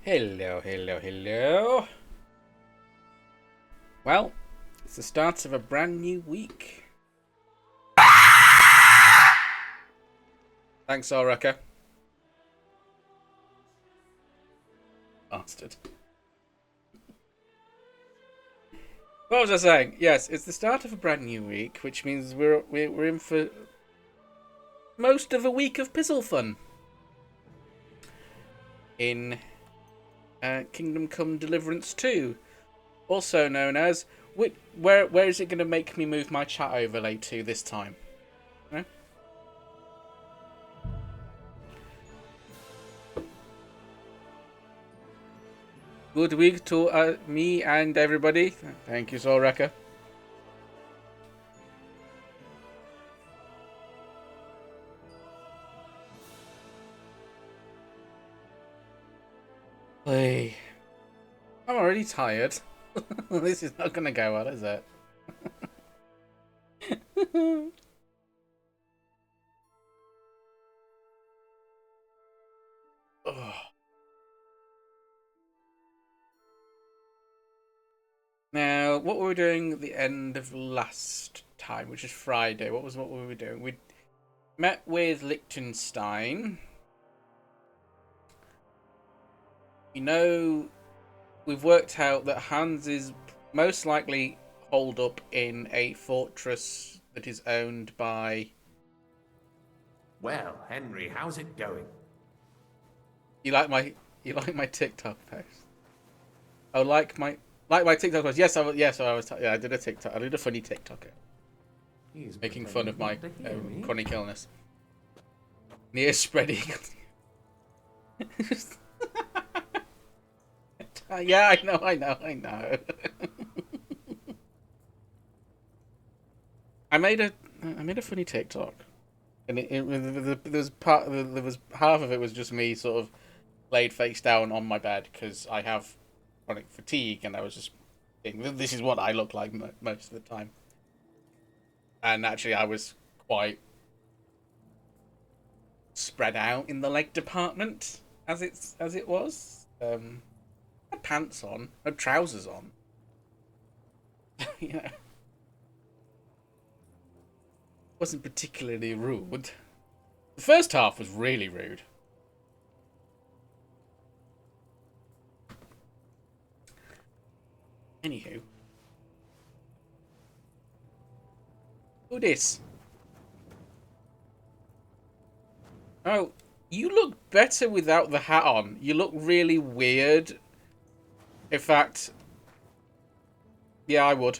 Hello, hello, hello. Well, it's the start of a brand new week. Thanks, Ulrika. Bastard. What was I saying? Yes, it's the start of a brand new week, which means we're in for most of a week of pizzle fun in Kingdom Come Deliverance 2, also known as where is it going to make me move my chat overlay to this time? Eh? Good week to me and everybody. Thank you, Solreka. Hey, I'm already tired. This is not gonna go well, is it? Now, what were we doing at the end of last time, which is Friday? What were we doing? We met with Liechtenstein. We know we've worked out that Hans is most likely holed up in a fortress that is owned by. Well, Henry, how's it going? You like my TikTok post? Oh, like my TikTok post? Yes, I did a TikTok. I did a funny TikTok making fun of my chronic illness. Near spreading. Yeah, I know. I made a funny TikTok, and there was half of it was just me sort of laid face down on my bed because I have chronic fatigue, and I was just thinking, this is what I look like most of the time. And actually, I was quite spread out in the leg department as it was. Had pants on, had trousers on. You know, wasn't particularly rude. The first half was really rude. Anywho, who this? Oh, you look better without the hat on. You look really weird. In fact, yeah, I would.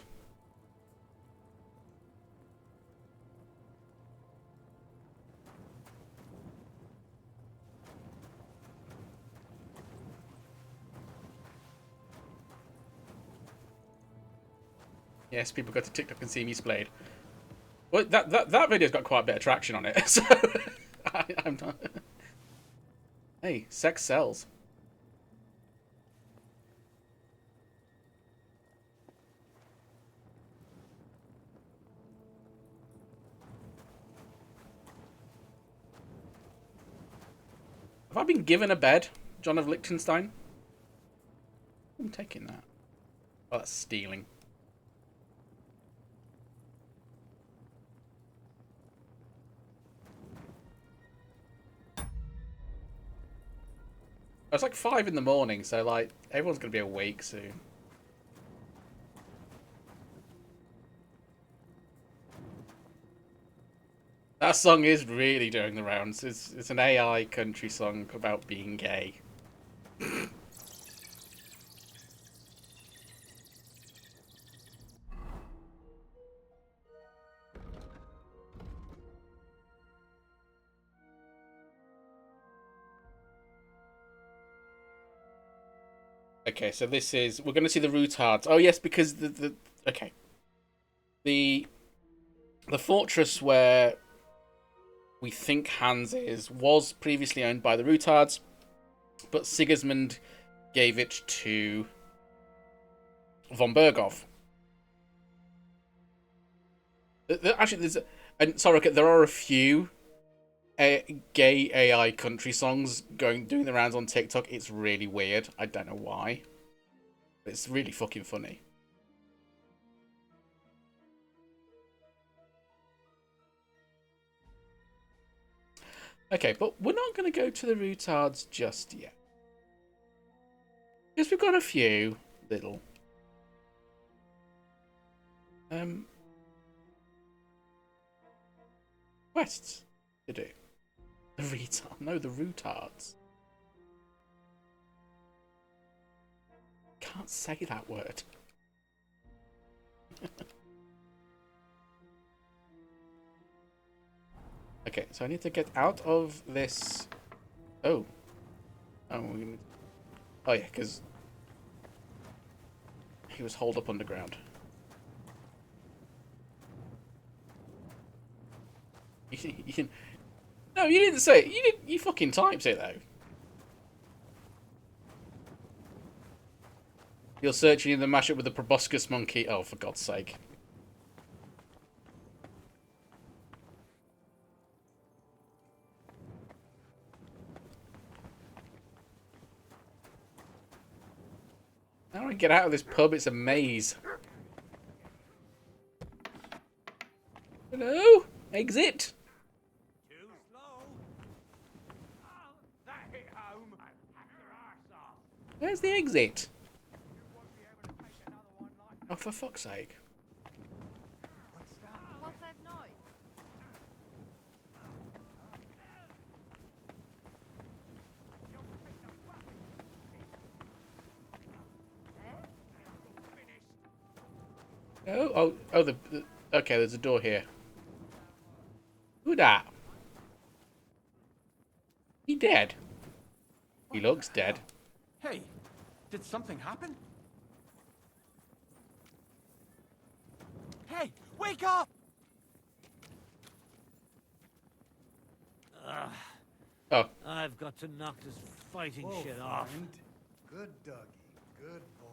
Yes, people go to TikTok and see me splayed. Well, that video's got quite a bit of traction on it, so I'm not. Hey, sex sells. Have I been given a bed, John of Liechtenstein? I'm taking that. Oh, that's stealing. It's like 5 in the morning, so like everyone's gonna be awake soon. That song is really doing the rounds. It's an AI country song about being gay. Okay, so this is we're gonna see the retards. Oh yes, because the okay the fortress where we think Hans is was previously owned by the retards, but Sigismund gave it to von Berghoff. Actually, and sorry, there are a few gay AI country songs doing the rounds on TikTok. It's really weird. I don't know why. It's really fucking funny. Okay, but we're not going to go to the retards just yet. Because we've got a few little quests to do. The retard. No, the retards. Can't say that word. Okay, so I need to get out of this. Oh. Oh yeah, because he was holed up underground. No, you didn't say it. You fucking typed it though. You're searching in the mashup with the proboscis monkey. Oh, for God's sake. How do I get out of this pub? It's a maze. Hello? Exit? Too slow. Oh, they home. Where's the exit? Oh, for fuck's sake. What's that? What's that noise? Okay, there's a door here. Who that? He dead? He looks dead. Hey, did something happen? Hey, wake up! Oh, I've got to knock this fighting Whoa, shit off. friend. Good doggy. Good boy.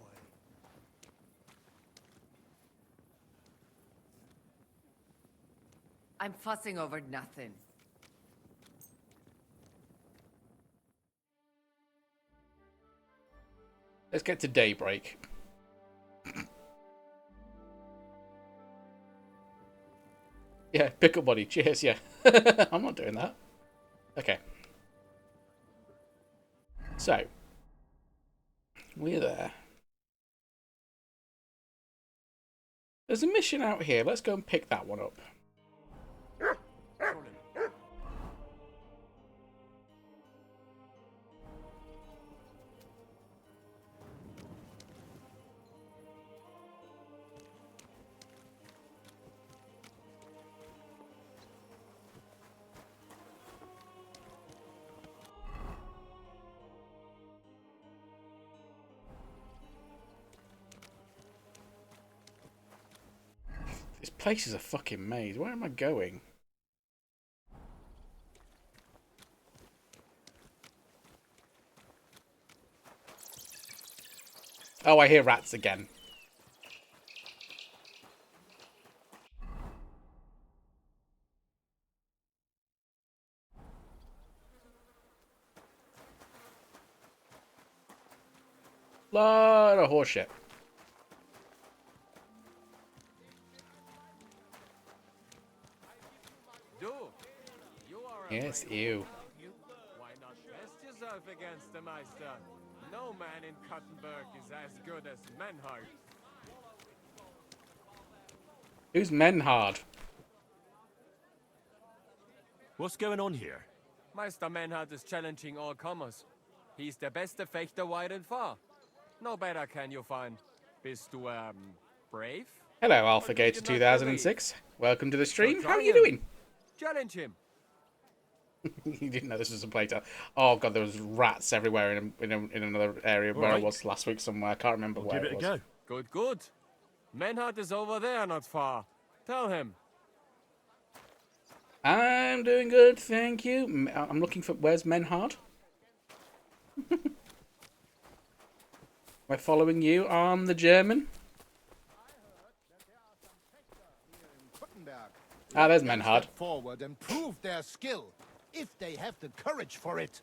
I'm fussing over nothing. let's get to daybreak. Yeah, pick up body. Cheers, yeah. I'm not doing that. Okay. So, we're there. There's a mission out here. Let's go and pick that one up. This place is a fucking maze. Where am I going? Oh, I hear rats again. Lot of horseshit. Yes, ew. Why not test yourself against the Meister? No man in Cottenburg is as good as Menhard. Who's Menhard? What's going on here? Meister Menhard is challenging all comers. He's the best fechter wide and far. No better can you find. Bist du, brave? Hello, Alpha Or Gator did you not 2006. Welcome to the stream. So How are try you him. doing? Challenge him. You didn't know this was a playtime. Oh god, there was rats everywhere in another area where I Alright. was last week somewhere. I can't remember We'll where give it a was. go. Good, good. Menhard is over there, not far. Tell him. I'm doing good, thank you. I'm looking for... Where's Menhard? Am I following you on the German? Ah, there's Menhard. Step forward and prove their skill. if they have the courage for it.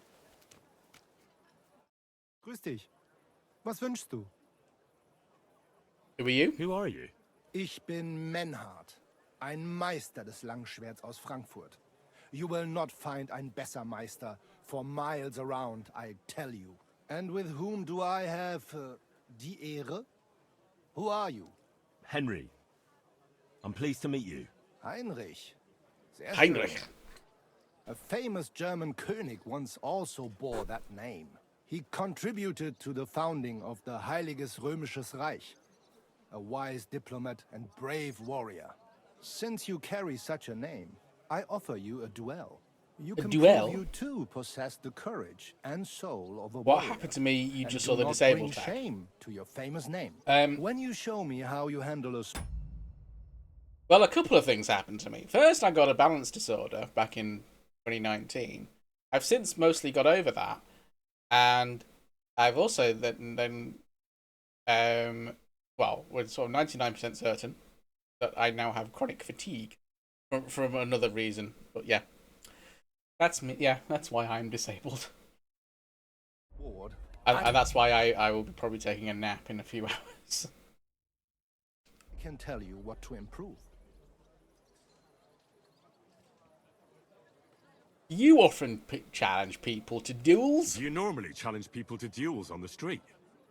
Grüß dich. Was wünschst du? Who are you? Who are you? Ich bin Menhard, ein Meister des Langschwerts aus Frankfurt. You will not find ein besser Meister for miles around, I tell you. And with whom do I have die Ehre? Who are you? Henry. I'm pleased to meet you. Heinrich. Sehr Heinrich. schön. A famous German König once also bore that name. He contributed to the founding of the Heiliges Römisches Reich. A wise diplomat and brave warrior. Since you carry such a name, I offer you a duel. You can duel? prove you too possess the courage and soul of a What warrior. happened to me? You And just do saw the not disabled bring tag. shame to your famous name. Um, When you show me how you handle a Well, a couple of things happened to me. First, I got a balance disorder back in 2019. I've since mostly got over that, and I've also well, we're sort of 99% certain that I now have chronic fatigue from another reason. But yeah, that's me. Yeah, that's why I'm disabled, sword. and that's why I will be probably taking a nap in a few hours. I can tell you what to improve. You often challenge people to duels. Do you normally challenge people to duels on the street?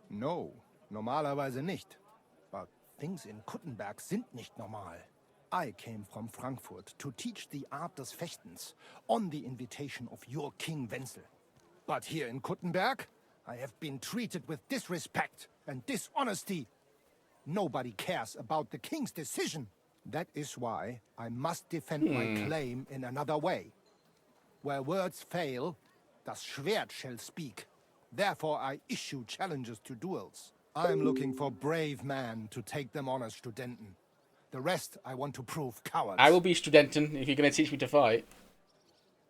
No, normalerweise nicht. But things in Kuttenberg sind nicht normal. I came from Frankfurt to teach the art des Fechtens on the invitation of your King Wenzel. But here in Kuttenberg, I have been treated with disrespect and dishonesty. Nobody cares about the king's decision. That is why I must defend my claim in another way. Where words fail, das Schwert shall speak. Therefore I issue challenges to duels. I am looking for brave men to take them on as Studenten. The rest I want to prove cowards. I will be Studenten if you're going to teach me to fight.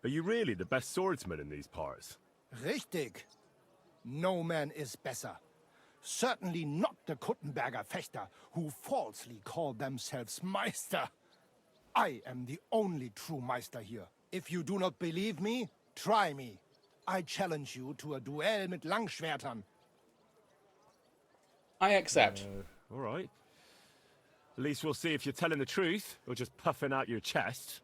Are you really the best swordsman in these parts? Richtig. No man is besser. Certainly not the Kuttenberger Fechter, who falsely call themselves Meister. I am the only true Meister here. If you do not believe me, try me. I challenge you to a duel mit Langschwertern. I accept. All right. At least we'll see if you're telling the truth or just puffing out your chest.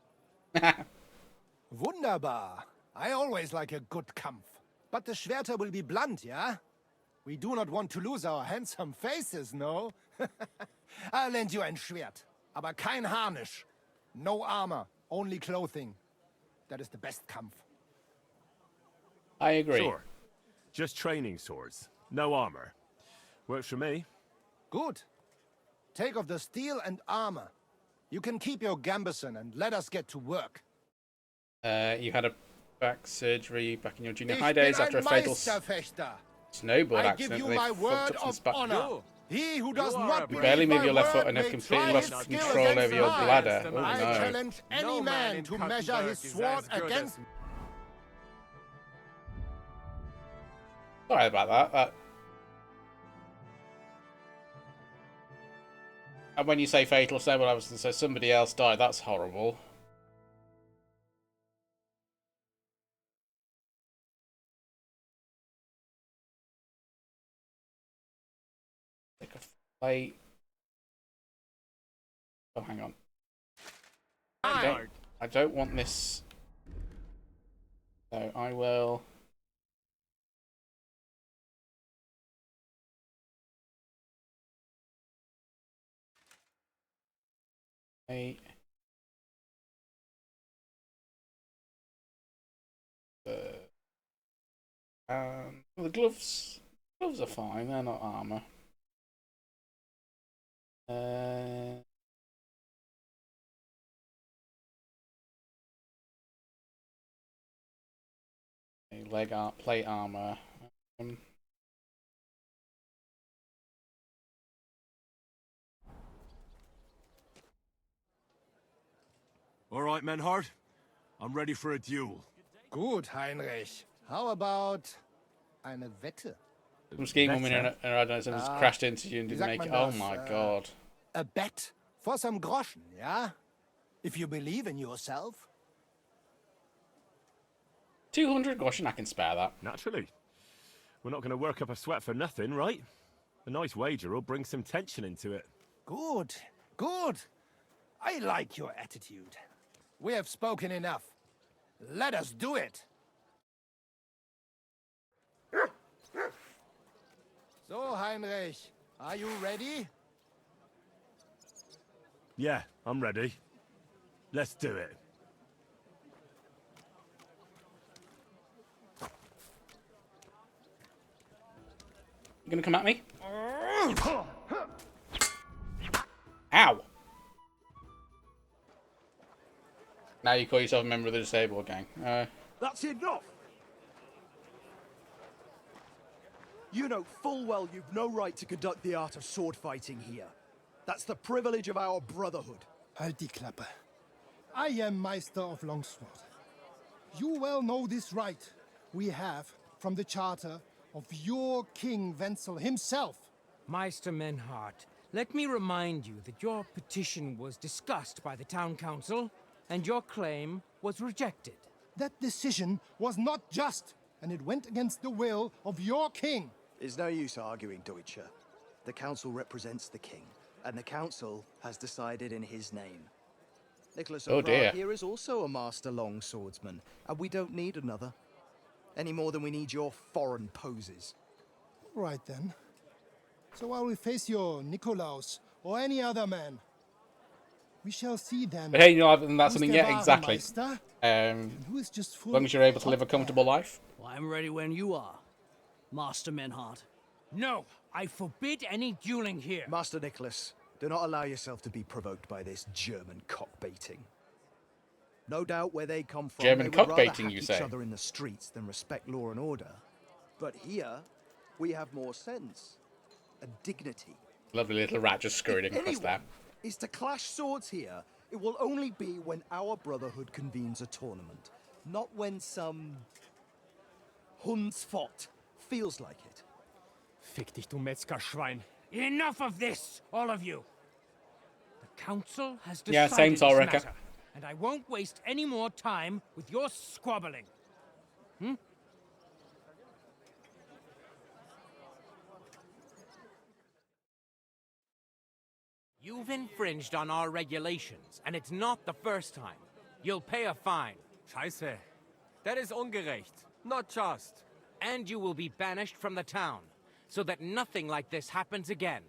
Wunderbar. I always like a good Kampf. But the Schwerter will be blunt, yeah? We do not want to lose our handsome faces, no? I'll lend you ein Schwert. Aber kein Harnisch. No armor, only clothing. That is the best Kampf. I agree. Sure. Just training swords. No armor. Works for me. Good. Take off the steel and armor. You can keep your gambeson and let us get to work. You had a back surgery back in your junior Ich high days bin after a ein fatal Meisterfechter. snowboard I accident. give you They my fucked word up some of spine. honor. He who does You are not a believe barely move my your left foot word and have may completely try lost his skill control against over your mine. bladder. Oh, Oh, I no. challenge any No man man in to measure Kuttenberg his is sword as good against... as- Sorry about that. And when you say fatal snowboard accident, so somebody else died. That's horrible. Take a plate. Oh, hang on. I don't want this. So I will. Hey. The gloves. Gloves are fine. They're not armor. Leg art, plate armor. All right, Menhard. I'm ready for a duel. Gut, Heinrich. How about eine Wette? Some skiing woman in a ride and just crashed into you and wie didn't sagt make it. man Oh das? my god. A bet for some groschen, yeah? If you believe in yourself. 200? Gosh, I can spare that. Naturally. We're not going to work up a sweat for nothing, right? A nice wager will bring some tension into it. Good, good. I like your attitude. We have spoken enough. Let us do it. So, Heinrich, are you ready? Yeah, I'm ready. Let's do it. You gonna come at me? Ow! Now you call yourself a member of the disabled gang. That's enough! You know full well you've no right to conduct the art of sword fighting here. That's the privilege of our brotherhood. Halt die Klappe. I am Meister of Longsword. You well know this right we have from the charter of your King Wenzel himself. Meister Menhart, let me remind you that your petition was discussed by the town council, and your claim was rejected. That decision was not just, and it went against the will of your king. It's no use arguing, Deutscher. The council represents the king, and the council has decided in his name. Nicholas Oh, dear. O'Brien here is also a master longswordsman, and we don't need another. Any more than we need your foreign poses. Right then. So I will face your Nikolaus or any other man. We shall see then. But hey, you know, other than that, who's something der yet wahre exactly. Meister And and who is just as full long as you're able to live a hot comfortable air. life. Well, I'm ready when you are, Master Menhart. No, I forbid any dueling here. Master Nicholas, do not allow yourself to be provoked by this German cockbaiting. No doubt where they come from, German they would rather cockbaiting, hack you each say? other in the streets than respect law and order. But here, we have more sense and dignity. Lovely little rat just scurrying If across anyone there. is to clash swords here, it will only be when our brotherhood convenes a tournament, not when some Hundsfott feels like it. Fick dich, du Metzgerschwein. Enough of this, all of you. The council has Yeah, decided same, this Ulrika. matter, and I won't waste any more time with your squabbling. You've infringed on our regulations, and it's not the first time. You'll pay a fine, Scheiße. That is ungerecht. Not just. and you will be banished from the town, so that nothing like this happens again.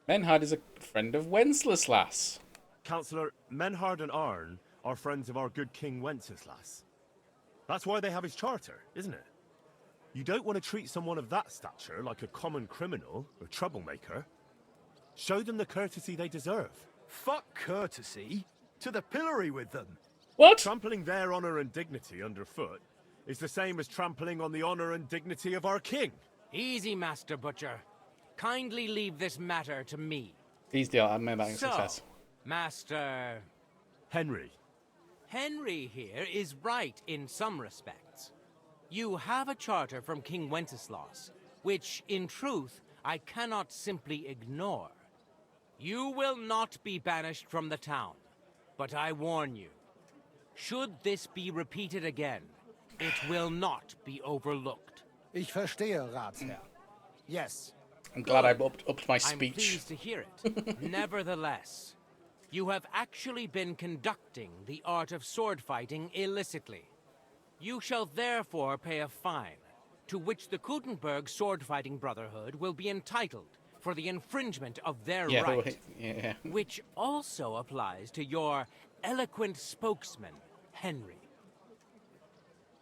Menhard is a friend of Wenceslas. Councillor, Menhard and Arn are friends of our good King Wenceslas. That's why they have his charter, isn't it? You don't want to treat someone of that stature like a common criminal or troublemaker. Show them the courtesy they deserve. Fuck courtesy. To the pillory with them. What? Trampling their honor and dignity underfoot is the same as trampling on the honor and dignity of our king. Easy, Master Butcher. Kindly leave this matter to me. Easy deal, I made that a So, success. Master Henry, Henry here is right in some respects. You have a charter from King Wenceslas, which, in truth, I cannot simply ignore. You will not be banished from the town, but I warn you, should this be repeated again, it will not be overlooked. Ich verstehe, Ratsherr. Yes. I'm glad I upped my I'm speech. pleased to hear it. Nevertheless, you have actually been conducting the art of sword fighting illicitly. You shall therefore pay a fine, to which the Kutenberg Sword Fighting Brotherhood will be entitled for the infringement of their Yeah, right, yeah. which also applies to your eloquent spokesman, Henry.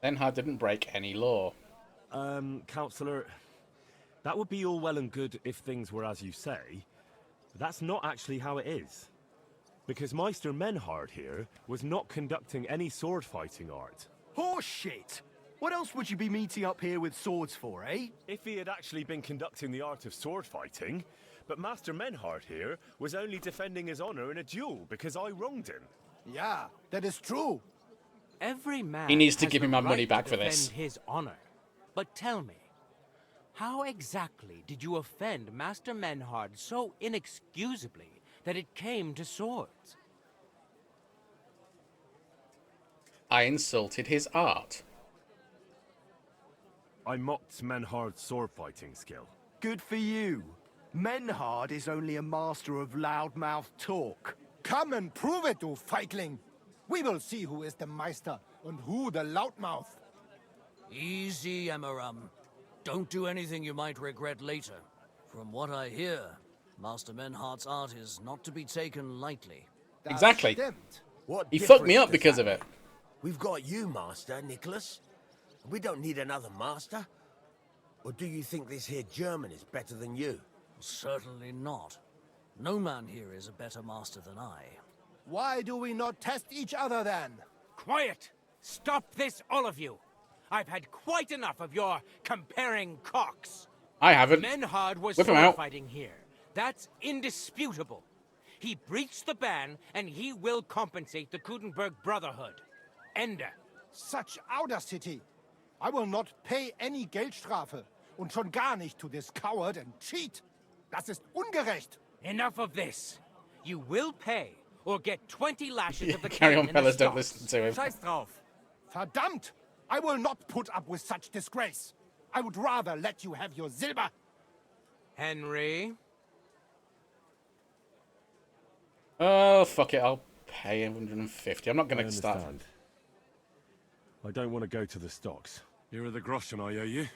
Menhard didn't break any law. Councillor, that would be all well and good if things were as you say, but that's not actually how it is. Because Meister Menhard here was not conducting any sword fighting art. Horseshit! What else would you be meeting up here with swords for, eh? If he had actually been conducting the art of sword fighting, but Master Menhard here was only defending his honor in a duel because I wronged him. Yeah, that is true. Every man He needs to has give the me my right money back to for this. defend his honor. But tell me, how exactly did you offend Master Menhard so inexcusably that it came to swords. I insulted his art. I mocked Menhard's sword fighting skill. Good for you. Menhard is only a master of loudmouth talk. Come and prove it, du Feigling! We will see who is the Meister and who the loudmouth. Easy, Emmeram. Don't do anything you might regret later. From what I hear, Master Menhard's art is not to be taken lightly. Das Exactly. stimmt. What He fucked me difference up does because that of it. make? We've got you, Master, Nicholas. We don't need another master. Or do you think this here German is better than you? Certainly not. No man here is a better master than I. Why do we not test each other then? Quiet! Stop this, all of you! I've had quite enough of your comparing cocks. I haven't. Menhard was Whip him sword out. fighting here. That's indisputable. He breached the ban, and he will compensate the Kudenberg Brotherhood. Ende. Such audacity! I will not pay any Geldstrafe. Und schon gar nicht to this coward and cheat. Das ist ungerecht. Enough of this. You will pay, or get 20 lashes of the Carry cane on, in the fellas. Don't stocks. listen to him. Scheiß drauf. Verdammt! I will not put up with such disgrace. I would rather let you have your silver. Henry? Oh, fuck it. I'll pay 150. I'm not I going to start. understand. I don't want to go to the stocks. Here are the groschen I owe you.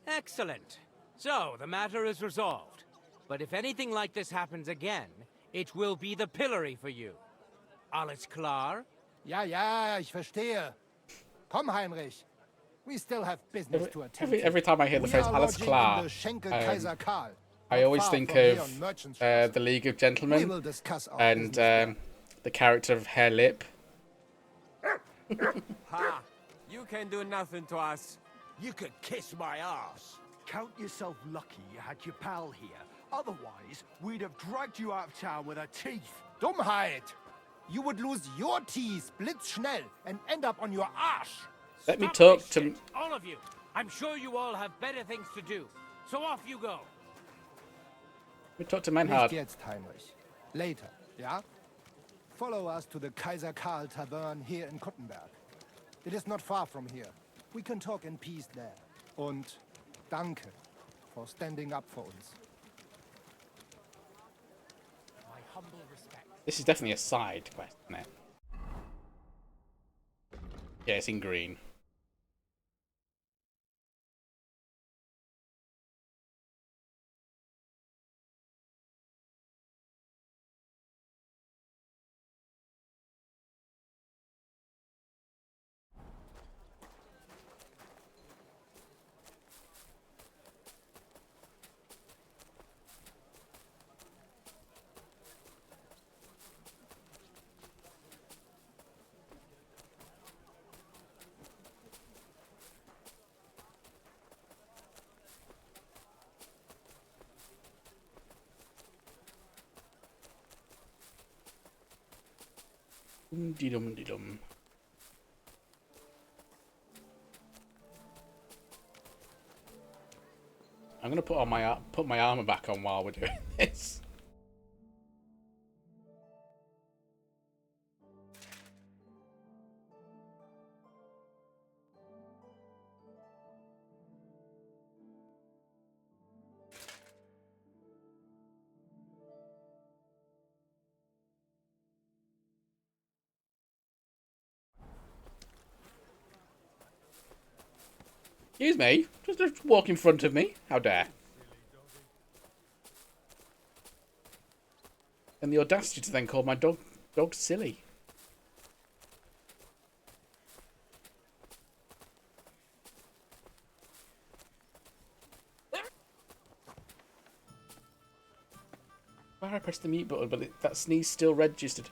Excellent. So, the matter is resolved. But if anything like this happens again, it will be the pillory for you. Alles klar? Ja, ja, ich verstehe. Komm, Heinrich. We still have business to attend to. Every time I hear the We phrase are Alles lodging klar, in the Schenkel Kaiser Karl, I not always far think from here of on Merchantstraße. the League of We Gentlemen will discuss our and business there. the character of Hair Lip. Ha! You can do nothing to us. You could kiss my ass. Count yourself lucky you had your pal here. Otherwise, we'd have dragged you out of town with our teeth. Dummheit! You would lose your teeth blitzschnell and end up on your Arsch. Let me Stop talk this to. shit, all of you. I'm sure you all have better things to do. So off you go. Let me talk to Nicht Menhard. jetzt, Heinrich. Later, ja? Follow us to the Kaiser Karl Tavern here in Kuttenberg. It is not far from here. We can talk in peace there. Und danke for standing up for uns. My humble respect. This is definitely a side quest, isn't it? Yeah, it's in green. Dee-dum, dee-dum. I'm gonna put my armor back on while we're doing this. Excuse me, just walk in front of me. How dare? And the audacity to then call my dog silly. Where I pressed the mute button, but that sneeze still registered.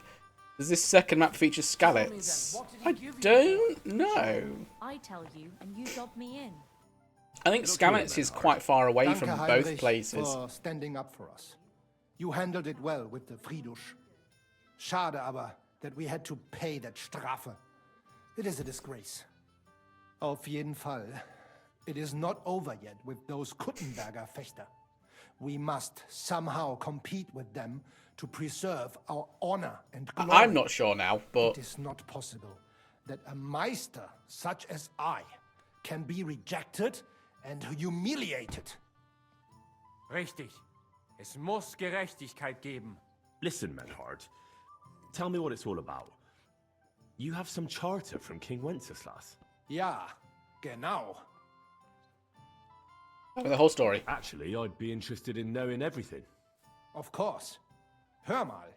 Does this second map feature scallots? I don't know. I tell you, and you dob me in. I think scallots is quite far away Danke, from Heinrich, both places. for standing up for us. You handled it well with the Friedusch. Schade aber, that we had to pay that Strafe. It is a disgrace. Auf jeden Fall. It is not over yet with those Kuttenberger Fechter. We must somehow compete with them to preserve our honor and glory. I'm not sure now, but It is not possible that a Meister such as I can be rejected and humiliated. Richtig. Es muss Gerechtigkeit geben. Listen, Menhard. Tell me what it's all about. You have some charter from King Wenceslas. Ja, genau. the whole story. Actually, I'd be interested in knowing everything. Of course. Hör mal.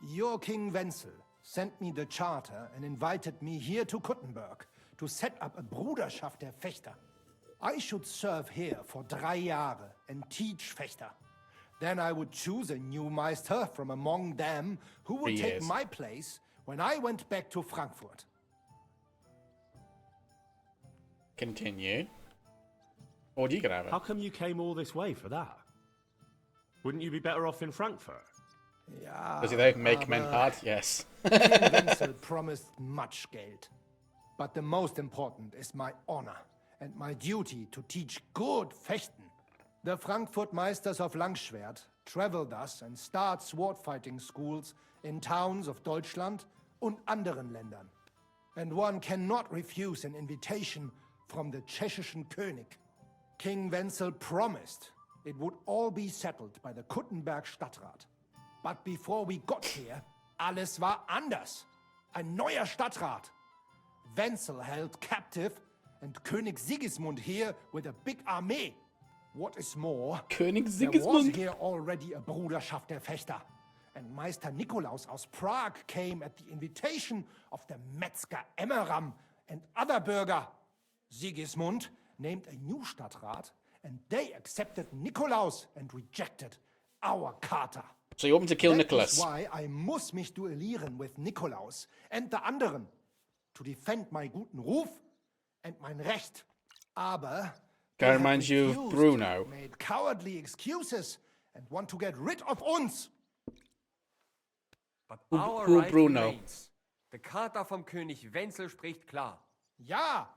Your King Wenzel sent me the charter and invited me here to Kuttenberg to set up a Bruderschaft der Fechter. I should serve here for 3 Jahre and teach Fechter. Then I would choose a new Meister from among them who would 3 take years. my place when I went back to Frankfurt. Continue. What are you gonna have? How come you came all this way for that? Wouldn't you be better off in Frankfurt? Ja, Does they make men aber hard? Yes. King Wenzel promised much Geld. But the most important is my honor and my duty to teach good Fechten. The Frankfurt Meisters of Langschwert travel thus and start sword fighting schools in towns of Deutschland und anderen Ländern. And one cannot refuse an invitation from the Tschechischen König. King Wenzel promised it would all be settled by the Kuttenberg Stadtrat. But before we got here, alles war anders. Ein neuer Stadtrat. Wenzel held captive and König Sigismund here with a big army. What is more, König there was Sigismund. here already a Bruderschaft der Fechter. And Meister Nikolaus aus Prague came at the invitation of the Metzger Emmeram and other burger. Sigismund named a new Stadtrat and they accepted Nikolaus and rejected our Charter. So you want me to kill That Nicholas? is why I muss mich duellieren with Nikolaus and the anderen to defend my guten Ruf and mein Recht. Aber they That have reminds you of refused, Bruno. made cowardly excuses and want to get rid of uns. But Who- our who right Bruno? remains. Der Charta vom König Wenzel spricht klar. Ja,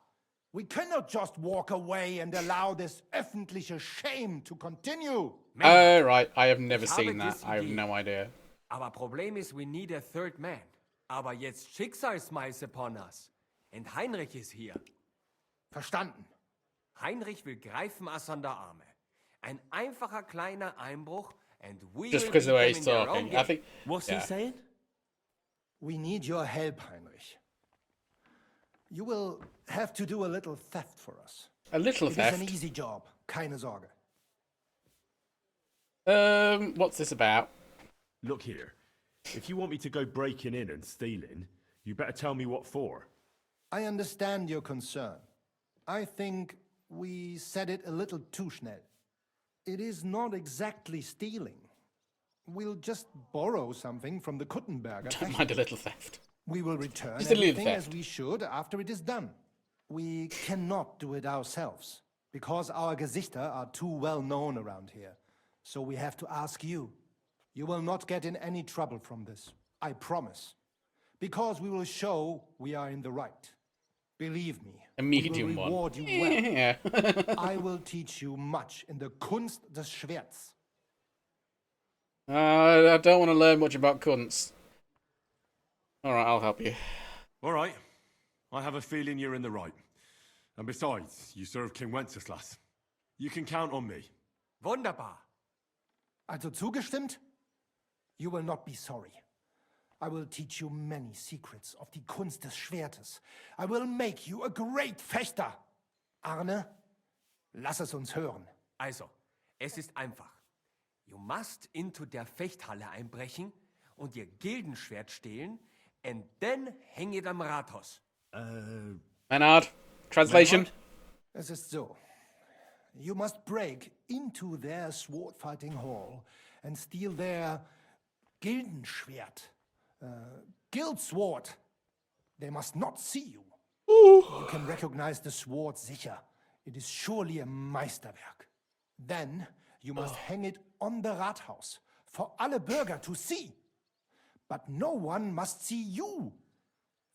we cannot just walk away and allow this öffentliche shame to continue. Oh, right. I have never Ich habe seen that. diese I have Idee. no idea. Aber Problem ist, we need a third man. Aber jetzt Schicksalsmeis upon us. Und Heinrich ist hier. Verstanden. Heinrich will greifen us an der Arme. Ein einfacher kleiner Einbruch and we Just will because of the way beat he's them in their own talking. I game. think. What's Yeah. he saying? We need your help, Heinrich. You will have to do a little theft for us. A little It is an theft. easy job, keine Sorge. What's this about? Look here. If you want me to go breaking in and stealing, you better tell me what for. I understand your concern. I think we said it a little too schnell. It is not exactly stealing. We'll just borrow something from the Kuttenberger. Don't mind a little theft. We will return Just a little everything as theft. we should after it is done. We cannot do it ourselves, because our Gesichter are too well known around here. So we have to ask you. You will not get in any trouble from this, I promise. Because we will show we are in the right. Believe me, A we medium will one. reward you well. Yeah. I will teach you much in the Kunst des Schwerts. I don't want to learn much about cunts. Alright, I'll help you. All right. I have a feeling you're in the right. And besides, you serve King Wenceslas. You can count on me. Wunderbar. Also zugestimmt? You will not be sorry. I will teach you many secrets of die Kunst des Schwertes. I will make you a great Fechter. Arne, lass es uns hören. Also, es ist einfach. You must into der Fechthalle einbrechen und ihr Gildenschwert stehlen and then hang it am Rathaus. Menard, translation. Es ist so. You must break into their sword fighting hall and steal their Gildenschwert. Guild sword. They must not see you. You can recognize the sword sicher. It is surely a Meisterwerk. Then you must hang it on the Rathaus for alle Bürger to see. But no one must see you.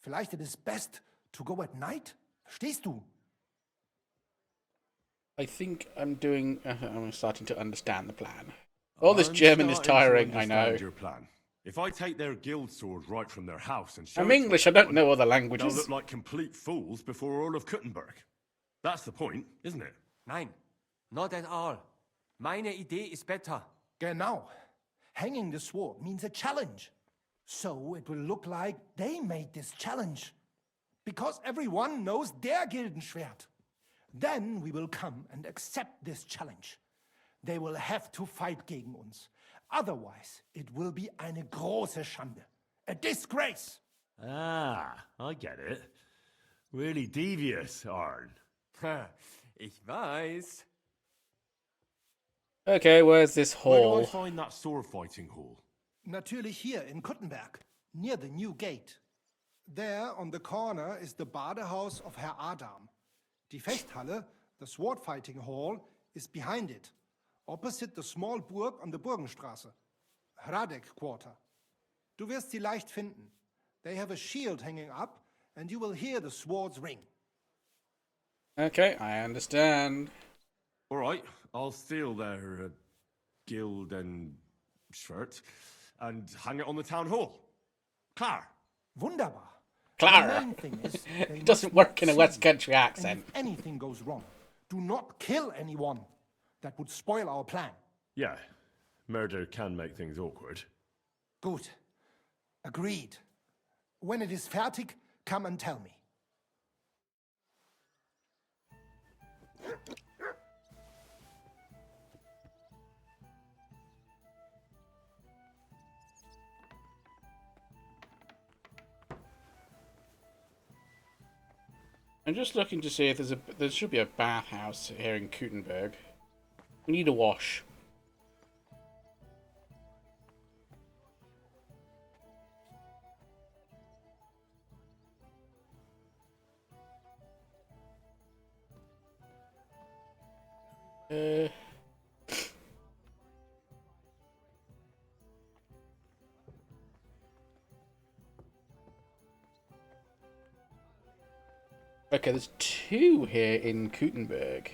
Vielleicht it is best to go at night? Verstehst du? I think I'm starting to understand the plan. All this I'm German is starting to tiring, I understand know. your plan. If I take their guild sword right from their house and show I'm it to English, I don't everyone, know other they'll languages. look like complete fools before all of Kuttenberg. That's the point, isn't it? Nein, not at all. Meine Idee ist better. Genau. Hanging the sword means a challenge. So it will look like they made this challenge. Because everyone knows their Gildenschwert. Then we will come and accept this challenge. They will have to fight gegen uns. Otherwise, it will be eine große Schande. A disgrace. Ah, I get it. Really devious, Arn. Ich weiß. Okay, where's this Where do I hall? find that sword fighting hall? Natürlich hier in Kuttenberg, near the new gate. There on the corner is the Badehaus of Herr Adam. Die Fechthalle, the sword fighting hall, is behind it, opposite the small Burg on the Burgenstraße. Hradek Quarter. Du wirst sie leicht finden. They have a shield hanging up, and you will hear the swords ring. Okay, I understand. All right, I'll steal their guild and shirt and hang it on the town hall. Klar. Wunderbar. Clara. The main thing is, they It doesn't must work not in a see West you. Country And accent. if anything goes wrong, do not kill anyone. That would spoil our plan. Yeah, murder can make things awkward. Gut. Agreed. When it is fertig, come and tell me. I'm just looking to see if there should be a bathhouse here in Kuttenberg. We need a wash. Okay, there's two here in Kuttenberg.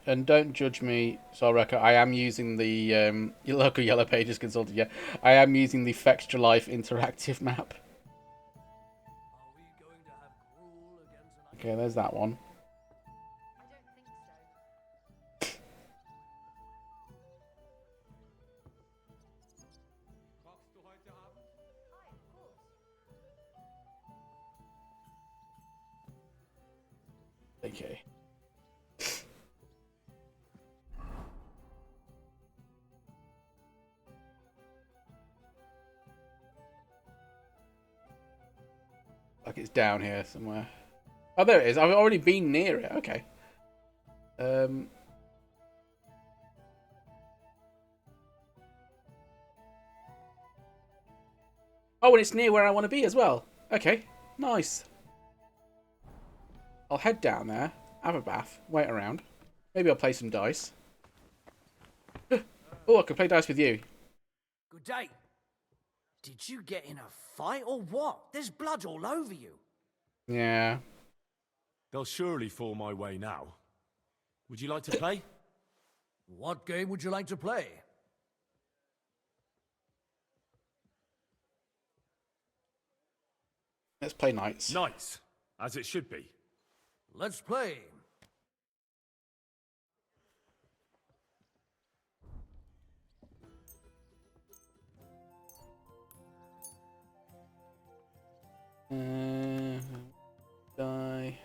And don't judge me, Soraka. I am using the your local Yellow Pages consultant. Yeah, I am using the Fextra Life interactive map. Okay, there's that one. Okay. Like it's down here somewhere. Oh, there it is. I've already been near it. Okay. Oh, and it's near where I want to be as well. Okay. Nice. I'll head down there, have a bath, wait around. Maybe I'll play some dice. Oh, I can play dice with you. Good day. Did you get in a fight or what? There's blood all over you. Yeah. They'll surely fall my way now. Would you like to play? What game would you like to play? Let's play knights. Knights, as it should be. Let's play. Die.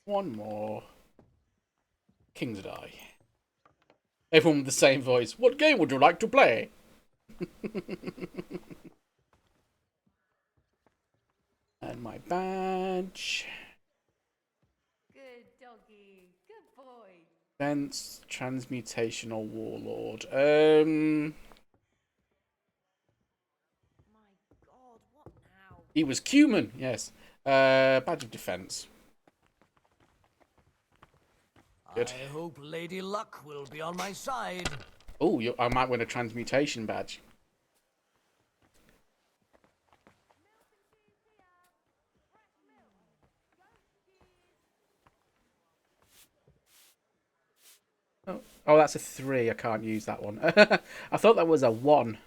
One more. King's Die. Everyone with the same voice. What game would you like to play? And my badge. Good doggy. Good boy. Fence, transmutational warlord. My God, what now? He was Cuman, yes. Badge of defense. Good. I hope Lady Luck will be on my side. Oh, I might win a transmutation badge. Oh, that's a 3. I can't use that one. I thought that was a 1.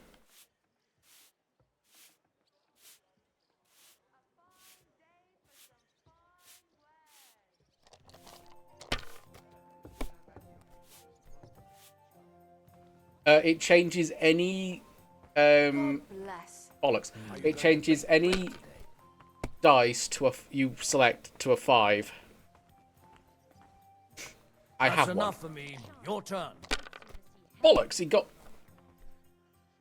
It changes any Bless. bollocks. It changes any dice to you select to a 5. I That's have one. enough for me. Your turn. Bollocks! He got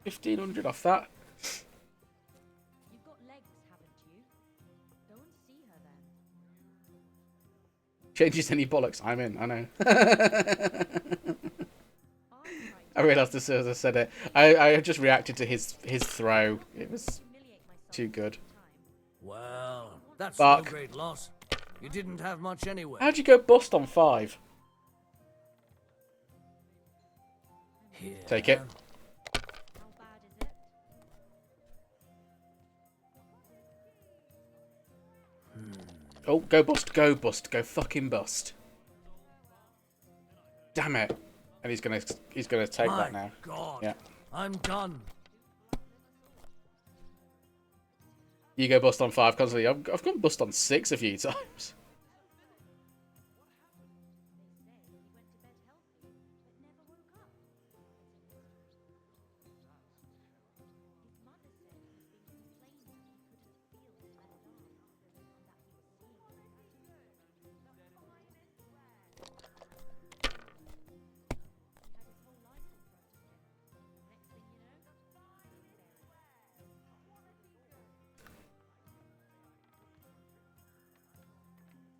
1,500 off that. You've got legs, haven't you? Go and see her then. Changes any bollocks. I'm in. I know. I realised as soon as I said it. I just reacted to his throw. It was too good. Well, that's Fuck. no great loss. You didn't have much anyway. How'd you go bust on 5? Here. Take it. How bad is it? Oh, go bust, go bust, go fucking bust. Damn it. And he's gonna take My that now. God. Yeah. I'm done. You go bust on 5 constantly. I've gone bust on 6 a few times.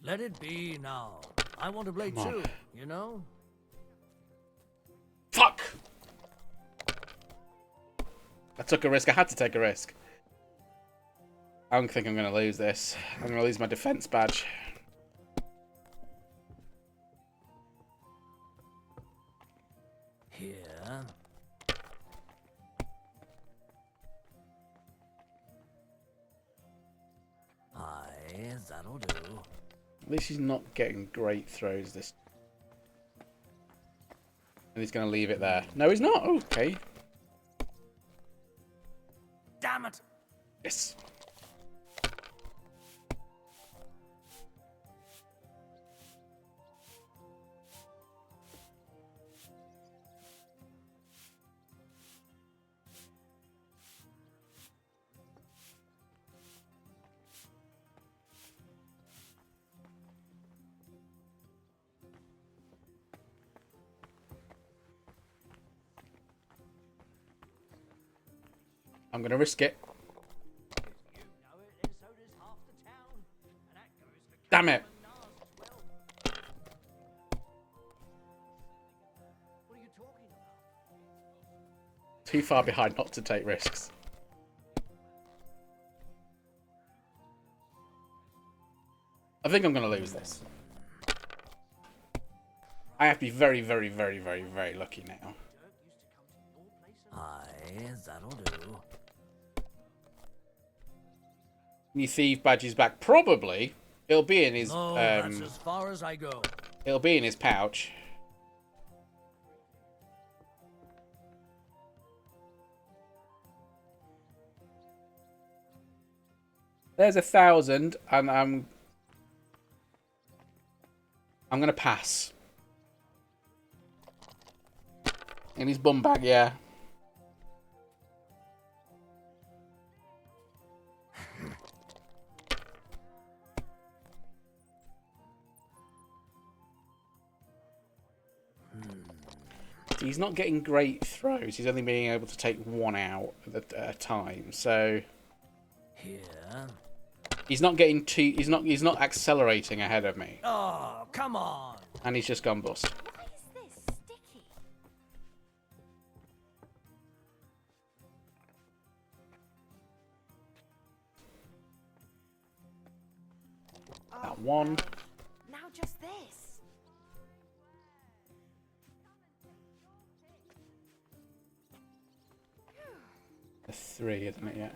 Let it be now. I want to play Come on. too, you know? Fuck! I took a risk. I had to take a risk. I don't think I'm going to lose this. I'm going to lose my defense badge. Here. Aye, that'll do. At least he's not getting great throws this. And he's going to leave it there. No, he's not. Okay. Damn it! Yes. I'm going to risk it. Damn it. Too far behind not to take risks. I think I'm going to lose this. I have to be very, very, very, very, very lucky now. Aye, that'll do. New thief badge is back. Probably. It'll be in his No, that's as far as I go. it'll be in his pouch. There's 1,000 and I'm gonna pass. In his bum bag, yeah. He's not getting great throws. He's only being able to take one out at a time. So Here. he's not getting too. He's not accelerating ahead of me. Oh, come on. And he's just gone bust. Why is this sticky? That one. Now just this. 3, isn't it? Yeah.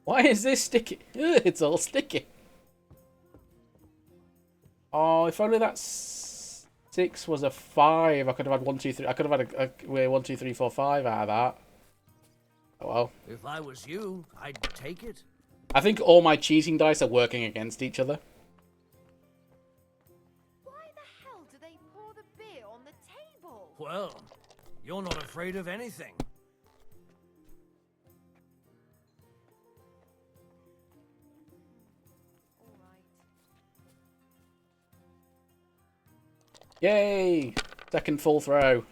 Why is this sticky? Ugh, it's all sticky. Oh, if only that 6 was a 5, I could have had 1, 2, 3. I could have had a 1, 2, 3, 4, 5 out of that. Oh well. If I was you, I'd take it. I think all my cheating dice are working against each other. Why the hell do they pour the beer on the table? Well, you're not afraid of anything. All right. Yay! Second full throw.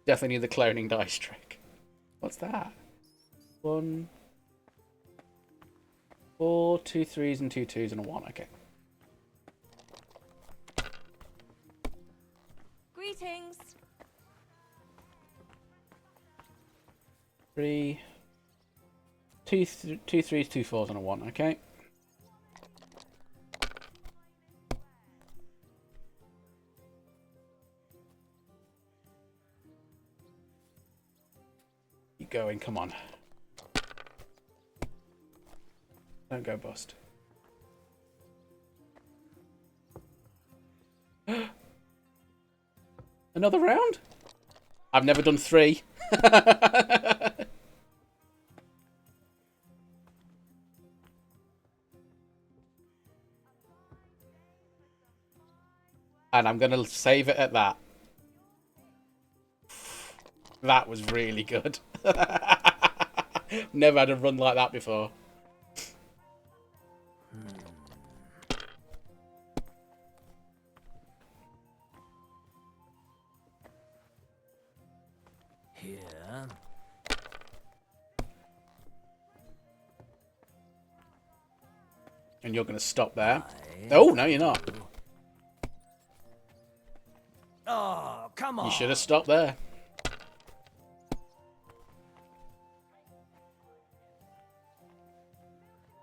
Definitely need the cloning dice trick. What's that? 1, 4, 2 3s and 2 2s and a 1. Okay. Greetings. 3, 2 3s, 2 4s and a 1. Okay. Keep going. Come on. Don't go bust. Another round? I've never done 3. And I'm going to save it at that. That was really good. Never had a run like that before. Here. And you're going to stop there. Oh, no, you're not. Oh, come on. You should have stopped there.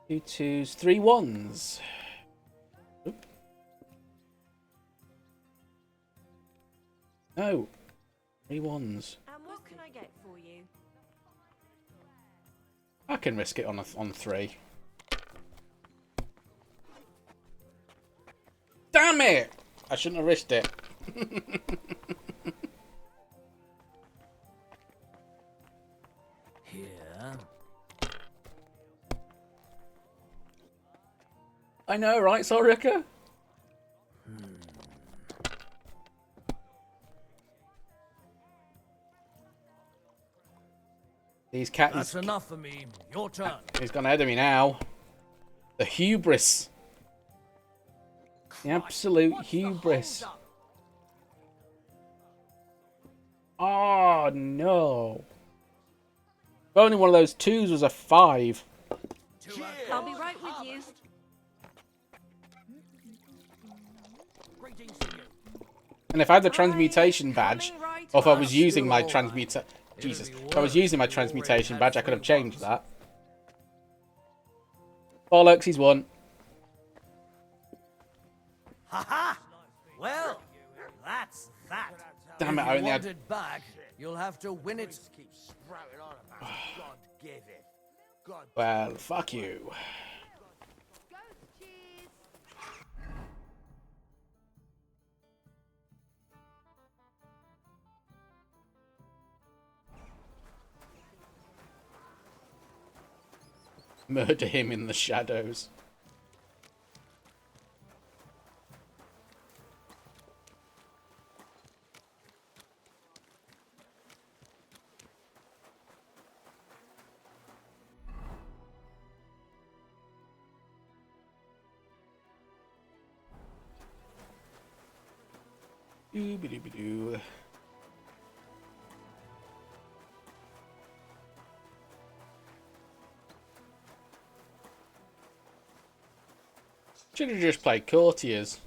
Two 2s, 3 1s. Oop. No. 3 1s. And what can I get for you? I can risk it on 3. Damn it! I shouldn't have risked it. Here. I know, right, Sorika? These cats. That's enough for me. Your turn. He's gone ahead of me now. The hubris. The absolute hubris. Oh no. If only one of those 2s was a 5. I'll be right with you. And if I had the transmutation badge, or if I was using my transmutation badge, I could have changed that. Bollocks, he's won. Ha-ha! Well, that's that. Damn it, If I you only want had... it back, you'll have to win it. Keep sprouting on about God gave it. God. Well, fuck you. Murder him in the shadows. Doo-ba-doo-ba-doo. Should have just played courtiers.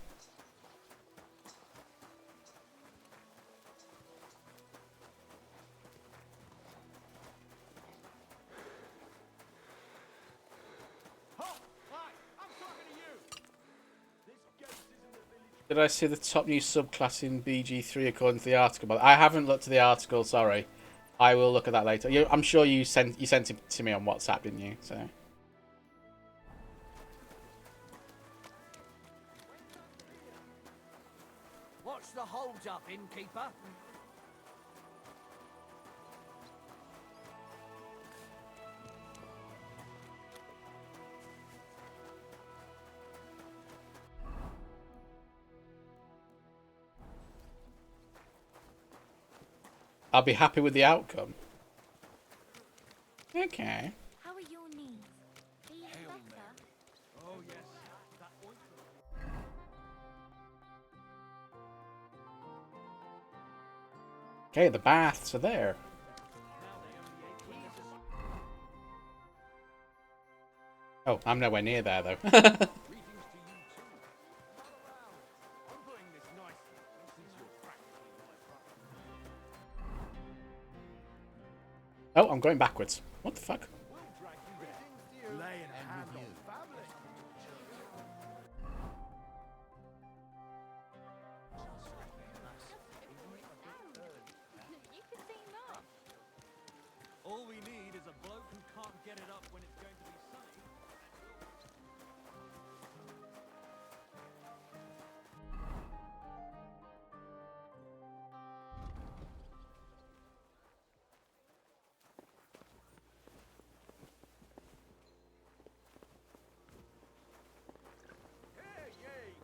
Did I see the top new subclass in BG3 according to the article? But I haven't looked at the article. Sorry, I will look at that later. I'm sure you sent it to me on WhatsApp, didn't you? So. What's the hold up, innkeeper? I'll be happy with the outcome. Okay. How are your knees? Feeling better? Oh, yes. Okay, the baths are there. Oh, I'm nowhere near there though. Oh, I'm going backwards. What the fuck? You can sing that. All we need is a bloke who can't get it up when it's going to be sunny.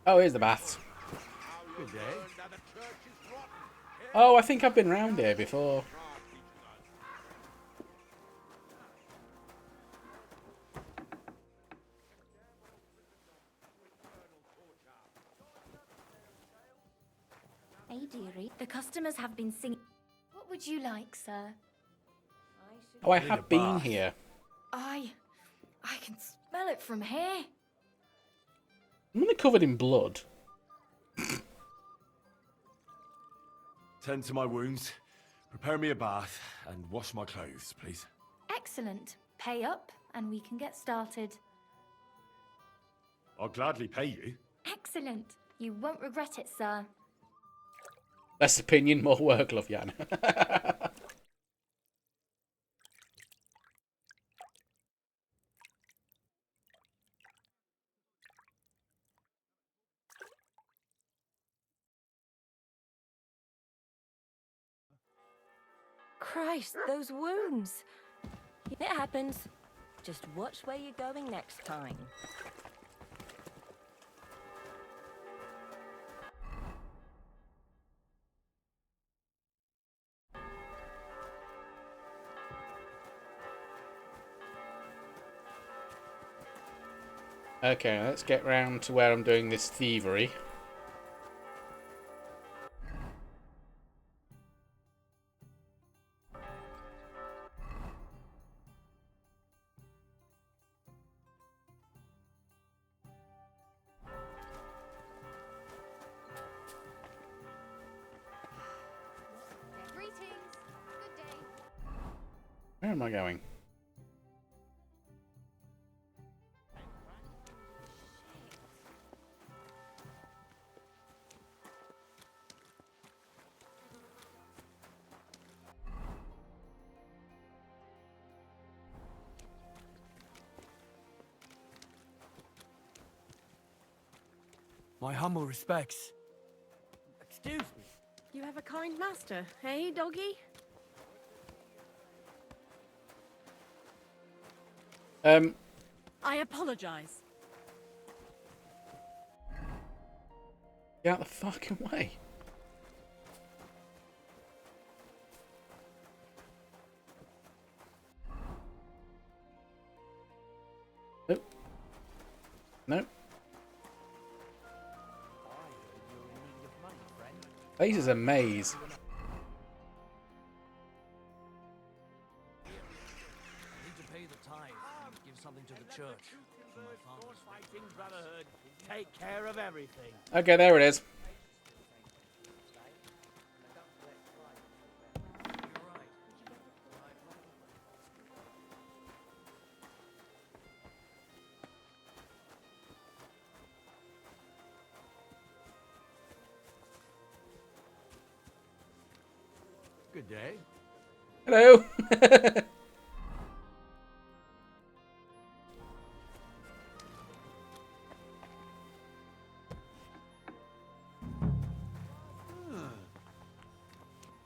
Oh, here's the baths. Good day. Oh, I think I've been round here before. Hey, dearie. The customers have been singing. What would you like, sir? Oh, I have been here. I can smell it from here. I'm only covered in blood. Tend to my wounds, prepare me a bath, and wash my clothes, please. Excellent. Pay up, and we can get started. I'll gladly pay you. Excellent. You won't regret it, sir. Less opinion, more work, love Jan. Christ, those wounds. It happens. Just watch where you're going next time. Okay, let's get round to where I'm doing this thievery. Greetings. Good day. Where am I going? My humble respects. Excuse me. You have a kind master, hey, doggy? I apologize. Get out the fucking way. Nope. Nope. This is a maze. I need to pay the tithe and give something to the church. For my father's Fighting Brotherhood, take care of everything. Okay, there it is. Good day. Hello.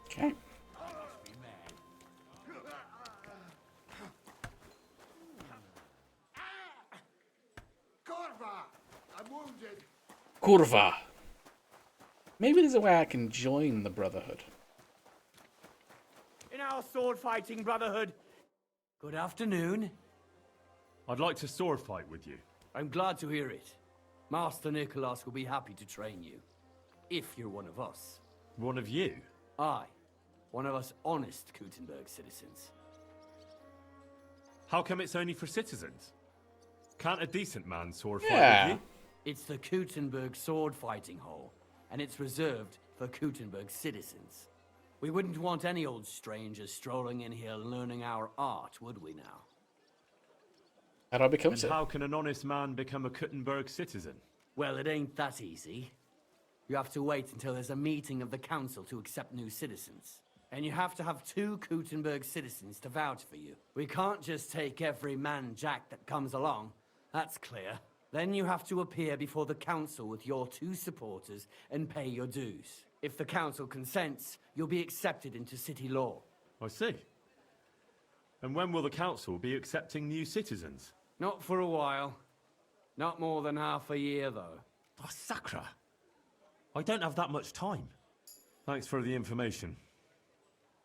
Okay. Corva! I'm wounded. Curva. Maybe there's a way I can join the Brotherhood. In our sword-fighting brotherhood. Good afternoon. I'd like to sword fight with you. I'm glad to hear it. Master Nicholas will be happy to train you. If you're one of us. One of you? Aye. One of us honest Gutenberg citizens. How come it's only for citizens? Can't a decent man sword fight Yeah. with you? It's the Gutenberg sword fighting hall, and it's reserved for Gutenberg citizens. We wouldn't want any old strangers strolling in here learning our art, would we now? How do I become And so? how can an honest man become a Gutenberg citizen? Well, it ain't that easy. You have to wait until there's a meeting of the council to accept new citizens. And you have to have 2 Gutenberg citizens to vouch for you. We can't just take every man jack that comes along. That's clear. Then you have to appear before the council with your 2 supporters and pay your dues. If the council consents, you'll be accepted into city law. I see. And when will the council be accepting new citizens? Not for a while. Not more than half a year, though. Oh, Sakra! I don't have that much time. Thanks for the information.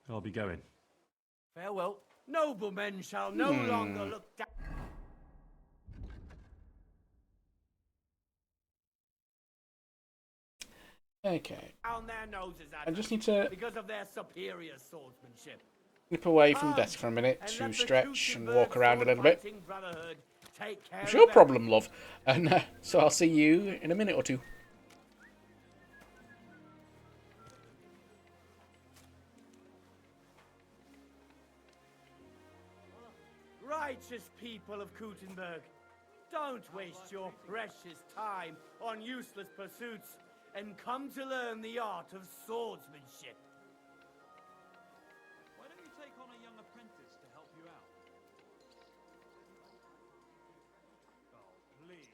I'll be going. Farewell. Noblemen shall no longer look down. Okay. Down their noses at I just us need to because of their superior swordsmanship. nip away from the desk for a minute And to let the stretch and Gutenberg walk around a little bit. sword-fighting brotherhood take care It's of your them. problem, love. And so I'll see you in a minute or two. Righteous people of Gutenberg, don't waste your precious time on useless pursuits and come to learn the art of swordsmanship. Why don't you take on a young apprentice to help you out? Oh, please.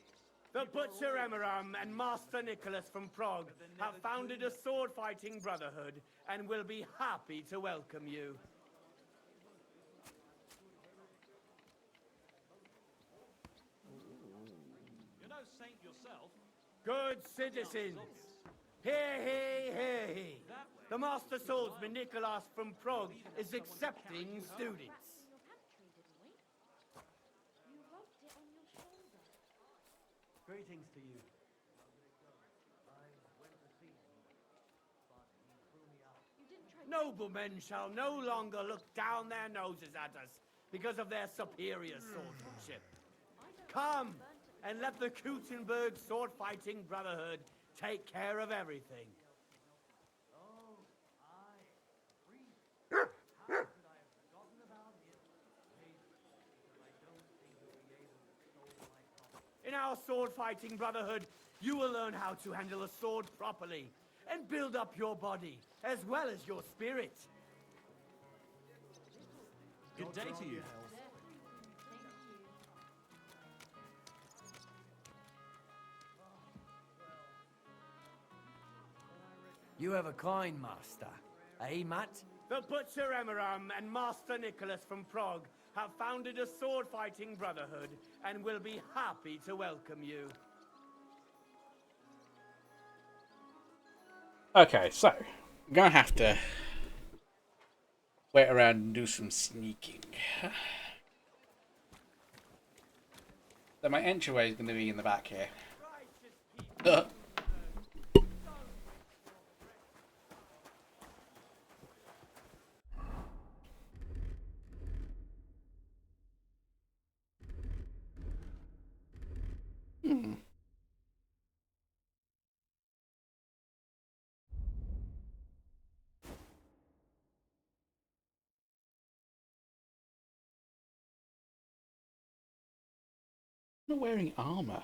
The Butcher Emiram and Master Nicholas from Prague have founded a sword-fighting brotherhood and will be happy to welcome you. You're no saint yourself. Good citizens, hear he, hear he. The Master Swordsman Nicholas from Prague is accepting students. Greetings to you. Noblemen shall no longer look down their noses at us because of their superior swordsmanship. Come and let the Gutenberg sword-fighting brotherhood take care of everything. In our sword-fighting brotherhood, you will learn how to handle a sword properly and build up your body as well as your spirit. Good day to you. You have a kind master, eh, Matt? The Butcher Emiram and Master Nicholas from Prague have founded a sword-fighting brotherhood and will be happy to welcome you. Okay, so I'm gonna have to wait around and do some sneaking. So my entryway is gonna be in the back here. I'm not wearing armor.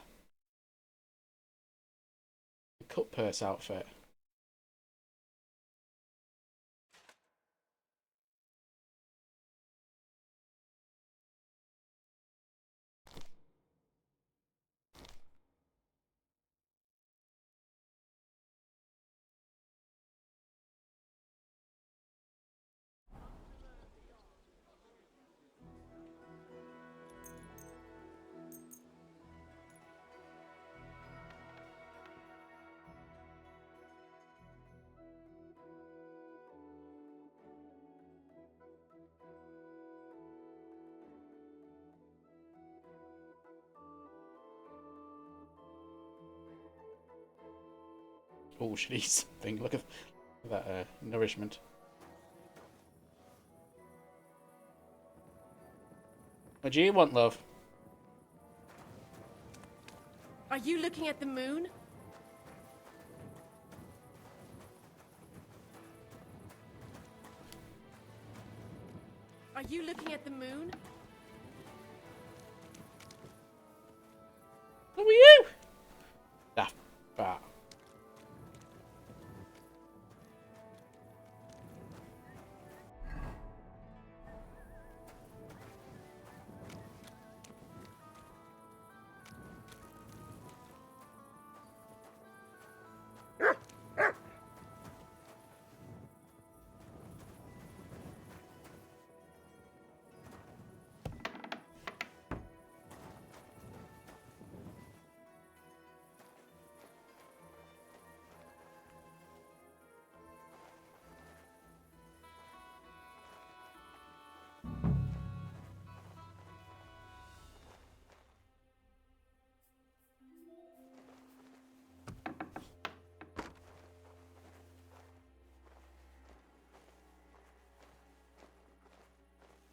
A cut purse outfit. Oh, should eat something. Look at that nourishment. What do you want, love? Are you looking at the moon? Are you looking at the moon? Who are you? Daft bat.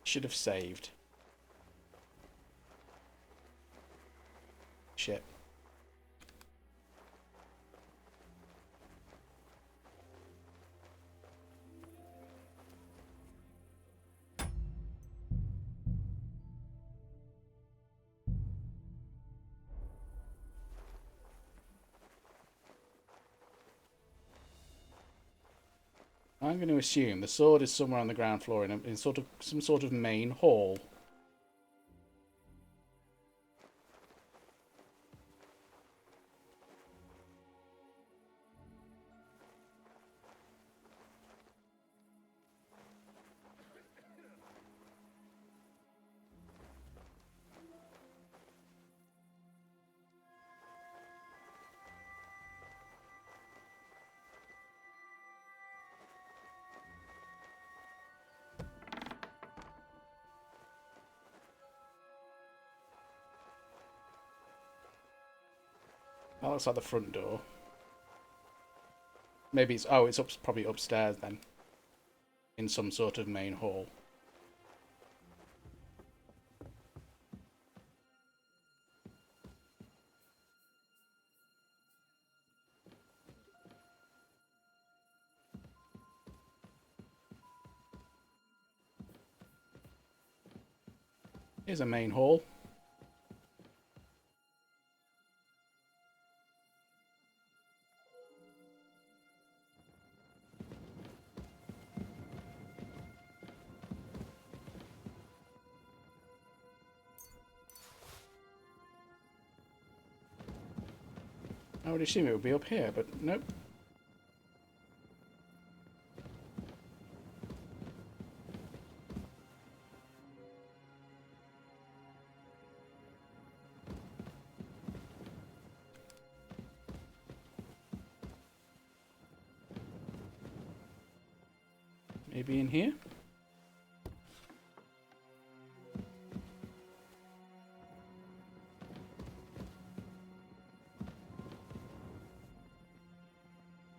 Should have saved. Shit. I'm going to assume the sword is somewhere on the ground floor in sort of some sort of main hall. That looks like the front door. Maybe it's... Oh, it's probably upstairs then. In some sort of main hall. Here's a main hall. I would assume it would be up here, but nope. Maybe in here?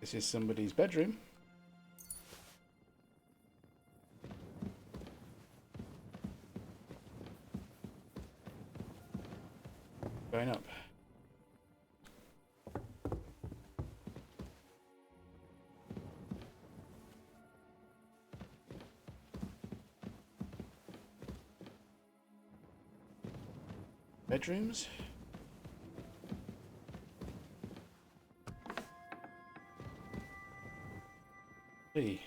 This is somebody's bedroom. Going up. Bedrooms. Hey.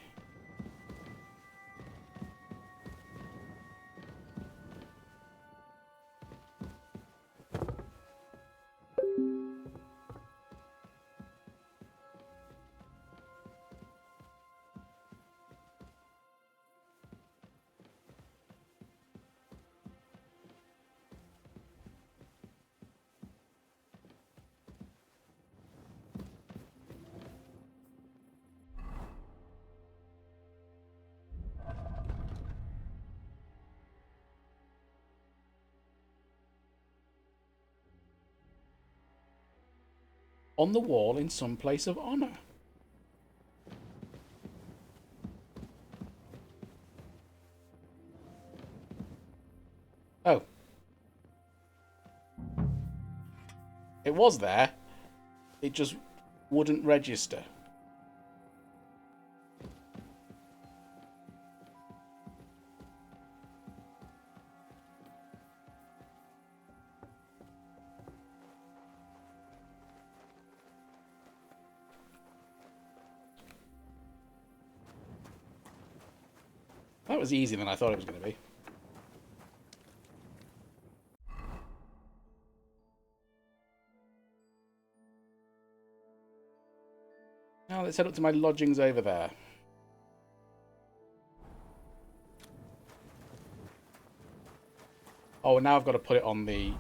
On the wall in some place of honor. Oh. It was there. It just wouldn't register. That was easier than I thought it was going to be. Now let's head up to my lodgings over there. Oh, now I've got to put it on the...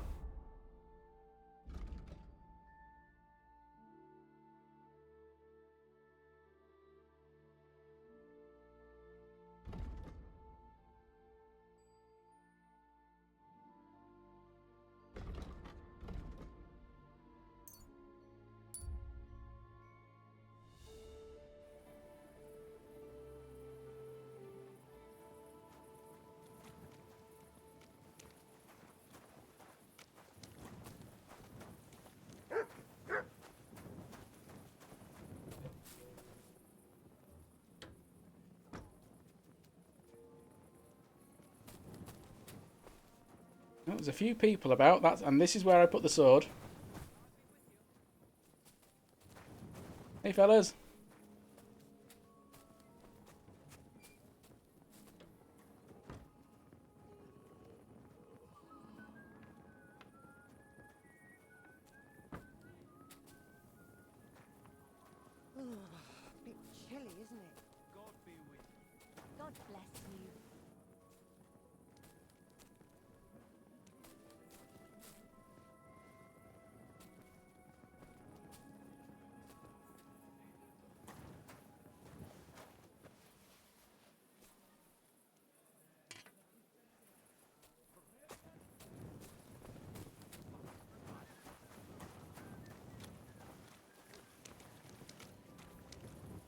There's a few people about, and this is where I put the sword. Hey, fellas. Bit chilly, isn't it? God be with you. God bless you.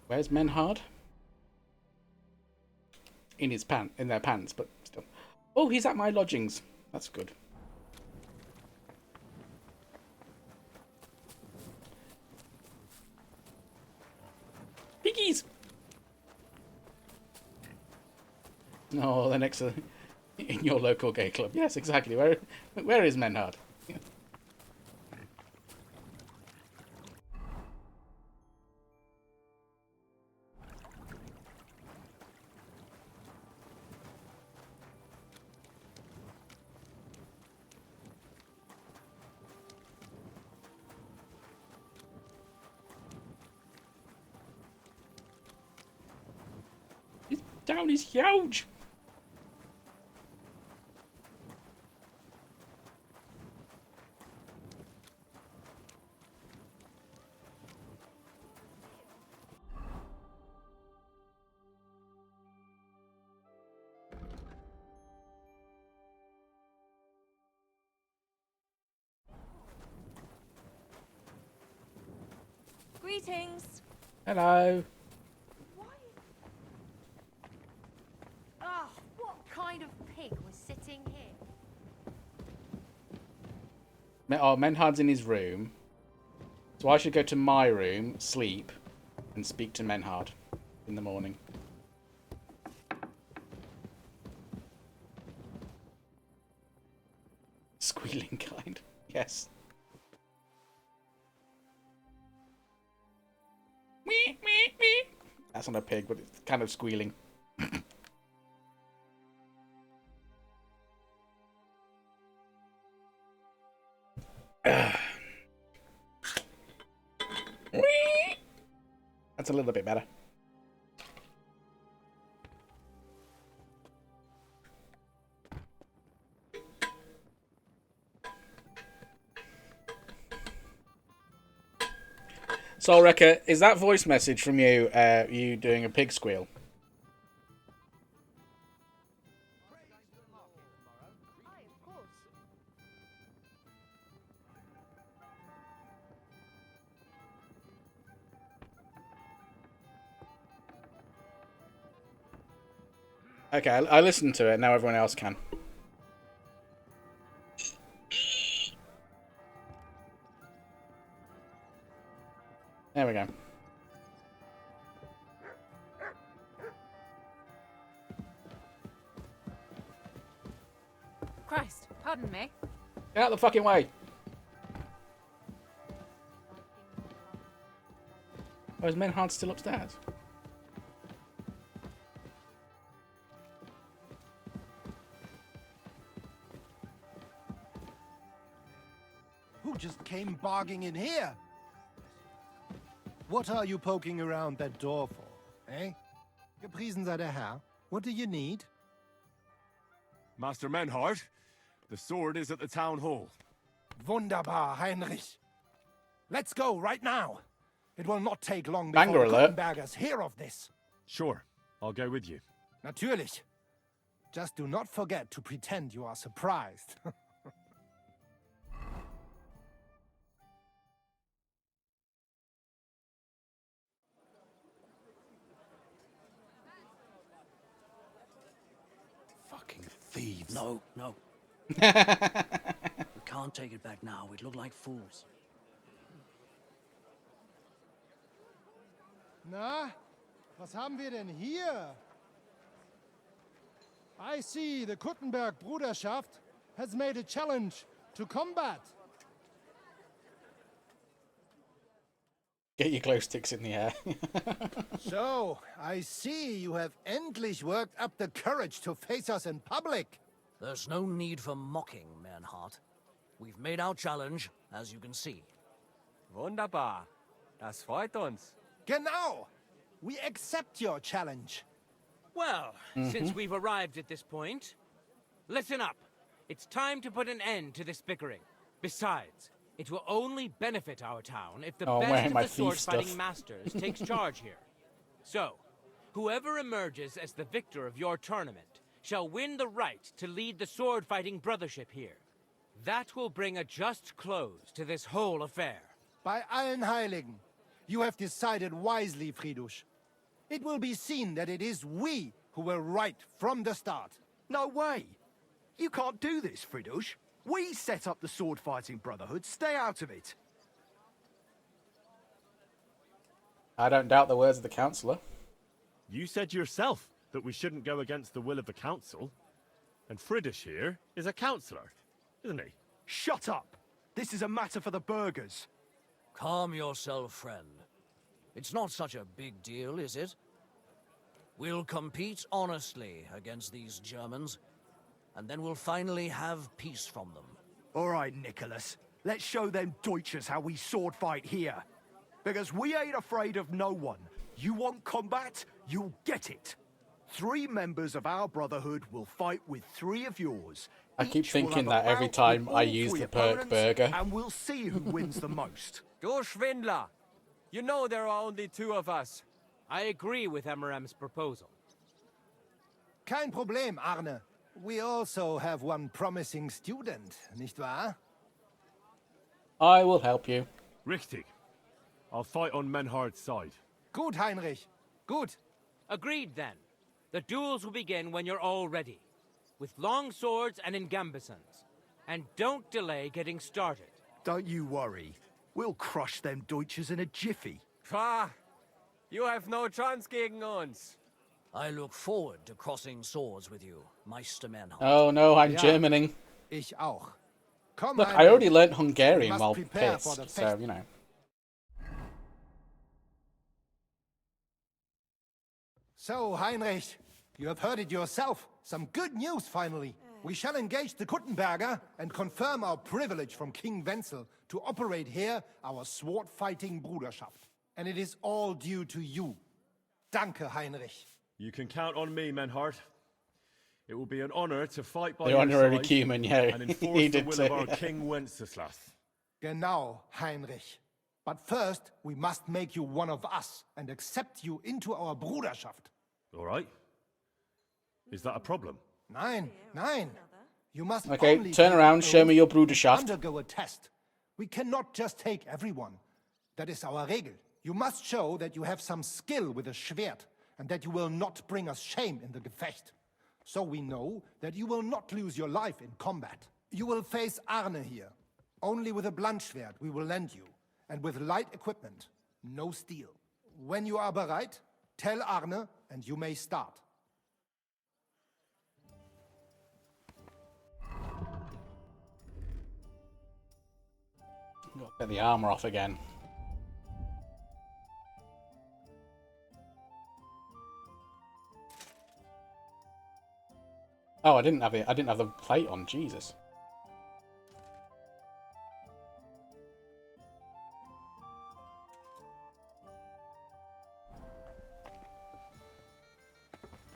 Where's Menhard? In their pants, but still. Oh, he's at my lodgings. That's good. Piggies! Oh, they're next to in your local gay club. Yes, exactly. Where is Menhard? His town is huge. Greetings. Hello. Ah, what kind of pig was sitting here? Oh, Menhard's in his room. So I should go to my room, sleep, and speak to Menhard in the morning. Squealing kind. Yes. That's not a pig, but it's kind of squealing. That's a little bit better. Soul Wrecker, is that voice message from you, you doing a pig squeal? Okay, I listened to it, now everyone else can. There we go. Christ, pardon me. Get out the fucking way. Oh, is Menhard still upstairs? Who just came barging in here? What are you poking around that door for, eh? Gepriesen sei der Herr. What do you need? Master Menhard, the sword is at the town hall. Wunderbar, Heinrich. Let's go right now. It will not take long Banger before the alert. Kuttenbergers hear of this. Sure, I'll go with you. Natürlich. Just do not forget to pretend you are surprised. Fucking thieves. No, no. We can't take it back now. We'd look like fools. Na, was haben wir denn hier? I see the Kuttenberg Bruderschaft has made a challenge to combat. Get your glow sticks in the air. So, I see you have endlich worked up the courage to face us in public. There's no need for mocking, Mernhardt. We've made our challenge, as you can see. Wunderbar. Das freut uns. Genau. We accept your challenge. Well, since we've arrived at this point, listen up. It's time to put an end to this bickering. Besides, it will only benefit our town if the Oh, I'm best wearing of my the thief sword-fighting stuff. masters takes charge here. So, whoever emerges as the victor of your tournament shall win the right to lead the sword-fighting brothership here. That will bring a just close to this whole affair. Bei allen Heiligen, you have decided wisely, Friedrich. It will be seen that it is we who were right from the start. No way! You can't do this, Fridush. We set up the sword-fighting brotherhood. Stay out of it. I don't doubt the words of the councillor. You said yourself that we shouldn't go against the will of the council. And Friedrich here is a councillor, isn't he? Shut up! This is a matter for the burghers. Calm yourself, friend. It's not such a big deal, is it? We'll compete honestly against these Germans, and then we'll finally have peace from them. All right, Nicholas. Let's show them Deutschers how we sword fight here. Because we ain't afraid of no one. You want combat? You'll get it. 3 members of our brotherhood will fight with 3 of yours. I keep Each will thinking have a that every bout time with I all use 3 the perk opponents, burger. And we'll see who wins the most. Du Schwindler! You know there are only 2 of us. I agree with Emerem's proposal. Kein Problem, Arne. We also have one promising student, nicht wahr? I will help you. Richtig. I'll fight on Menhard's side. Gut, Heinrich. Gut. Agreed, then. The duels will begin when you're all ready, with long swords and in gambesons. And don't delay getting started. Don't you worry. We'll crush them Deutschers in a jiffy. Pah! You have no chance gegen uns. I look forward to crossing swords with you, Meister Mernhardt. Oh no, I'm Ja. Germaning. Ich auch. Komm, Look, I Heinrich. already learnt We Hungarian must while prepare for the pissed, so, you know. So, Heinrich, you have heard it yourself. Some good news, finally. We shall engage the Kuttenberger and confirm our privilege from King Wenzel to operate here our sword-fighting Bruderschaft. And it is all due to you. Danke, Heinrich. You can count on me, Menhard. It will be an honor to fight by The your honorary side human, yeah. and He enforce the did will say of our that. King Wenceslas. Genau, Heinrich. But first, we must make you one of us and accept you into our Bruderschaft. All right. Is that a problem? Nein, nein. You must Okay, only turn take around, an show oath me your and Bruderschaft. Undergo a test. We cannot just take everyone. That is our Regel. You must show that you have some skill with a Schwert and that you will not bring us shame in the Gefecht. So we know that you will not lose your life in combat. You will face Arne here. Only with a blunt Schwert we will lend you, and with light equipment. no steal. When you are bereit, tell Arne and you may start. Got to get the armor off again. Oh, I didn't have it. I didn't have the plate on. Jesus.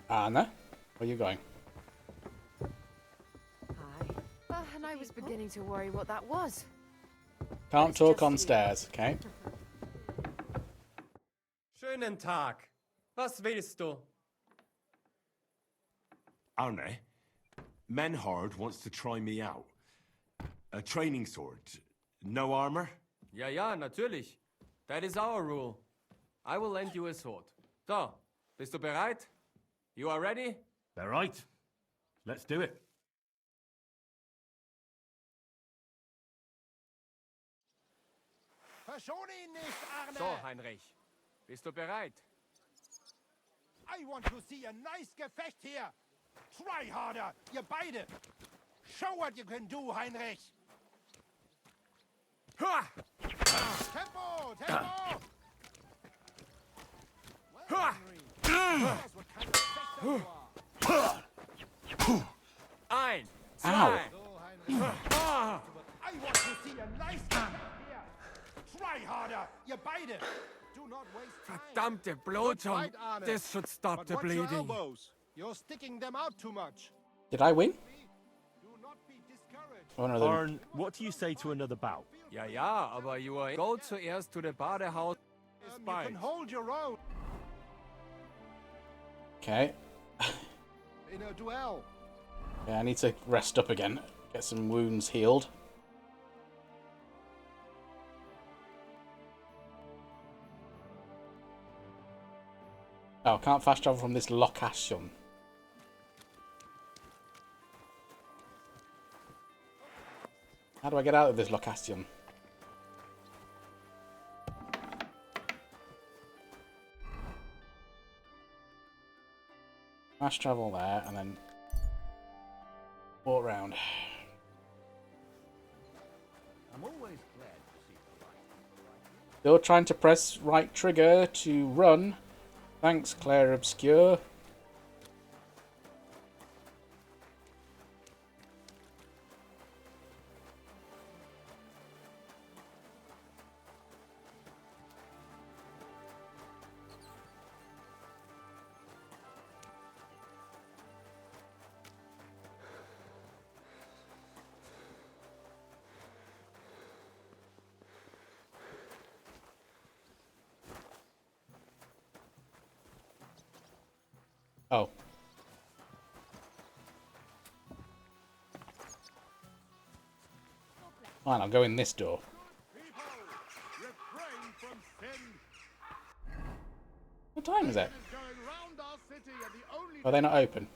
Anna, where are you going? And I was beginning to worry what that was. Can't talk on stairs, okay? Schönen Tag. Was willst du? Arne, Menhard wants to try me out. A training sword. No armor? Ja, ja, natürlich. That is our rule. I will lend you a sword. So, bist du bereit? You are ready? Bereit. Let's do it. Verschone ihn nicht, Arne! So, Heinrich. Bist du bereit? I want to see a nice Gefecht here! Try harder, ihr beide! Show what you can do, Heinrich! Ha! Tempo! Tempo! Ha! Ein, zwei. Ow. I want to see a nice Gefecht here! Try harder, ihr beide! Do not waste time! Verdammte Blutung! Right, Arne. This should stop But the watch your bleeding. elbows. You're sticking them out too much. Did I win? Do not be discouraged. Oh, no, Arn, what do you say to another bout? Ja, ja, aber you are... Go zuerst to the Badehaus. You can hold your own Okay. in a duel. Yeah, I need to rest up again. Get some wounds healed. Oh, can't fast travel from this location. How do I get out of this location? Fast travel there and then walk around. I'm always glad to see the light. Still trying to press right trigger to run. Thanks, Claire Obscure. Oh. Fine, I'll go in this door. What time is it? Are they not open?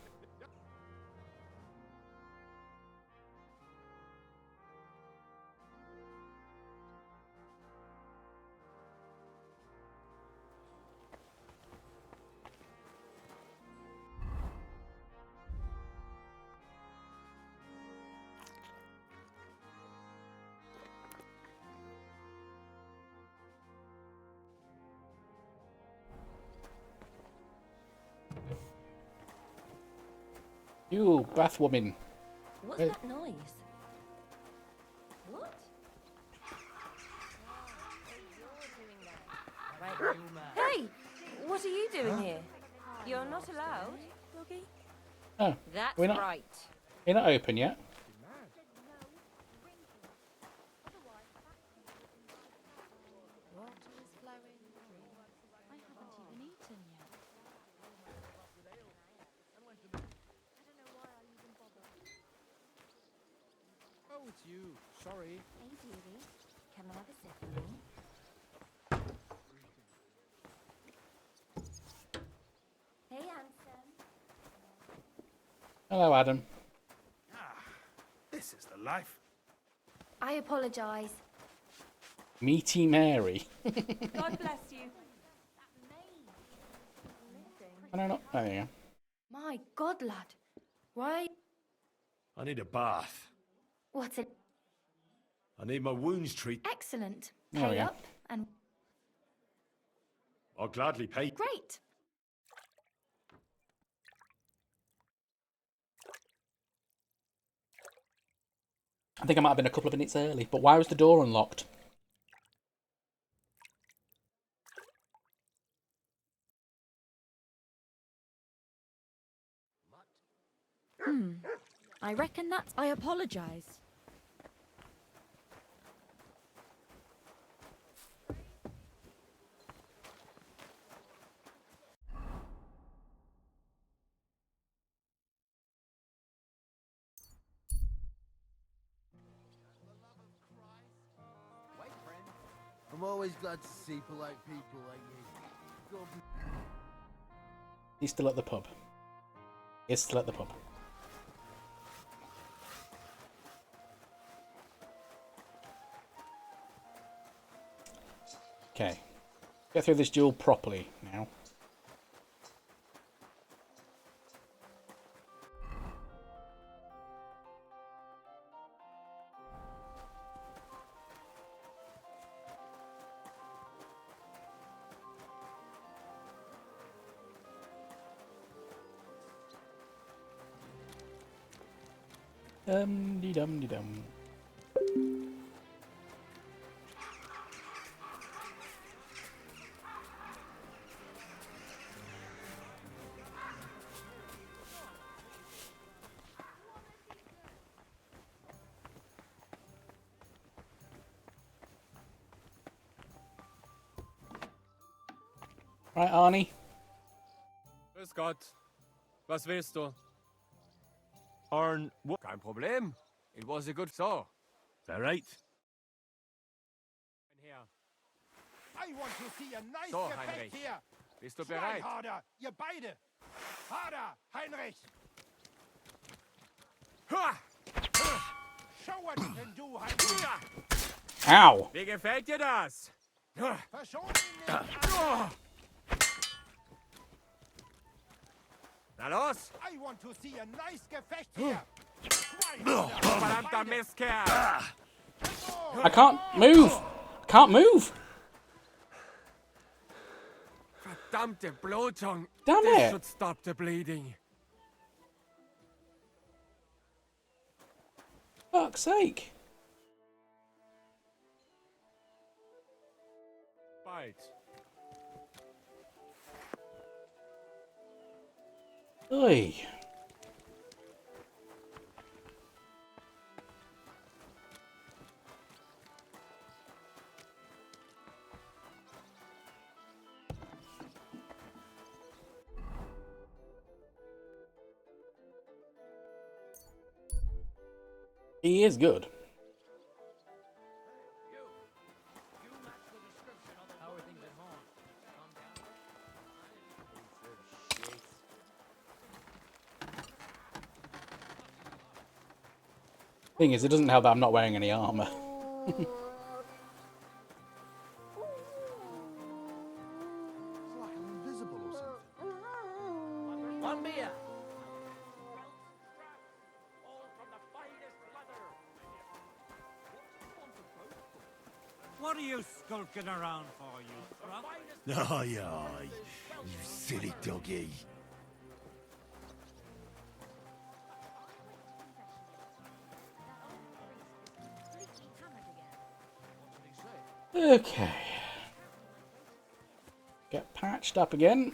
You bathwoman. What's Hey. that noise? What? Right. Hey! What are you doing here? You're not allowed, Doggy? Oh, That's we're not. right. You're not open yet. Water is flowing through. I haven't even eaten yet. Oh, it's you. Sorry. Hey, dearie. Come and have a sip with me. Hey, handsome. Hello, Adam. This is the life. I apologise. Meaty Mary. God bless you. I don't know. Oh, there you go. My God, lad. Why? I need a bath. What's it? I need my wounds treated. Excellent. There we Pay go. up and I'll gladly pay. great. I think I might have been a couple of minutes early, but why was the door unlocked? I reckon that's... I apologize. I'm always glad to see polite people like you. He's still at the pub. He's still at the pub. Okay. Get through this duel properly now. Dee dum dee dum. Right, Arnie. Grüß Gott. Was willst du? Arn, what? Kein Problem. It was a good saw. All right. Her. I want to see a nice So, Gefecht Heinrich. here. Bist du Schrei bereit? harder, ihr beide. Harder, Heinrich. Show what you can do, Heinrich. Ow! Wie gefällt dir das? Verschon ihn nicht. Na los! I want to see a nice Gefecht here. Verdammter Mistkerl! I can't move! I can't move! Verdammte Blutung! Damn This it! should stop the bleeding. Fuck's sake! Bald. Oi. He is good. Thing is, it doesn't help that I'm not wearing any armor. One beer. What are you skulking around for, you drunk? Aye, aye. You silly doggy. Okay. Get patched up again.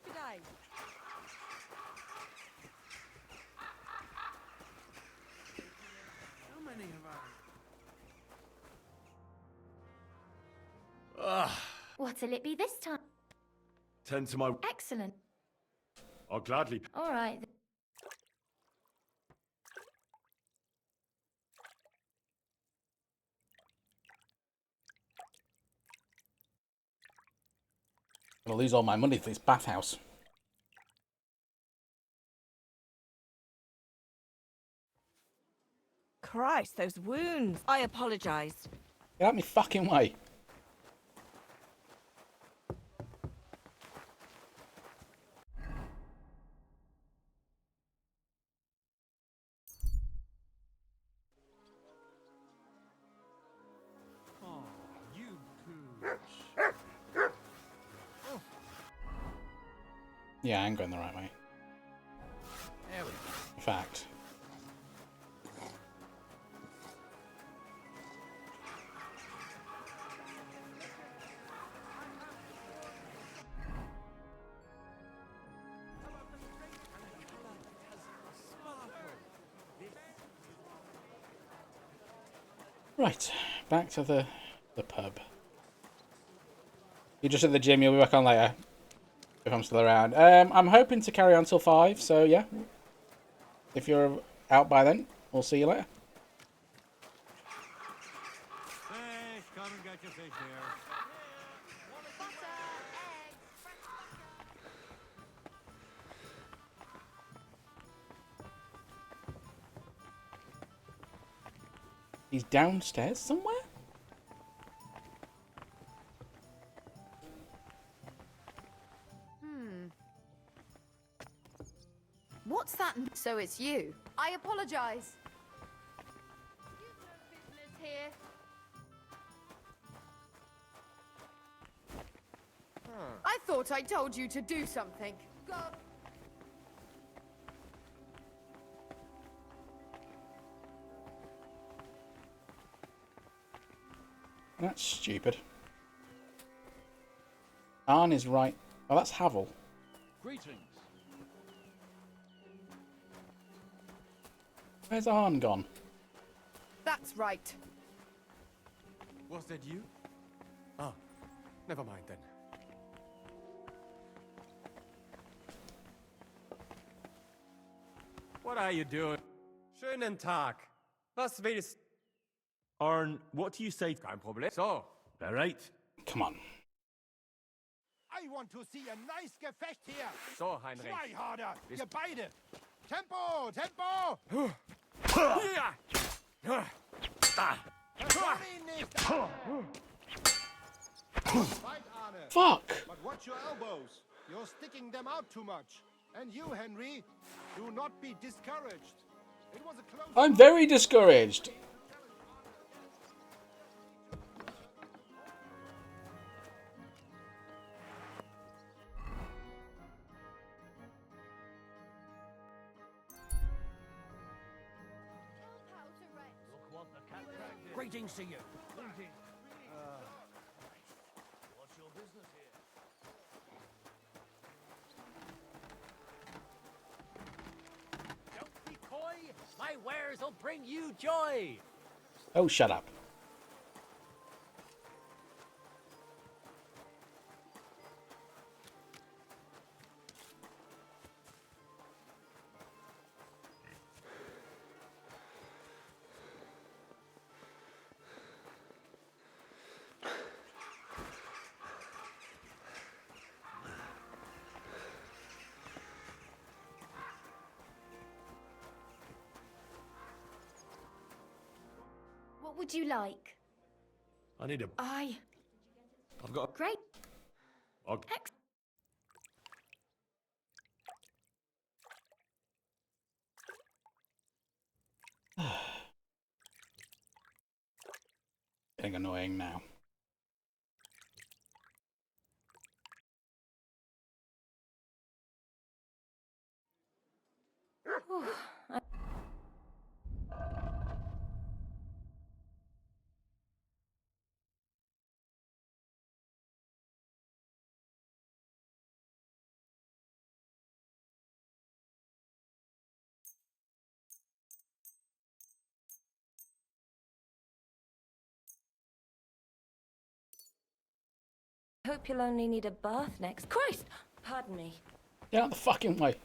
G'day. How many of us? What'll it be this time? Tend to my... Excellent. I'll gladly... All right. I'm gonna lose all my money for this bathhouse. Christ, those wounds. I apologize. Get out of my fucking way. Oh, you pooch. Yeah, I'm going the right way. There we go. In fact. Right, back to the pub. You're just at the gym, you'll be back on later. If I'm still around. I'm hoping to carry on till 5, so yeah. If you're out by then, we'll see you later. Fish, come and get your fish here. He's downstairs somewhere? What's that? So it's you. I apologize. You've no business here. I thought I told you to do something. Go. That's stupid. Arn is right. Oh, that's Havel. Greetings. Where's Arn gone? That's right. Was that you? Oh, never mind then. What are you doing? Schönen Tag. Was willst... Arn, what do you say? Kein Problem. So. All right. Come on. I want to see a nice Gefecht hier. So, Heinrich. Zwei harder, ihr beide. Tempo, Tempo. Versuch ihn nicht. Fight, Arne. Fuck. But watch your elbows. You're sticking them out too much. And you, Henry, do not be discouraged. It was a close... I'm very discouraged. Greetings to you. What's your business here? Don't be coy. My wares will bring you joy. Oh, shut up. What would you like? I need a... I've got... Great. Getting annoying now. Hope you'll only need a bath next. Christ! Pardon me. Get out the fucking way.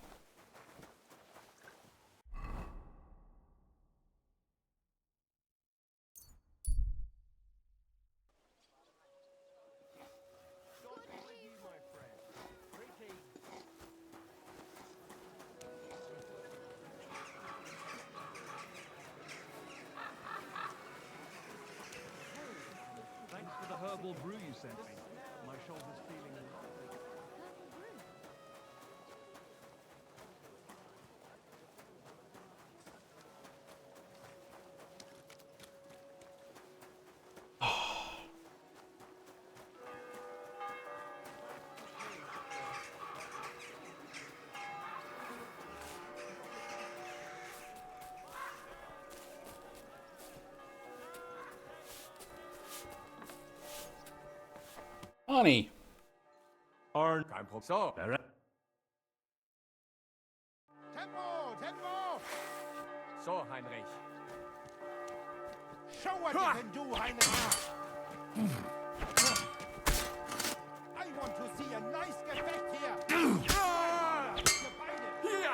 herbal brew you sent me. My shoulder's feeling a lot better. Arnie. Arn. So. Tempo! Tempo! So, Heinrich. Show what you can do, Heinrich! I want to see a nice Gefecht here! Hier!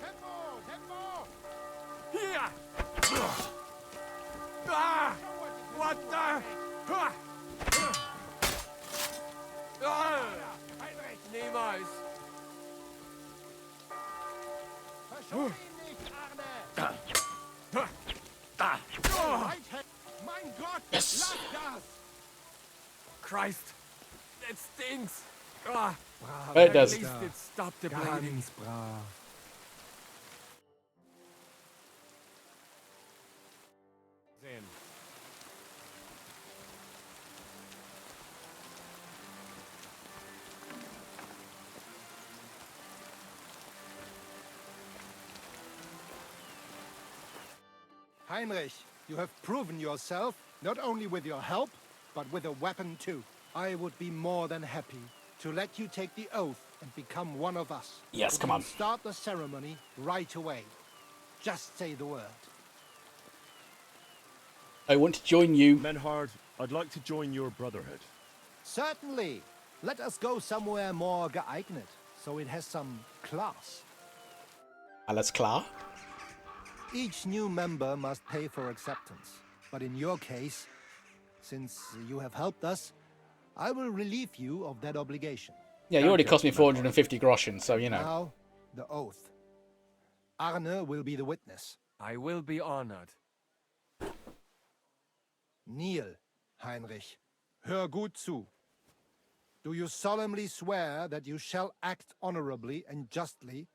Tempo! Tempo! Hier! Ah! What the? Niemals! Verschon ihn nicht, Arne! Mein Gott! Yes. Lass das! Christ! That stinks! Ah! It does. At least it stopped the bleeding. Ganz brav. Sehen. Heinrich, you have proven yourself, not only with your help, but with a weapon too. I would be more than happy to let you take the oath and become one of us. Yes, We come can on. Start the ceremony right away. Just say the word. I want to join you. Menhard, I'd like to join your brotherhood. Certainly. Let us go somewhere more geeignet, so it has some class. Alles klar. Each new member must pay for acceptance. But in your case, since you have helped us, I will relieve you of that obligation. Yeah, you already cost me 450 groschen, so you know. Now, the oath. Arne will be the witness. I will be honored. Kneel, Heinrich. Hör gut zu. Do you solemnly swear that you shall act honorably and justly,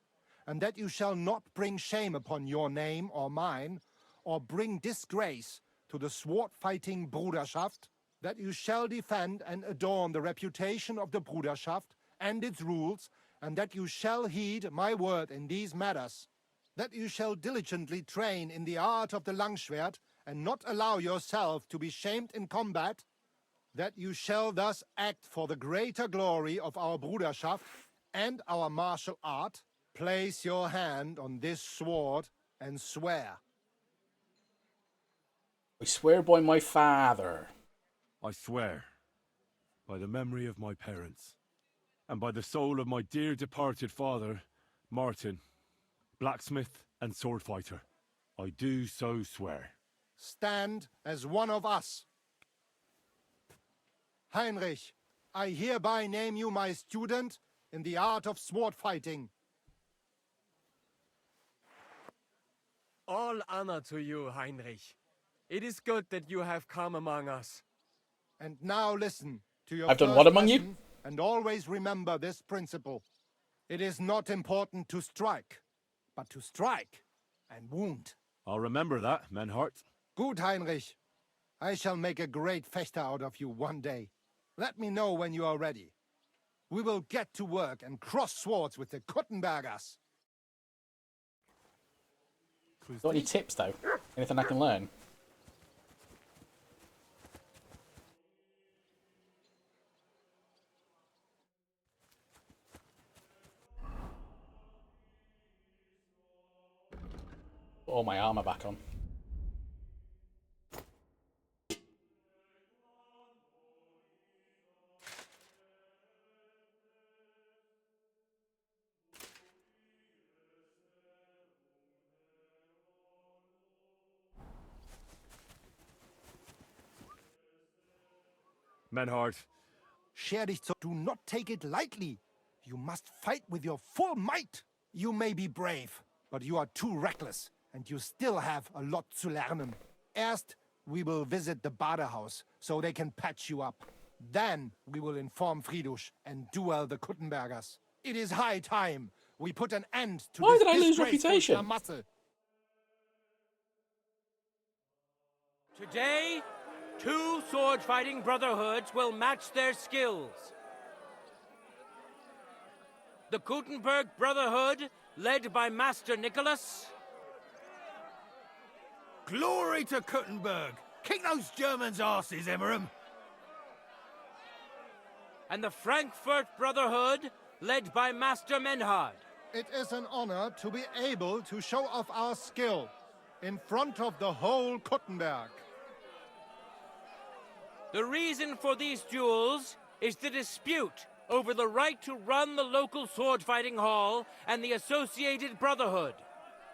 and that you shall not bring shame upon your name or mine, or bring disgrace to the sword-fighting Bruderschaft, that you shall defend and adorn the reputation of the Bruderschaft and its rules, and that you shall heed my word in these matters, that you shall diligently train in the art of the Langschwert, and not allow yourself to be shamed in combat, that you shall thus act for the greater glory of our Bruderschaft and our martial art. Place your hand on this sword and swear. I swear by my father. I swear, by the memory of my parents, and by the soul of my dear departed father, Martin, blacksmith and sword fighter, I do so swear. Stand as one of us. Heinrich, I hereby name you my student in the art of sword fighting. All honor to you, Heinrich. It is good that you have come among us. And now listen to your I've done first what among you? lesson, and always remember this principle. It is not important to strike, but to strike and wound. I'll remember that, Menhart. Gut, Heinrich. I shall make a great fechter out of you one day. Let me know when you are ready. We will get to work and cross swords with the Kuttenbergers. Got any tips though? Anything I can learn? Put all my armor back on. Menhart. Scher dich so. Do not take it lightly. You must fight with your full might. You may be brave, but you are too reckless, and you still have a lot to learn. First, we will visit the Badehaus, so they can patch you up. Then, we will inform Friedrich and duel the Kuttenbergers. It is high time we put an end to Why this did I lose disgraceful reputation? schlamassel. Today, 2 sword-fighting brotherhoods will match their skills. The Gutenberg Brotherhood, led by Master Nicholas. Glory to Kuttenberg! Kick those Germans' asses, Emmeram! And the Frankfurt Brotherhood, led by Master Menhard. It is an honor to be able to show off our skill in front of the whole Kuttenberg. The reason for these duels is the dispute over the right to run the local sword-fighting hall and the associated brotherhood.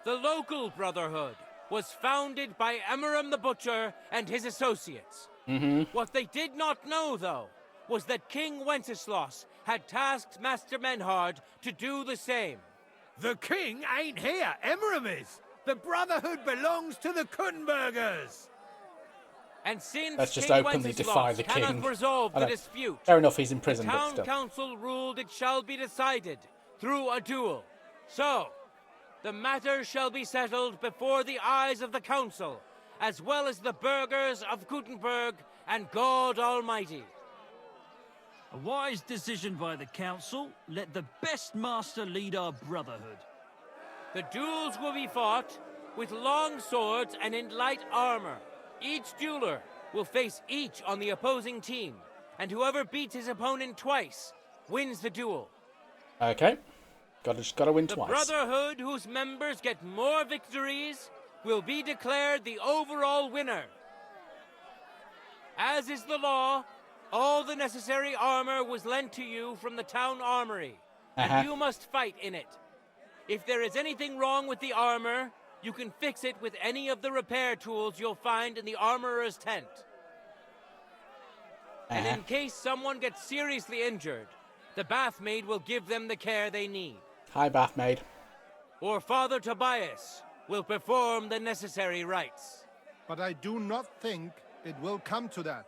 The local brotherhood was founded by Emmeram the Butcher and his associates. What they did not know, though, was that King Wenceslas had tasked Master Menhard to do the same. The king ain't here, Emmeram is! The Brotherhood belongs to the Kuttenbergers! And since Let's just King openly Wenceslas defy the cannot king. resolve I the know. dispute, Fair enough, he's in the prison, but town still. council ruled it shall be decided through a duel. So, the matter shall be settled before the eyes of the council, as well as the burghers of Gutenberg and God Almighty. A wise decision by the council. Let the best master lead our brotherhood. The duels will be fought with long swords and in light armor. Each dueler will face each on the opposing team, and whoever beats his opponent twice wins the duel. Okay. Gotta win The twice. brotherhood whose members get more victories will be declared the overall winner. As is the law, all the necessary armor was lent to you from the town armory, and you must fight in it. If there is anything wrong with the armor, you can fix it with any of the repair tools you'll find in the armorer's tent. And in case someone gets seriously injured, the bath maid will give them the care they need. Hi, bath maid. Or Father Tobias will perform the necessary rites. But I do not think it will come to that.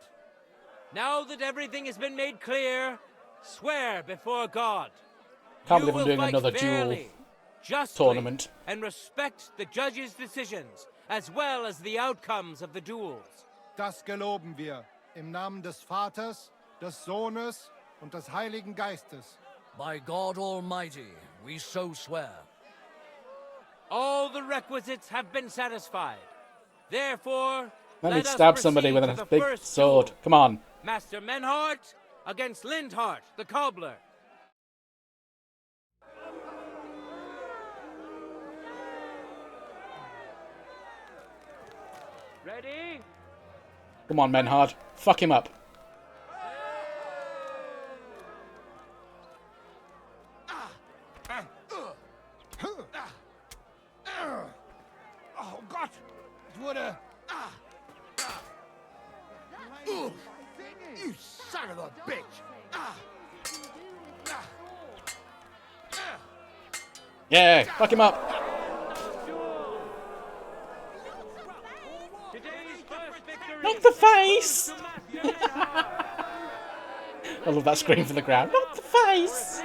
Now that everything has been made clear, swear before God. Can't You believe I'm will doing fight another fairly, duel justly, tournament. and respect the judges' decisions, as well as the outcomes of the duels. Das geloben wir im Namen des Vaters, des Sohnes und des Heiligen Geistes. By God Almighty, we so swear. All the requisites have been satisfied. Therefore, Let me us stab somebody proceed with to a the big first sword. duel. Come on. Master Menhart against Lindhart, the cobbler. Ready? Come on, Menhard. Fuck him up. Oh Gott! Ich wurde... You son of a bitch! Yeah, fuck him up. Not the face! I love that scream from the crowd. Not the face!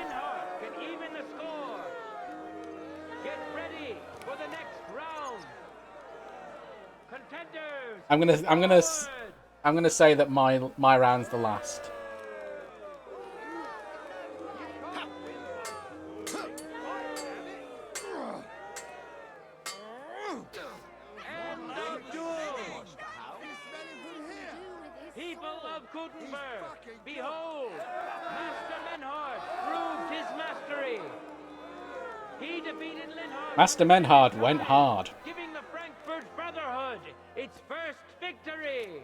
I'm gonna say that my round's the last. People of Gutenberg, behold, Master Menhard proved his mastery. He defeated Lindhart. Master Menhard went hard. Giving the Frankfurt Brotherhood its first victory.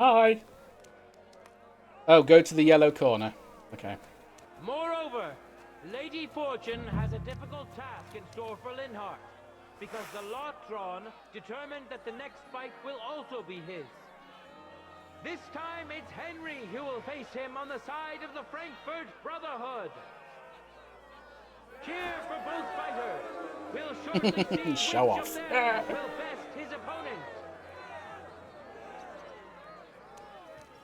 Hi. Oh, go to the yellow corner. Okay. Moreover, Lady Fortune has a difficult task in store for Lindhart, because the lot drawn determined that the next fight will also be his. This time it's Henry who will face him on the side of the Frankfurt Brotherhood. Cheer for both fighters. We'll shortly see Show which off. of them will best his opponent.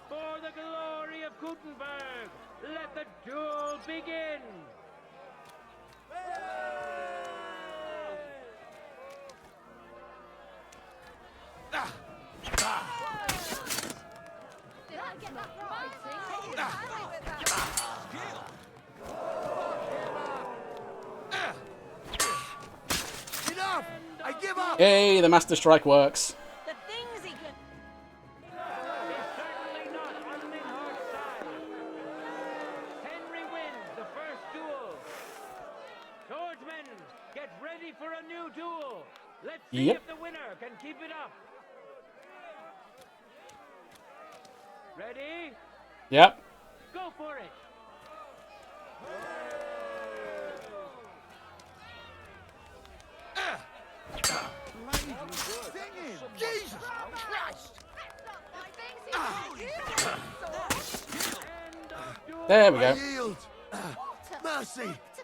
For the glory of Gutenberg, let the duel begin. Did I get that right? Enough! I give up! Hey, the Master Strike works. The things he can... Is certainly not on Linhardt's side. Henry wins the first duel. Swordsmen, get ready for a new duel. Let's see Yep. if the winner can keep it up. Ready? Yep. Go for it. Jesus Christ! There we I go. yield! Mercy!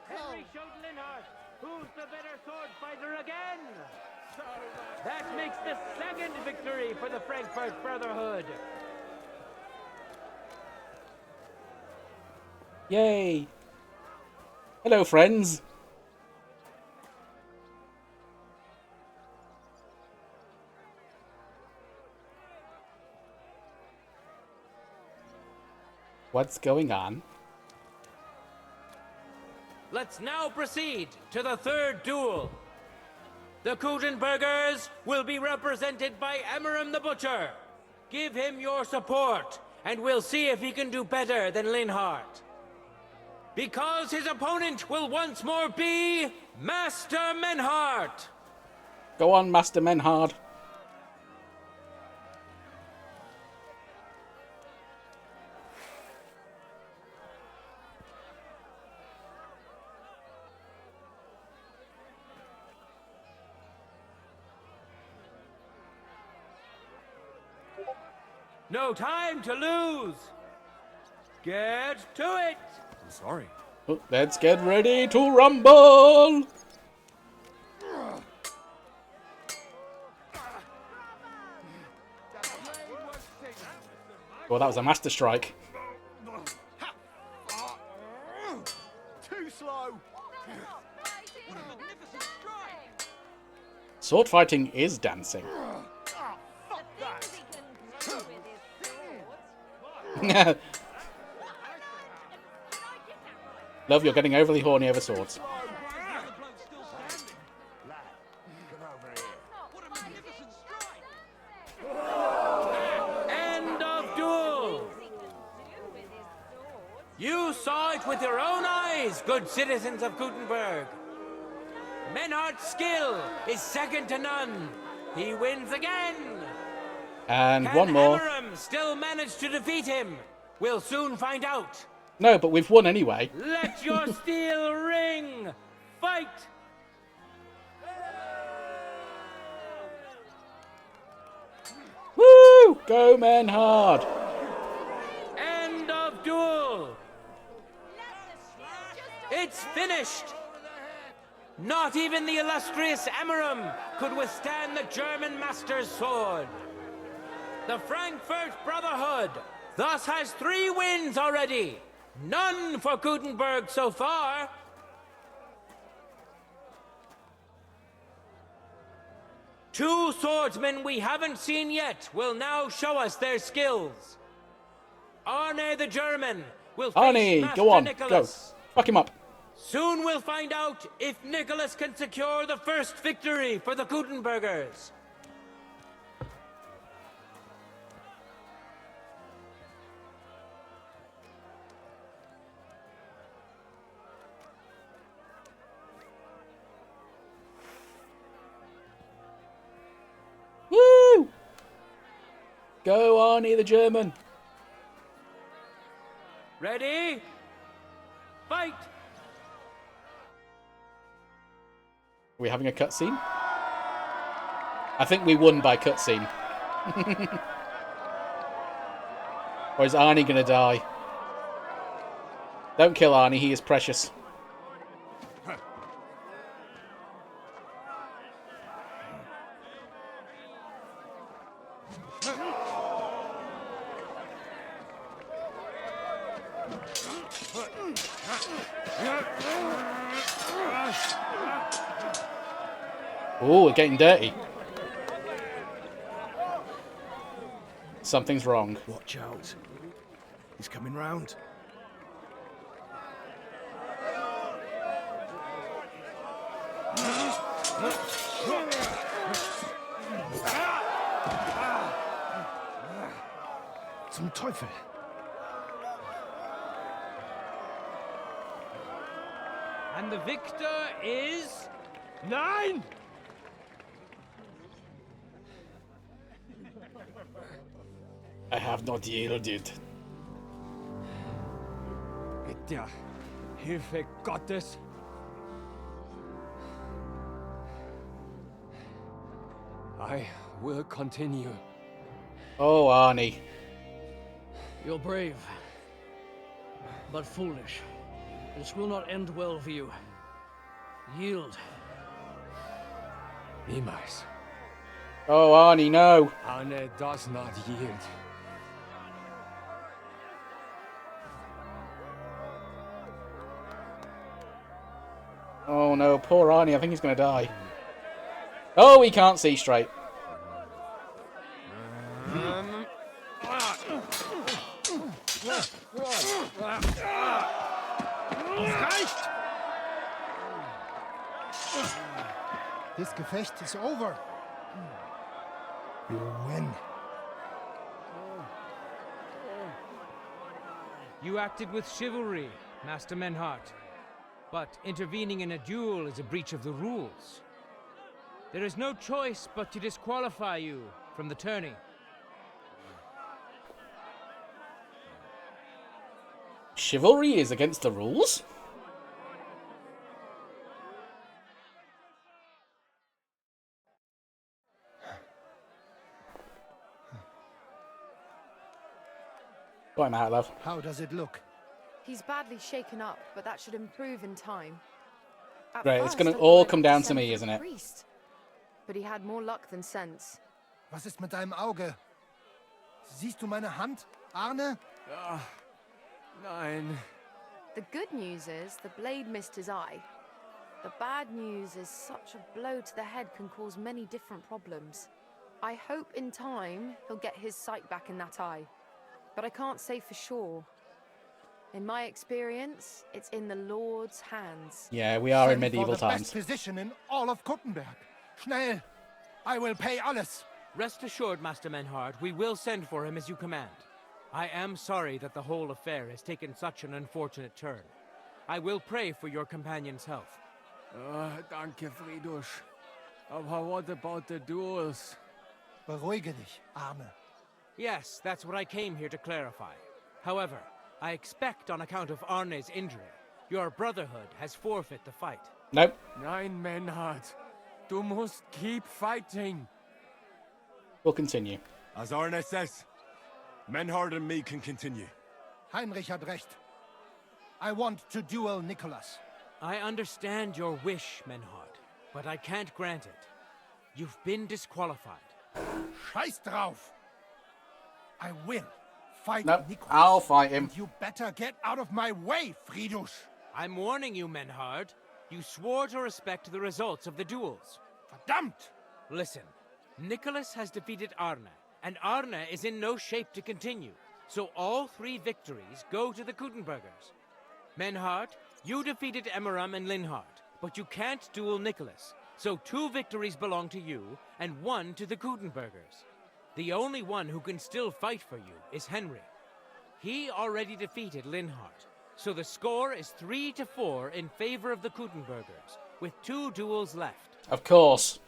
Henry showed Linhardt who's the better sword fighter again. That makes the second victory for the Frankfurt Brotherhood. Yay. Hello, friends. What's going on? Let's now proceed to the third duel. The Gutenbergers will be represented by Emmeram the Butcher. Give him your support, and we'll see if he can do better than Linhardt. Because his opponent will once more be Master Menhardt. Go on, Master Menhard. No time to lose. Get to it. I'm sorry. Oh, let's get ready to rumble. Well, that was a Master Strike. Too slow. Sword fighting is dancing. Love, you're getting overly horny over swords. End of duel. You saw it with your own eyes, good citizens of Gutenberg. Menhardt's skill is second to none. He wins again. And Can one more. Emmeram still manage to defeat him? We'll soon find out. No, but we've won anyway. Let your steel ring. Fight. Woo! Go Menhard! End of duel. It's finished. Not even the illustrious Emmeram could withstand the German master's sword. The Frankfurt Brotherhood thus has 3 wins already. None for Gutenberg so far. Two swordsmen we haven't seen yet will now show us their skills. Arne the German will face Arnie, Master go on, Nicholas. go. Fuck him up. Soon we'll find out if Nicholas can secure the first victory for the Gutenbergers. Woo! Go Arnie the German. Ready? Fight! Are we having a cutscene? I think we won by cutscene. Or is Arnie gonna die? Don't kill Arnie, he is precious. Oh, we're getting dirty. Something's wrong. Watch out. He's coming round. Zum Teufel. And the victor is... Nein! I have not yielded. Mit der Hilfe Gottes. I will continue. Oh, Arnie. You're brave, but foolish. This will not end well for you. Yield. Niemals. Oh, Arnie, no. Arne does not yield. Oh no, poor Arnie. I think he's going to die. Oh, he can't see straight. This Gefecht is over. You win. You acted with chivalry, Master Menhart. But intervening in a duel is a breach of the rules. There is no choice but to disqualify you from the tourney. Chivalry is against the rules? Go on out, love. How does it look? He's badly shaken up, but that should improve in time. At Right, it's first, gonna I thought all I'd come have to down to send me, for isn't the it? priest. But he had more luck than sense. Was ist mit deinem Auge? Siehst du meine Hand, Arne? Nein. The good news is the blade missed his eye. The bad news is such a blow to the head can cause many different problems. I hope in time he'll get his sight back in that eye. But I can't say for sure. In my experience, it's in the Lord's hands. Yeah, we are in Send for medieval the times. best physician in all of Kuttenberg. Schnell! I will pay alles. Rest assured, Master Menhard, we will send for him as you command. I am sorry that the whole affair has taken such an unfortunate turn. I will pray for your companion's health. Danke, Friedrich. Aber what about the duels? Beruhige dich, Arne. Yes, that's what I came here to clarify. However, I expect on account of Arne's injury, your brotherhood has forfeit the fight. Nope. Nein, Menhard. Du musst keep fighting. We'll continue. As Arne says, Menhard and me can continue. Heinrich had recht. I want to duel Nicholas. I understand your wish, Menhard, but I can't grant it. You've been disqualified. Scheiß drauf! I will fight Nope, Nicholas. I'll fight him. And you better get out of my way, Friedrich. I'm warning you, Menhard. You swore to respect the results of the duels. Verdammt! Listen, Nicholas has defeated Arne, and Arne is in no shape to continue. So all 3 victories go to the Kuttenbergers. Menhard, you defeated Emmeram and Linhard, but you can't duel Nicholas. So 2 victories belong to you, and 1 to the Kuttenbergers. The only one who can still fight for you is Henry. He already defeated Linhard, so the score is 3-4 in favor of the Kuttenbergers, with 2 duels left. Of course.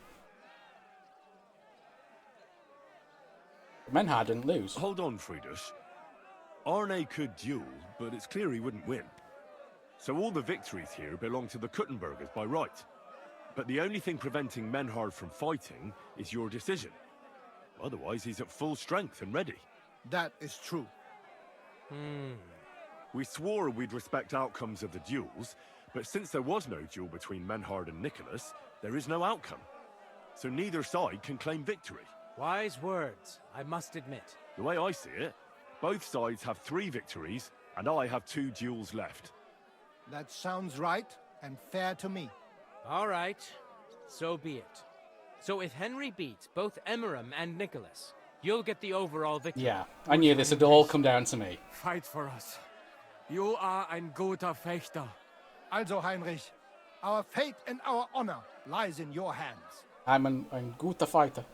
Menhard didn't lose. Hold on, Friedrich. Arne could duel, but it's clear he wouldn't win. So all the victories here belong to the Kuttenbergers by right. But the only thing preventing Menhard from fighting is your decision. Otherwise, he's at full strength and ready. That is true. We swore we'd respect outcomes of the duels, but since there was no duel between Menhard and Nicholas, there is no outcome. So neither side can claim victory. Wise words, I must admit. The way I see it, both sides have 3 victories And I have 2 duels left. That sounds right and fair to me. All right, so be it. So if Henry beats both Emeram and Nicholas, you'll get the overall victory. Yeah, I knew this would all come down to me. Fight for us. You are ein guter Fechter. Also, Heinrich, our fate and our honor lies in your hands. I'm a guter fighter.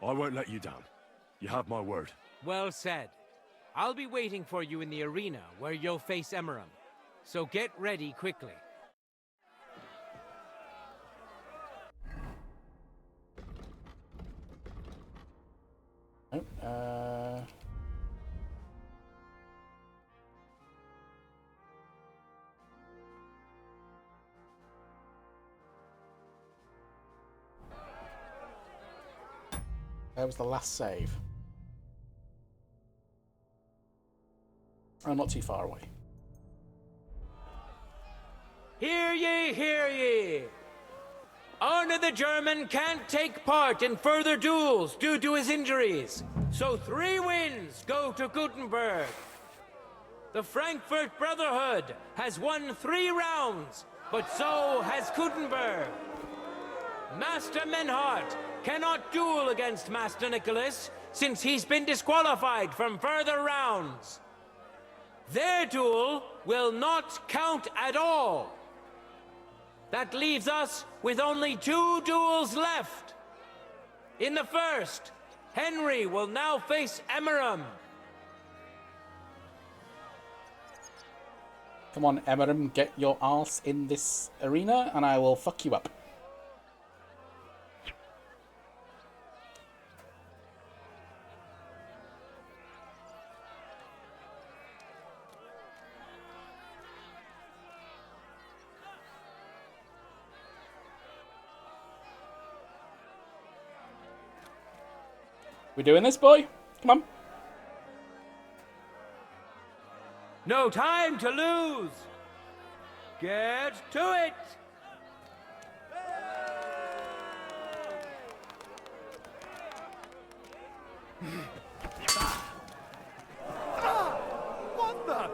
I won't let you down. You have my word. Well said. I'll be waiting for you in the arena where you'll face Emeram. So get ready quickly. Oh, Where was the last save? Oh, not too far away. Hear ye, hear ye! Arne the German can't take part in further duels due to his injuries, so 3 wins go to Gutenberg. The Frankfurt Brotherhood has won 3 rounds, but so has Gutenberg. Master Menhart cannot duel against Master Nicholas since he's been disqualified from further rounds. Their duel will not count at all. That leaves us with only 2 duels left. In the first, Henry will now face Emeram. Come on, Emeram, get your arse in this arena and I will fuck you up. We doing this, boy? Come on. No time to lose. Get to it. What the?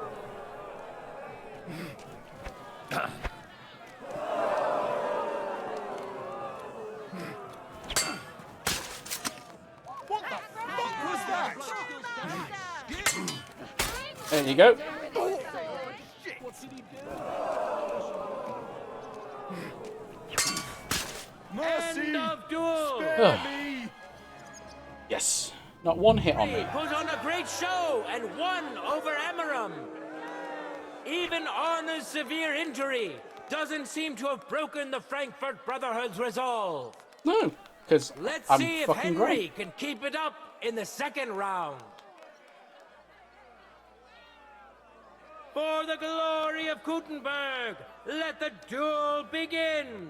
There you go. End of duel. Yes. Not one hit on me. Put on a great show and won over Emeram. Even Arne's severe injury doesn't seem to have broken the Frankfurt Brotherhood's resolve. No, because Let's I'm see if fucking Henry great. can keep it up in the second round. For the glory of Gutenberg, let the duel begin.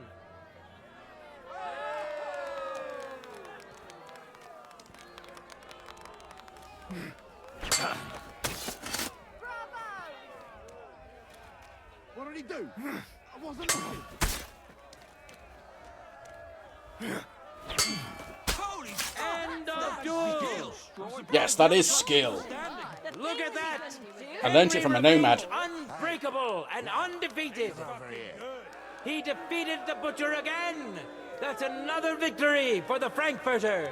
What did he do? I wasn't looking. End of duel. Yes, that is skill. Look at that. I learnt it from a nomad. Unbreakable and undefeated. He defeated the Butcher again. That's another victory for the Frankfurters.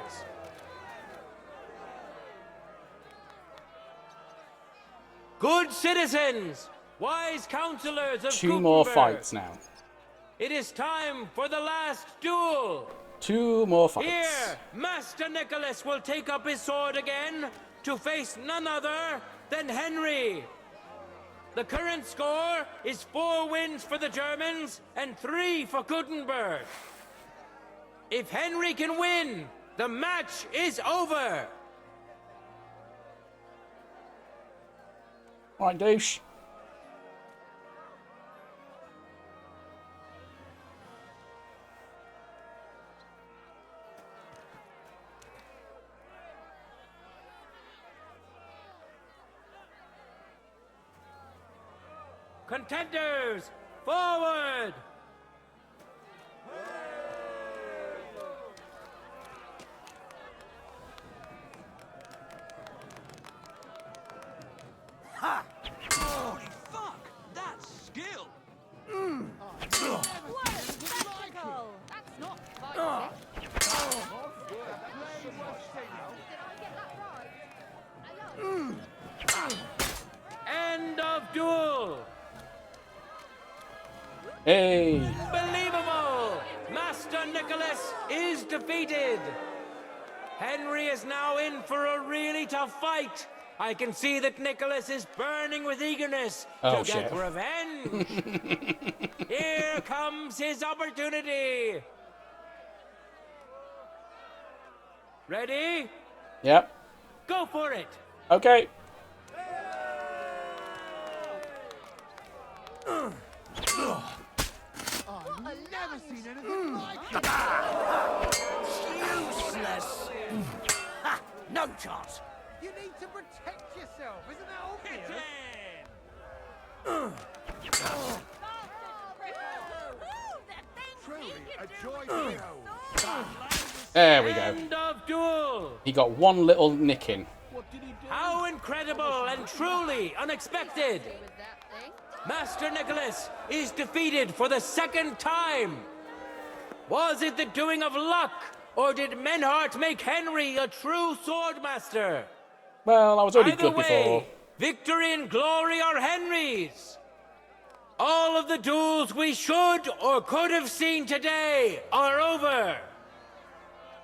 Good citizens, wise counselors of 2 more Gutenberg. fights now. It is time for the last duel. 2 more fights. Here, Master Nicholas will take up his sword again to face none other than Henry. The current score is 4 wins for the Germans and 3 for Gutenberg. If Henry can win, the match is over. Right, douche. Contenders, forward! Ha! duel! Hey! Unbelievable! Master Nicholas is defeated! Henry is now in for a really tough fight. I can see that Nicholas is burning with eagerness to get revenge. Here comes his opportunity. Ready? Yep. Go for it. Okay. I've never seen anything like it. Useless. Ha! No chance. You need to protect yourself, isn't that obvious? Truly a joy to behold. There we go. End of duel. He got one little nick in. How incredible and truly unexpected. Master Nicholas is defeated for the second time. Was it the doing of luck, or did Menhart make Henry a true swordmaster? Well, I was already Either good way, before. victory and glory are Henry's. All of the duels we should or could have seen today are over.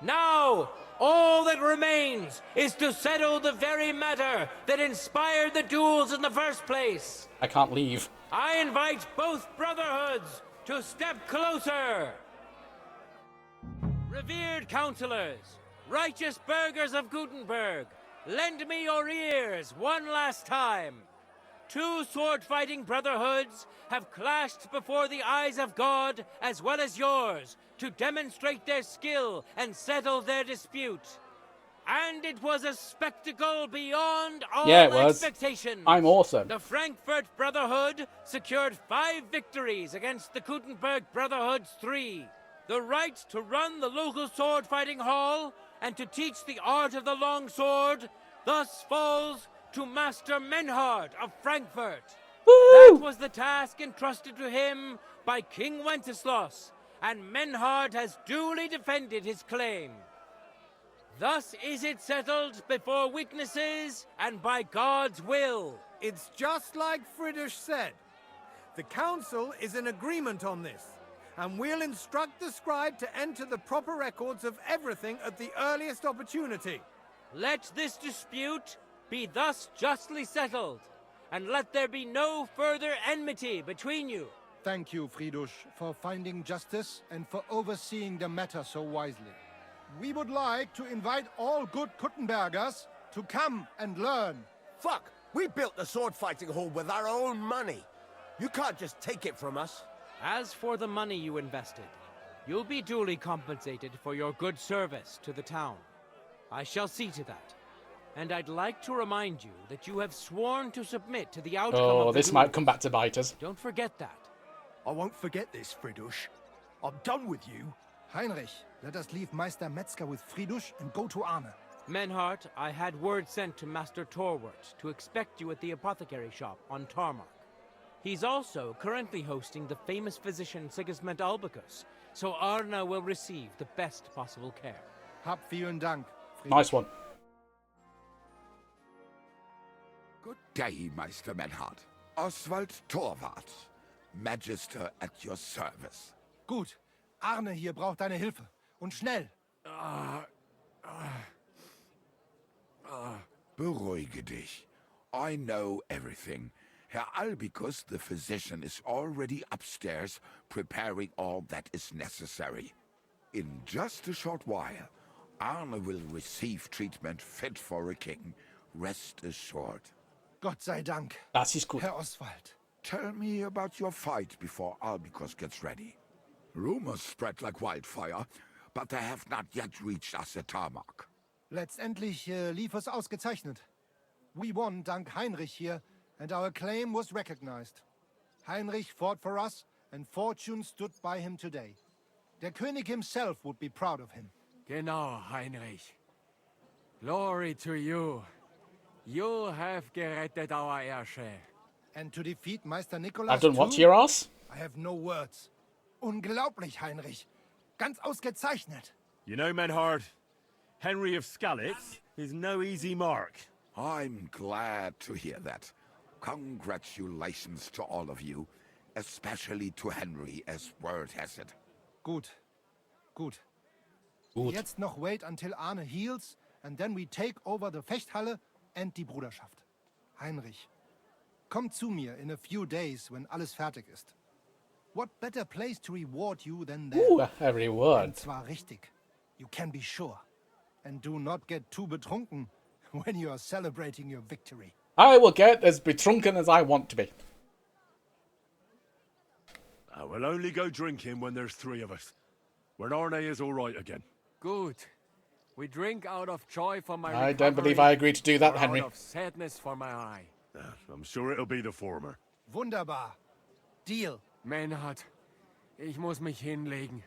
Now, all that remains is to settle the very matter that inspired the duels in the first place. I can't leave. I invite both brotherhoods to step closer. Revered counselors, righteous burghers of Gutenberg, lend me your ears one last time. Two sword-fighting brotherhoods have clashed before the eyes of God as well as yours to demonstrate their skill and settle their dispute. And it was a spectacle beyond all expectations. I'm awesome. The Frankfurt Brotherhood secured 5 victories against the Gutenberg Brotherhood's 3. The right to run the local sword-fighting hall and to teach the art of the long sword thus falls to Master Menhard of Frankfurt. Woo! That was the task entrusted to him by King Wenceslas, and Menhard has duly defended his claim. Thus is it settled before witnesses and by God's will. It's just like Friedrich said. The council is in agreement on this, and we'll instruct the scribe to enter the proper records of everything at the earliest opportunity. Let this dispute be thus justly settled, and let there be no further enmity between you. Thank you, Friedrich, for finding justice and for overseeing the matter so wisely. We would like to invite all good Kuttenbergers to come and learn. Fuck! We built the sword-fighting hall with our own money. You can't just take it from us. As for the money you invested, you'll be duly compensated for your good service to the town. I shall see to that. And I'd like to remind you that you have sworn to submit to the outcome of the this might come back to bite us. Don't forget that. I won't forget this, Friedrich. I'm done with you. Heinrich, let us leave Meister Metzger with Friedrich and go to Arne. Menhart, I had word sent to Master Torwart to expect you at the apothecary shop on Tarmac. He's also currently hosting the famous physician Sigismund Albicus, so Arne will receive the best possible care. Hab vielen Dank. Friedrich. Nice one. Good day, Meister Menhard. Oswald Torwart, Magister at your service. Gut. Arne hier braucht deine Hilfe. Und schnell. Beruhige dich. I know everything. Herr Albicus, the physician, is already upstairs preparing all that is necessary. In just a short while, Arne will receive treatment fit for a king. Rest assured. Gott sei Dank. Das ist gut. Herr Oswald. Tell me about your fight before Albicus gets ready. Rumors spread like wildfire, but they have not yet reached us at Tarmac. Letztendlich lief es ausgezeichnet. We won dank Heinrich here, and our claim was recognized. Heinrich fought for us, and fortune stood by him today. Der König himself would be proud of him. Genau, Heinrich. Glory to you. You have gerettet our heirshare. And to defeat Meister Nicholas I've done what to too? your ass? I have no words. Unglaublich, Heinrich. Ganz ausgezeichnet. You know, Menhard, Henry of Skalitz is no easy mark. I'm glad to hear that. Congratulations to all of you, especially to Henry, as word has it. Gut. Jetzt noch wait until Arne heals, and then we take over the Fechthalle and die Bruderschaft. Heinrich, komm zu mir in a few days when alles fertig ist. What better place to reward you than there? Ooh, a reward. Und zwar richtig. You can be sure. And do not get too betrunken when you are celebrating your victory. I will get as betrunken as I want to be. I will only go drinking when there's 3 of us. When Arne is all right again. Good. We drink out of joy for my I don't believe I agreed to do that, or Henry. out of sadness for my eye. I'm sure it'll be the former. Wunderbar. Deal. Maynard, ich muss mich hinlegen.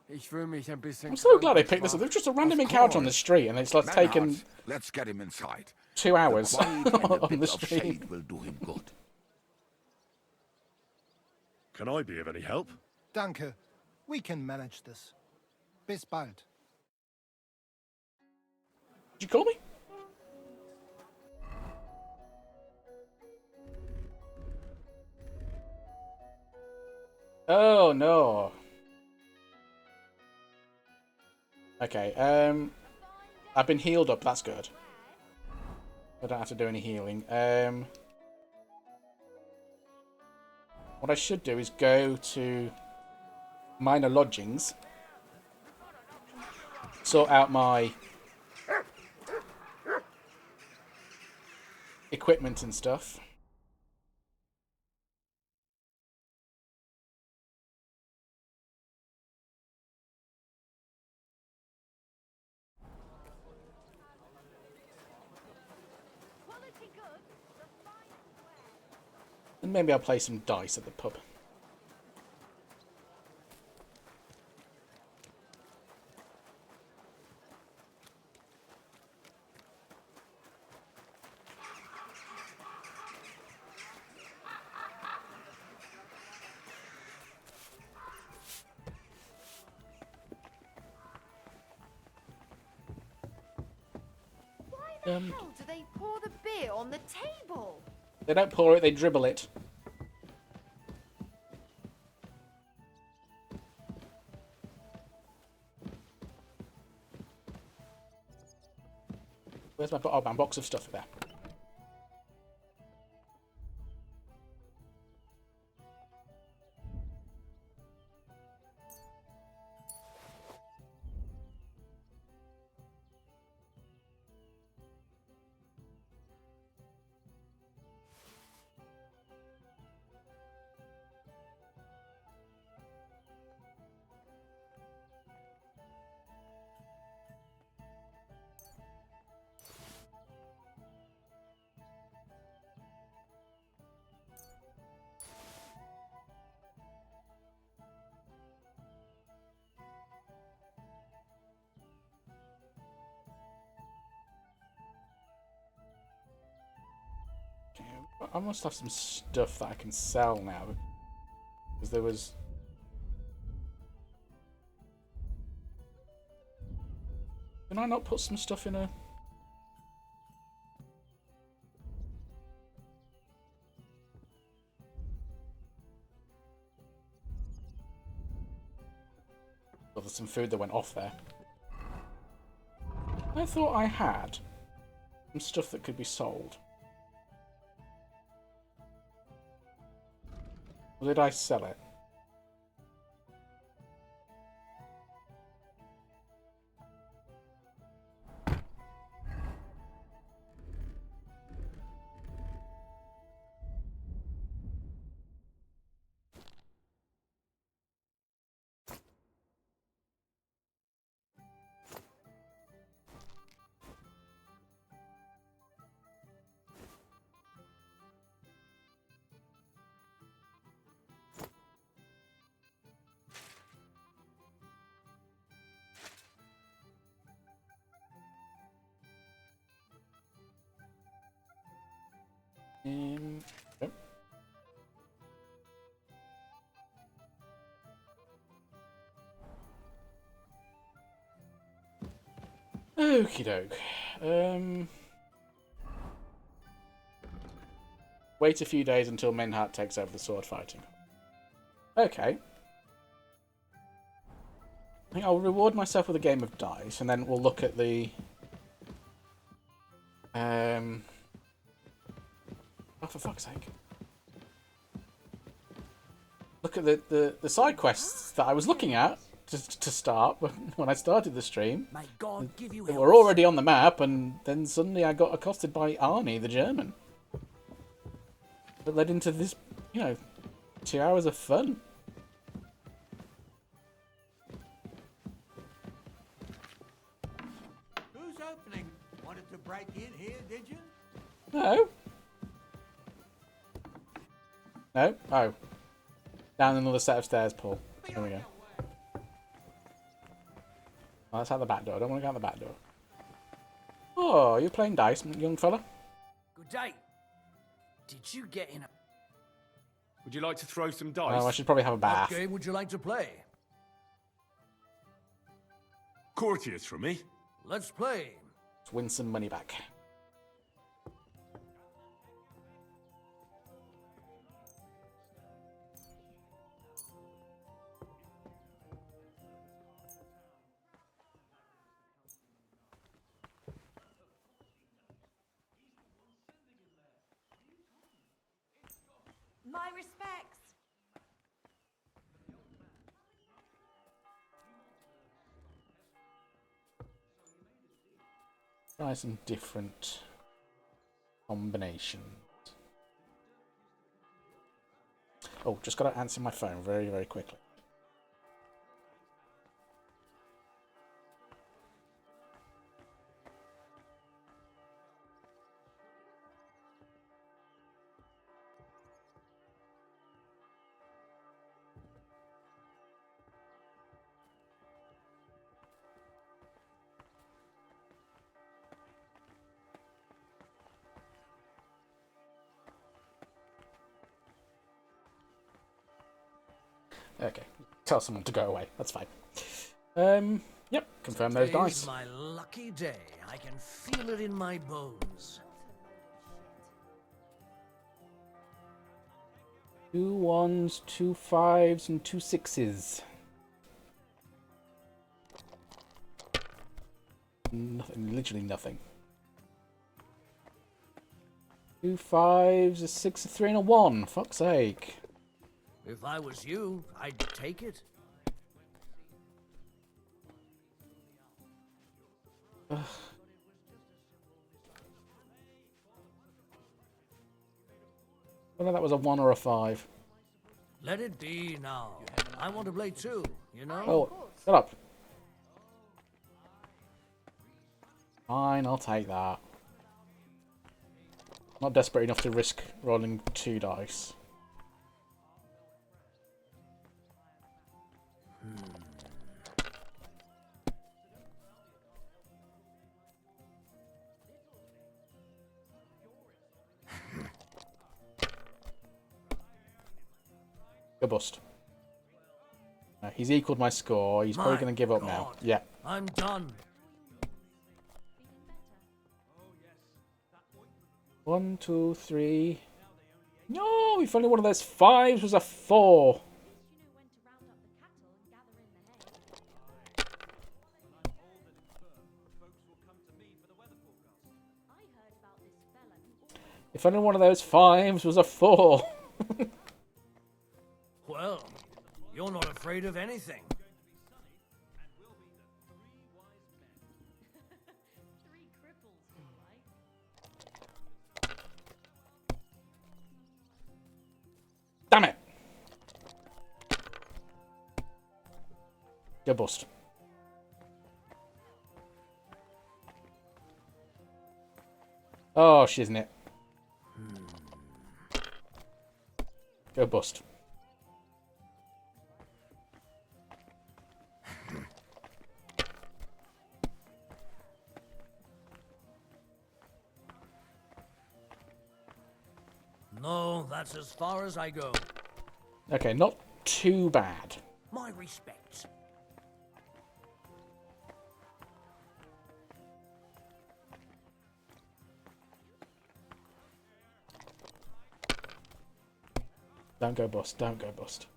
Ich fühle mich ein bisschen. I'm so glad I picked this up. There's just a random encounter on the street, and it's like taken Let's get him inside. 2 hours The quiet and a on the bit of street. shade will do him good. Can I be of any help? Danke. We can manage this. Bis bald. Did you call me? Oh no. Okay, I've been healed up, that's good. I don't have to do any healing. What I should do is go to minor lodgings, sort out my equipment and stuff. And maybe I'll play some dice at the pub. Why the hell do they pour the beer on the table? They don't pour it, they dribble it. Where's my box of stuff there? I must have some stuff that I can sell now. Because there was... Can I not put some stuff in a... Well, there's some food that went off there. I thought I had some stuff that could be sold. Or did I sell it? Yep. Okie doke. Wait a few days until Menhart takes over the sword fighting. Okay. I think I'll reward myself with a game of dice, and then we'll look at the... Oh, for fuck's sake. Look at the side quests that I was looking at to start when I started the stream. May God give you They health. were already on the map, and then suddenly I got accosted by Arnie, the German. That led into this, 2 hours of fun. Who's opening? Wanted to break in here, did you? No. No? Oh. Down another set of stairs, Paul. There we go. Oh, that's out the back door. I don't want to go out the back door. Oh, you're playing dice, young fella? Good day. Did you get in a... Would you like to throw some dice? Oh, I should probably have a bath. What game would you like to play? Courtiers from me. Let's play. Let's win some money back. My respects. Try some different combinations. Oh, just got to answer my phone very, very quickly. Okay, tell someone to go away. That's fine. Yep, confirm those Today's dice. my lucky day. I can feel it in my bones. 2 1s, 2 5s, and 2 6s. Nothing, literally nothing. 2 5s, a 6, a 3, and a 1. Fuck's sake. If I was you, I'd take it. Ugh. Whether that was a 1 or a 5. Let it be now. I want to play too, you know? Oh, shut up. Fine, I'll take that. Not desperate enough to risk rolling 2 dice. Go bust. He's equaled my score. He's probably My going to give up now. God. Yeah. I'm done. 1, 2, 3. No, if only one of those 5s was a 4. If only one of those 5s was a 4. Well, you're not afraid of anything. Damn it! Go bust. Oh, shiznit it. Go bust. No, that's as far as I go. Okay, not too bad. My respects. Don't go bust. Don't go bust.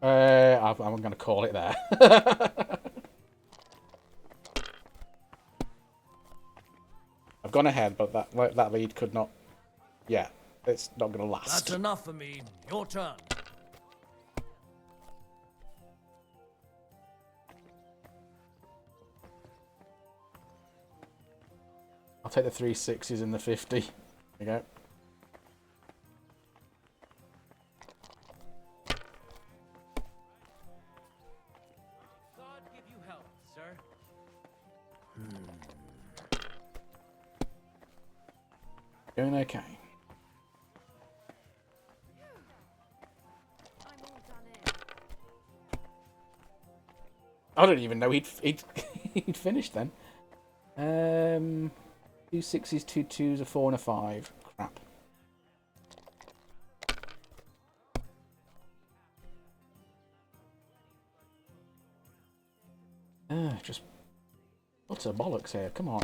I'm going to call it there. I've gone ahead, but that lead could not... Yeah, it's not going to last. That's enough for me. Your turn. I'll take the 3 6s and the 50. There you go. God give you help, sir. Going okay. I don't even know he'd he'd finished then. 2 6s, 2 2s, a 4 and a 5. Crap. Just utter bollocks here. Come on.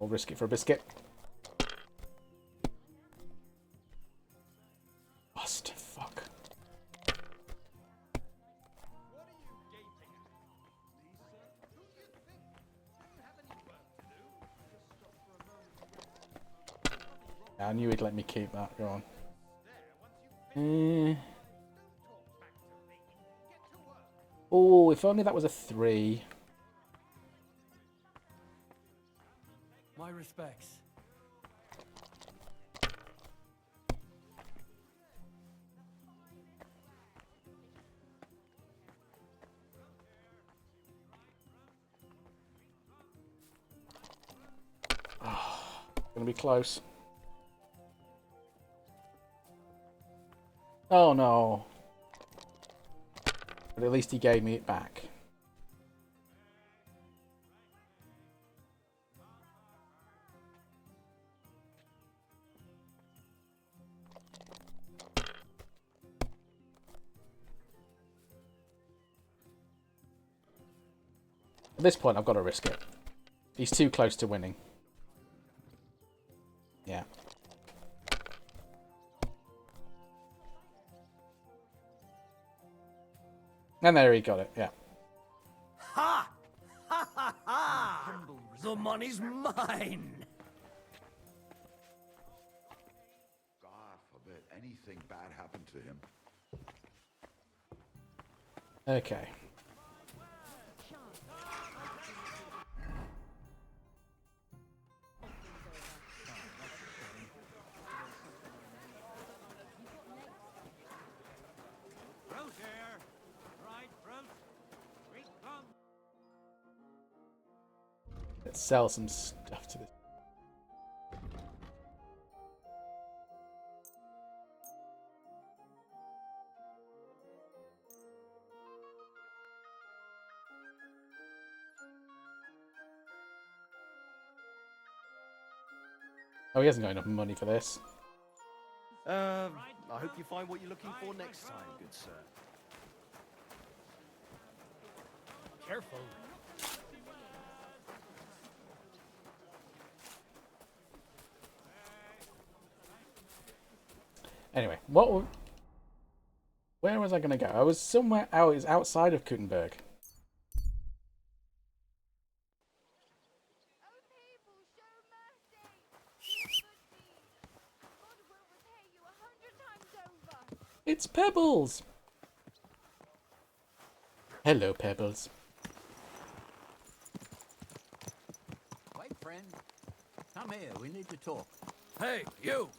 I'll risk it for a biscuit. Bust. Fuck. I knew he'd let me keep that. Go on. Oh, if only that was a 3. My respects. Gonna be close. Oh no. But at least he gave me it back. At this point, I've got to risk it. He's too close to winning. Yeah. And there he got it, yeah. Ha! Ha ha ha! The money's mine! God forbid anything bad happened to him. Okay. Let's sell some stuff to this. Oh, he hasn't got enough money for this. I hope you find what you're looking for next time, good sir. Careful. Anyway, where was I going to go? I was somewhere out. It's outside of Kuttenberg. It's Pebbles. Hello, Pebbles. Wait, friend. Come here. We need to talk. Hey, you!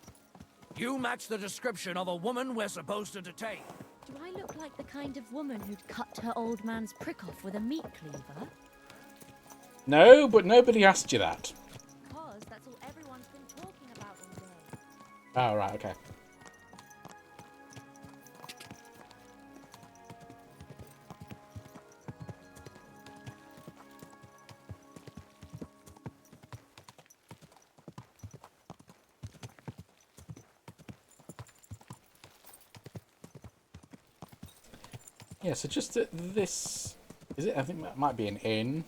You match the description of a woman we're supposed to detain. Do I look like the kind of woman who'd cut her old man's prick off with a meat cleaver? No, but nobody asked you that. Because that's all everyone's been talking about all day. Oh, right, okay. Yeah, so just at this Is it? I think that might be an inn.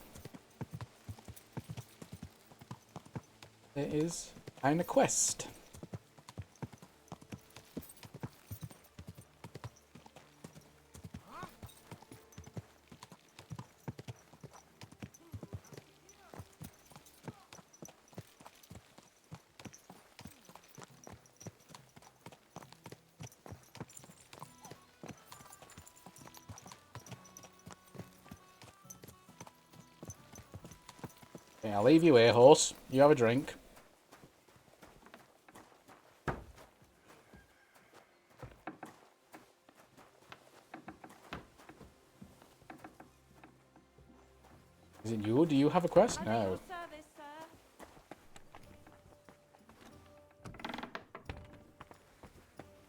It is. And a quest. Okay, I'll leave you here, horse. You have a drink. Is it you? Do you have a quest? No.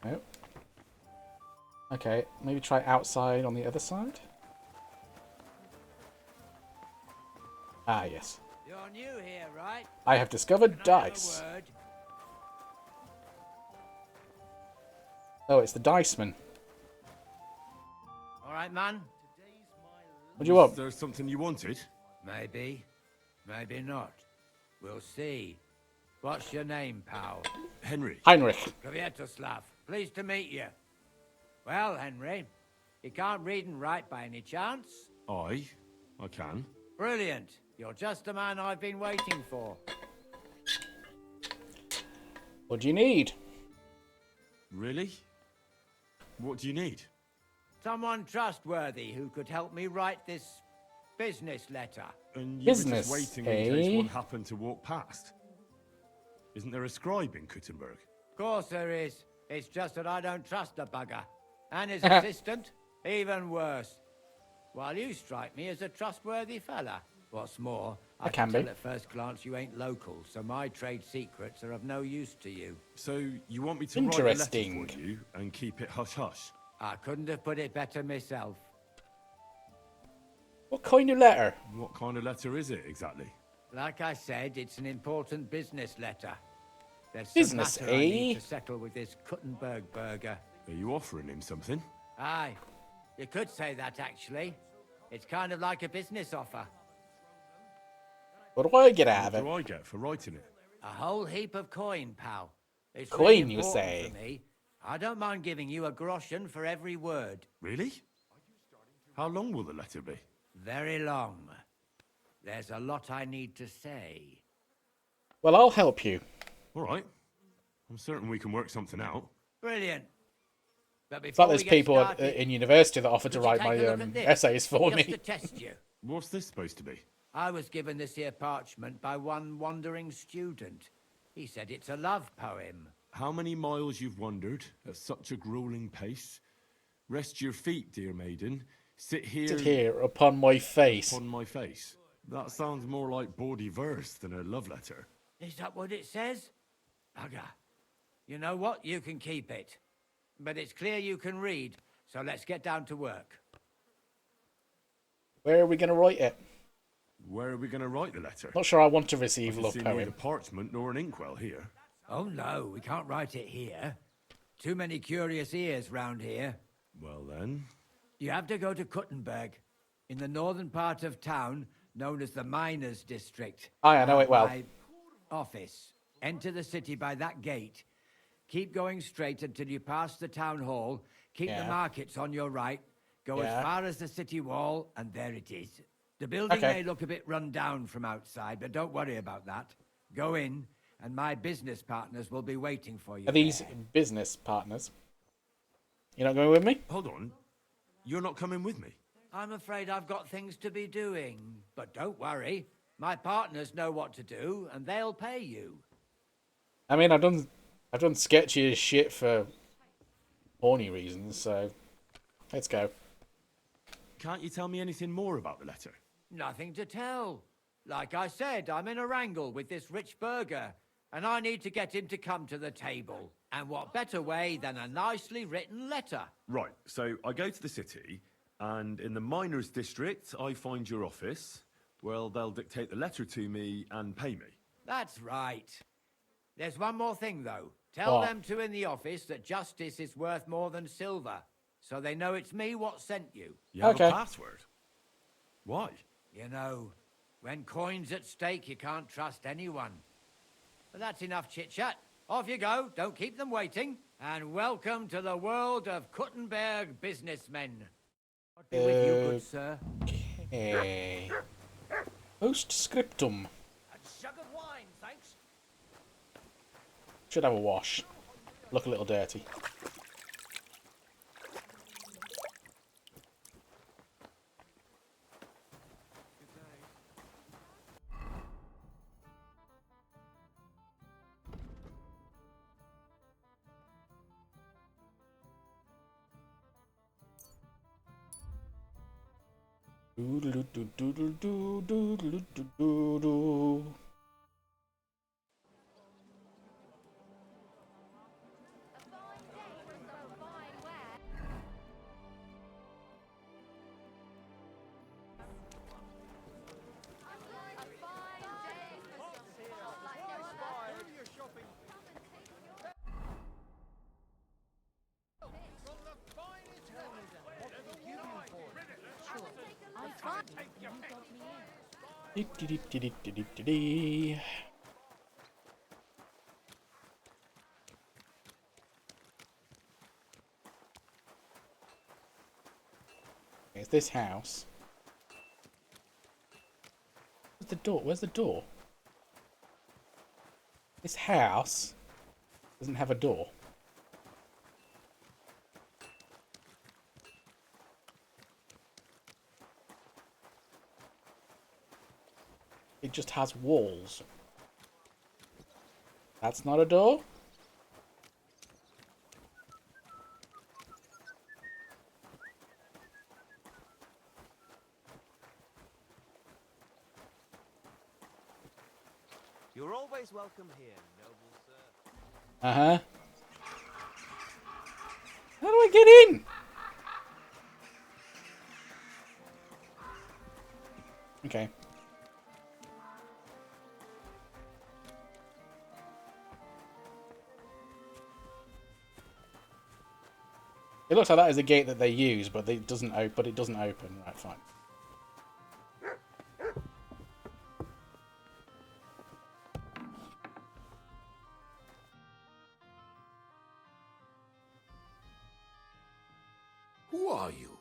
No. Okay, maybe try outside on the other side. Ah, yes. You're new here, right? I have discovered dice. Oh, it's the dice man. All right, man. What do you want? Is there something you wanted? Maybe. Maybe not. We'll see. What's your name, pal? Henry. Heinrich. Kvietoslav. Pleased to meet you. Well, Henry, you can't read and write by any chance? I can. Brilliant. You're just the man I've been waiting for. What do you need? Really? What do you need? Someone trustworthy who could help me write this business letter. And you Business, were just waiting in case eh? one happened to walk past. Isn't there a scribe in Kuttenberg? Of course there is. It's just that I don't trust the bugger. And his assistant, even worse. While you strike me as a trustworthy fella. What's more, I can tell at first glance you ain't local, so my trade secrets are of no use to you. So you want me to write a letter for you and keep it hush-hush? I couldn't have put it better myself. What kind of letter? What kind of letter is it, exactly? Like I said, it's an important business letter. There's some Business, matter I need eh? to settle with this Kuttenberg burger. Are you offering him something? Aye, you could say that actually. It's kind of like a business offer. What do I get out of What it? do I get for writing it? A whole heap of coin, pal. It's Coin, really you important say? for me. I don't mind giving you a groschen for every word. Really? How long will the letter be? Very long. There's a lot I need to say. Well, I'll help you. All right. I'm certain we can work something out. Brilliant. But It's like before there's we get people started, in university that offer to could you write take my a look at this, essays for just me. to test you. What's this supposed to be? I was given this here parchment by one wandering student. He said it's a love poem. How many miles you've wandered at such a grueling pace? Rest your feet, dear maiden. Sit here upon my face. Upon my face. That sounds more like bawdy verse than a love letter. Is that what it says? Bugger. You know what? You can keep it. But it's clear you can read, so let's get down to work. Where are we going to write it? Where are we going to write the letter? Not sure I want to receive love Neither poem. parchment nor an inkwell here. Oh no, we can't write it here. Too many curious ears round here. Well then. You have to go to Kuttenberg, in the northern part of town, known as the Miners' District. Aye, I know it well. My office. Enter the city by that gate. Keep going straight until you pass the town hall. Keep the markets on your right. Go as far as the city wall, and there it is. The building may look a bit run down from outside, but don't worry about that. Go in, and my business partners will be waiting for you. Are these business partners? You're not going with me? Hold on. You're not coming with me? I'm afraid I've got things to be doing. But don't worry. My partners know what to do, and they'll pay you. I mean, I've done sketchy as shit for horny reasons, so let's go. Can't you tell me anything more about the letter? Nothing to tell. Like I said, I'm in a wrangle with this rich burger, and I need to get him to come to the table. And what better way than a nicely written letter? Right, so I go to the city, and in the miners' district, I find your office. Well, they'll dictate the letter to me and pay me. That's right. There's one more thing, though. Tell What? them two in the office that justice is worth more than silver, so they know it's me what sent you. You have a password? Why? You know, when coin's at stake, you can't trust anyone. But that's enough chit-chat. Off you go, don't keep them waiting. And welcome to the world of Kuttenberg businessmen. I'll be with you, good sir. Okay. Postscriptum. A jug of wine, thanks. Should have a wash. Look a little dirty. Doodle-doo-doo-doo-doo-doo-doo-doo-doo. Dee-dee-dee-dee-dee-dee-dee. It's this house. Where's the door? Where's the door? This house doesn't have a door. It just has walls. That's not a door? You're always welcome here, noble sir. Uh-huh. How do I get in? Okay. It looks like that is a gate that they use, but it doesn't open. But it doesn't open. Right, fine. Who are you?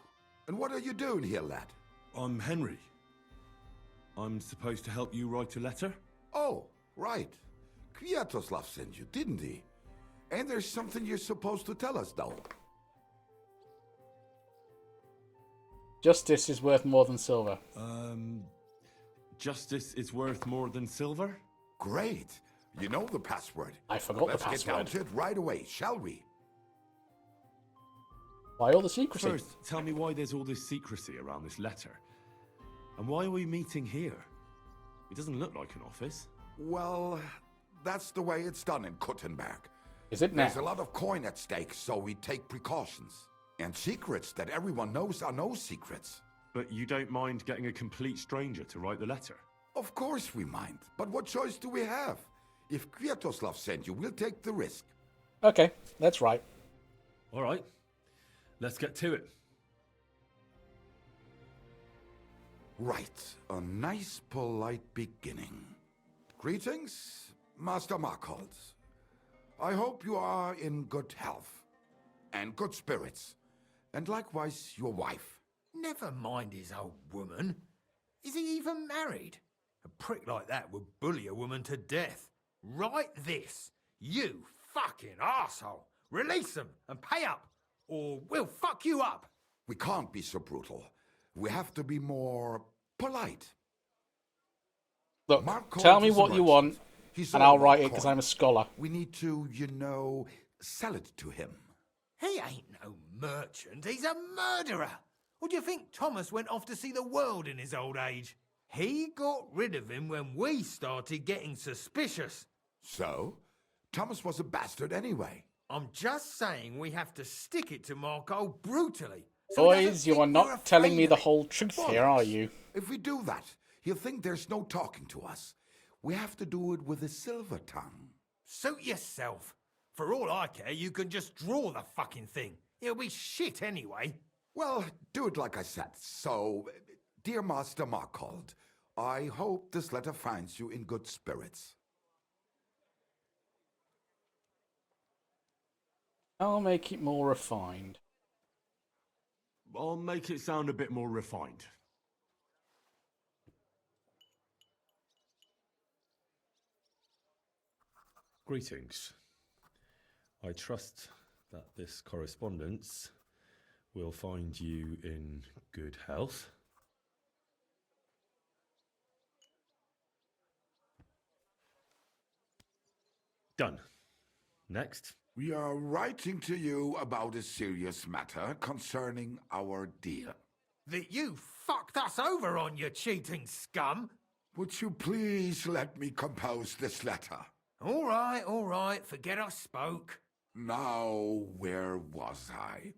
And what are you doing here, lad? I'm Henry. I'm supposed to help you write a letter? Oh, right. Kwiatoslav sent you, didn't he? And there's something you're supposed to tell us, though. Justice is worth more than silver. Justice is worth more than silver? Great. You know the password. I forgot the Let's password. get down to it right away, shall we? Why all the secrecy? First, tell me why there's all this secrecy around this letter. And why are we meeting here? It doesn't look like an office. Well, that's the way it's done in Kuttenberg. Is it now? There's a lot of coin at stake, so we take precautions. And secrets that everyone knows are no secrets. But you don't mind getting a complete stranger to write the letter? Of course we mind. But what choice do we have? If Kwiatoslav sent you, we'll take the risk. Okay, that's right. All right. Let's get to it. Right. A nice, polite beginning. Greetings, Master Markhold. I hope you are in good health. And good spirits. And likewise, your wife. Never mind his old woman. Is he even married? A prick like that would bully a woman to death. Write this. You fucking arsehole. Release them and pay up, or we'll fuck you up. We can't be so brutal. We have to be more polite. Look, Markhold tell me is a what you merchant. want, He's and all I'll about write it because coin. I'm a scholar. We need to, you know, sell it to him. He ain't no merchant. He's a murderer. Or do you think Thomas went off to see the world in his old age? He got rid of him when we started getting suspicious. So? Thomas was a bastard anyway. I'm just saying we have to stick it to Marco brutally. so he doesn't Boys, you think are we're not telling afraid me of the it. whole truth here, are you? If we do that, he'll think there's no talking to us. We have to do it with a silver tongue. Suit yourself. For all I care, you can just draw the fucking thing. It'll be shit anyway. Well, do it like I said. So, Dear Master Markhold, I hope this letter finds you in good spirits. I'll make it more refined. I'll make it sound a bit more refined. Greetings. I trust that this correspondence will find you in good health. Done. Next. We are writing to you about a serious matter concerning our deal. That you fucked us over on, you cheating scum! Would you please let me compose this letter? All right, forget I spoke. Now, where was I?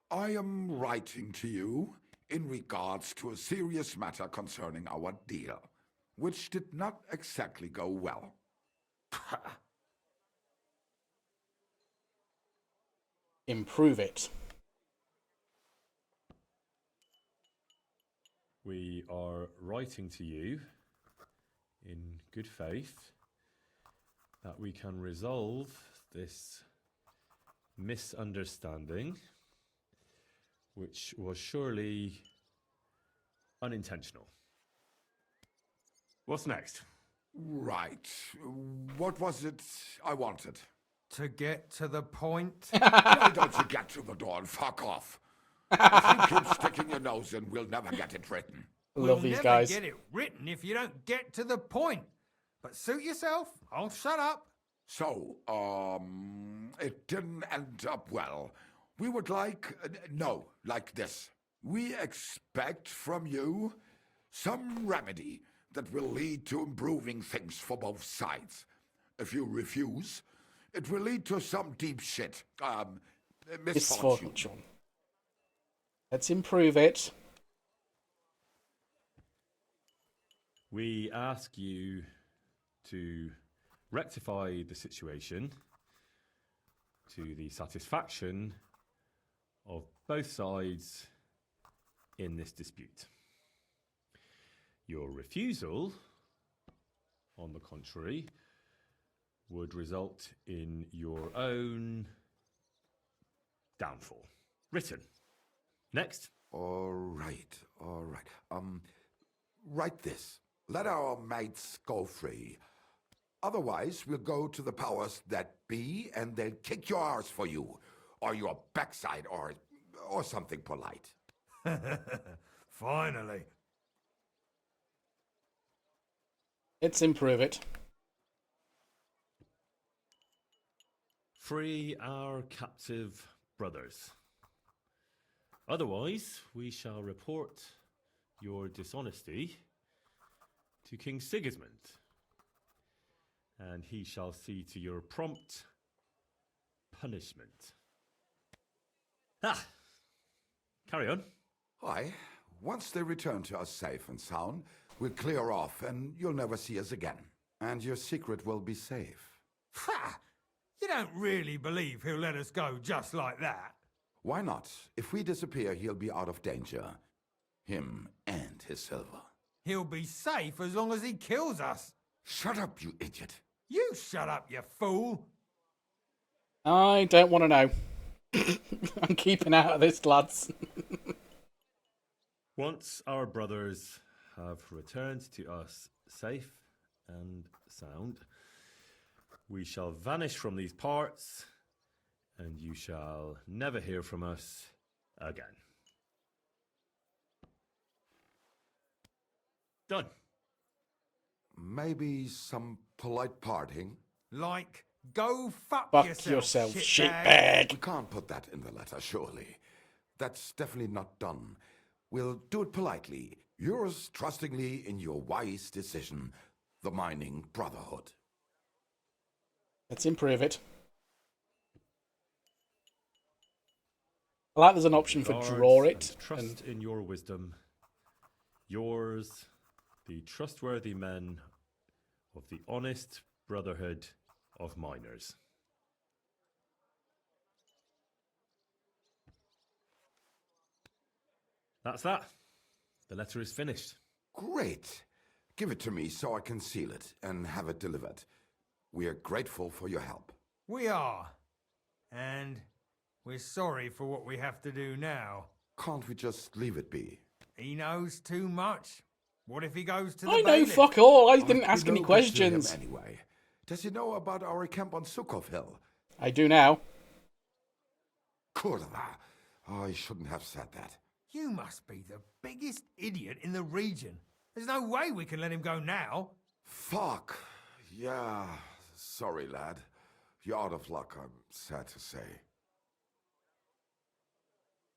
I am writing to you in regards to a serious matter concerning our deal, which did not exactly go well. Improve it. We are writing to you in good faith that we can resolve this misunderstanding, which was surely unintentional. What's next? Right. What was it I wanted? To get to the point? Why don't you get to the door and fuck off? If you keep sticking your nose in, we'll never get it written. Love these guys. We'll never get it written if you don't get to the point. But suit yourself, I'll shut up. So, it didn't end up well. We would like, like this. We expect from you some remedy that will lead to improving things for both sides. If you refuse, it will lead to some deep shit. Misfortune. Let's improve it. We ask you to rectify the situation to the satisfaction of both sides in this dispute. Your refusal, on the contrary, would result in your own downfall. Written. Next. All right. Write this. Let our mates go free. Otherwise, we'll go to the powers that be, and they'll kick your arse for you, or your backside, or something polite. Finally. Let's improve it. Free our captive brothers. Otherwise, we shall report your dishonesty to King Sigismund, and he shall see to your prompt punishment. Carry on. Aye. Once they return to us safe and sound, we'll clear off, and you'll never see us again. And your secret will be safe. Ha! You don't really believe he'll let us go just like that? Why not? If we disappear, he'll be out of danger. Him and his silver. He'll be safe as long as he kills us. Shut up, you idiot. You shut up, you fool. I don't want to know. I'm keeping out of this, lads. Once our brothers have returned to us safe and sound, we shall vanish from these parts, and you shall never hear from us again. Done. Maybe some polite parting? Like, go fuck yourself, shitbag. shitbag. We can't put that in the letter, surely. That's definitely not done. We'll do it politely. Yours trustingly in your wise decision, the Mining Brotherhood. Let's improve it. I like there's an option for draw it. And trust in your wisdom. Yours, the trustworthy men of the honest brotherhood of miners. That's that. The letter is finished. Great. Give it to me so I can seal it and have it delivered. We are grateful for your help. We are. And we're sorry for what we have to do now. Can't we just leave it be? He knows too much. What if he goes to the I know bailiff? fuck all. I didn't I'd ask be any no good to him questions. Anyway, does he know about our camp on Sukov Hill? I do now. Kurva. I shouldn't have said that. You must be the biggest idiot in the region. There's no way we can let him go now. Fuck. Yeah. Sorry, lad. You're out of luck, I'm sad to say.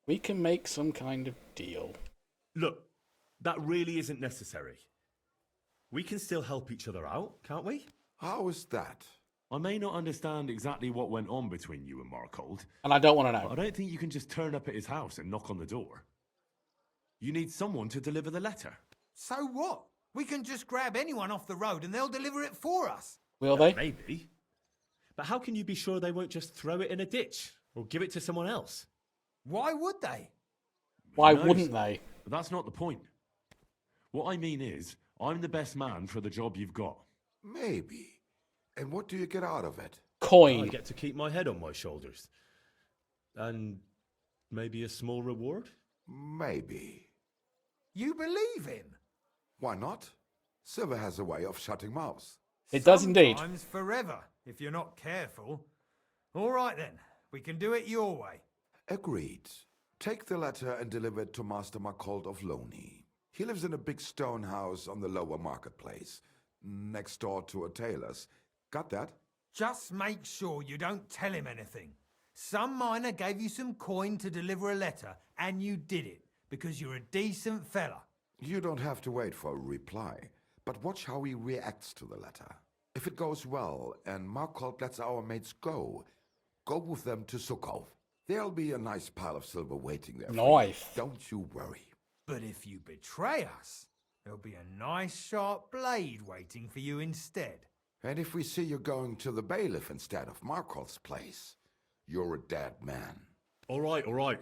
We can make some kind of deal. Look, that really isn't necessary. We can still help each other out, can't we? How is that? I may not understand exactly what went on between you and Markold. And I don't want to know. But I don't think you can just turn up at his house and knock on the door. You need someone to deliver the letter. So what? We can just grab anyone off the road and they'll deliver it for us. Will they? Maybe. But how can you be sure they won't just throw it in a ditch or give it to someone else? Why would they? Why Who knows? wouldn't they? But that's not the point. What I mean is, I'm the best man for the job you've got. Maybe. And what do you get out of it? Coin. I get to keep my head on my shoulders. And maybe a small reward? Maybe. You believe him? Why not? Silver has a way of shutting mouths. It does indeed. Sometimes forever, if you're not careful. All right then, we can do it your way. Agreed. Take the letter and deliver it to Master Markold of Loney. He lives in a big stone house on the lower marketplace, next door to a tailor's. Got that? Just make sure you don't tell him anything. Some miner gave you some coin to deliver a letter, and you did it, because you're a decent fella. You don't have to wait for a reply, but watch how he reacts to the letter. If it goes well and Markold lets our mates go with them to Sukov. There'll be a nice pile of silver waiting there. Nice. Don't you worry. But if you betray us, there'll be a nice sharp blade waiting for you instead. And if we see you going to the bailiff instead of Markold's place, you're a dead man. All right, all right.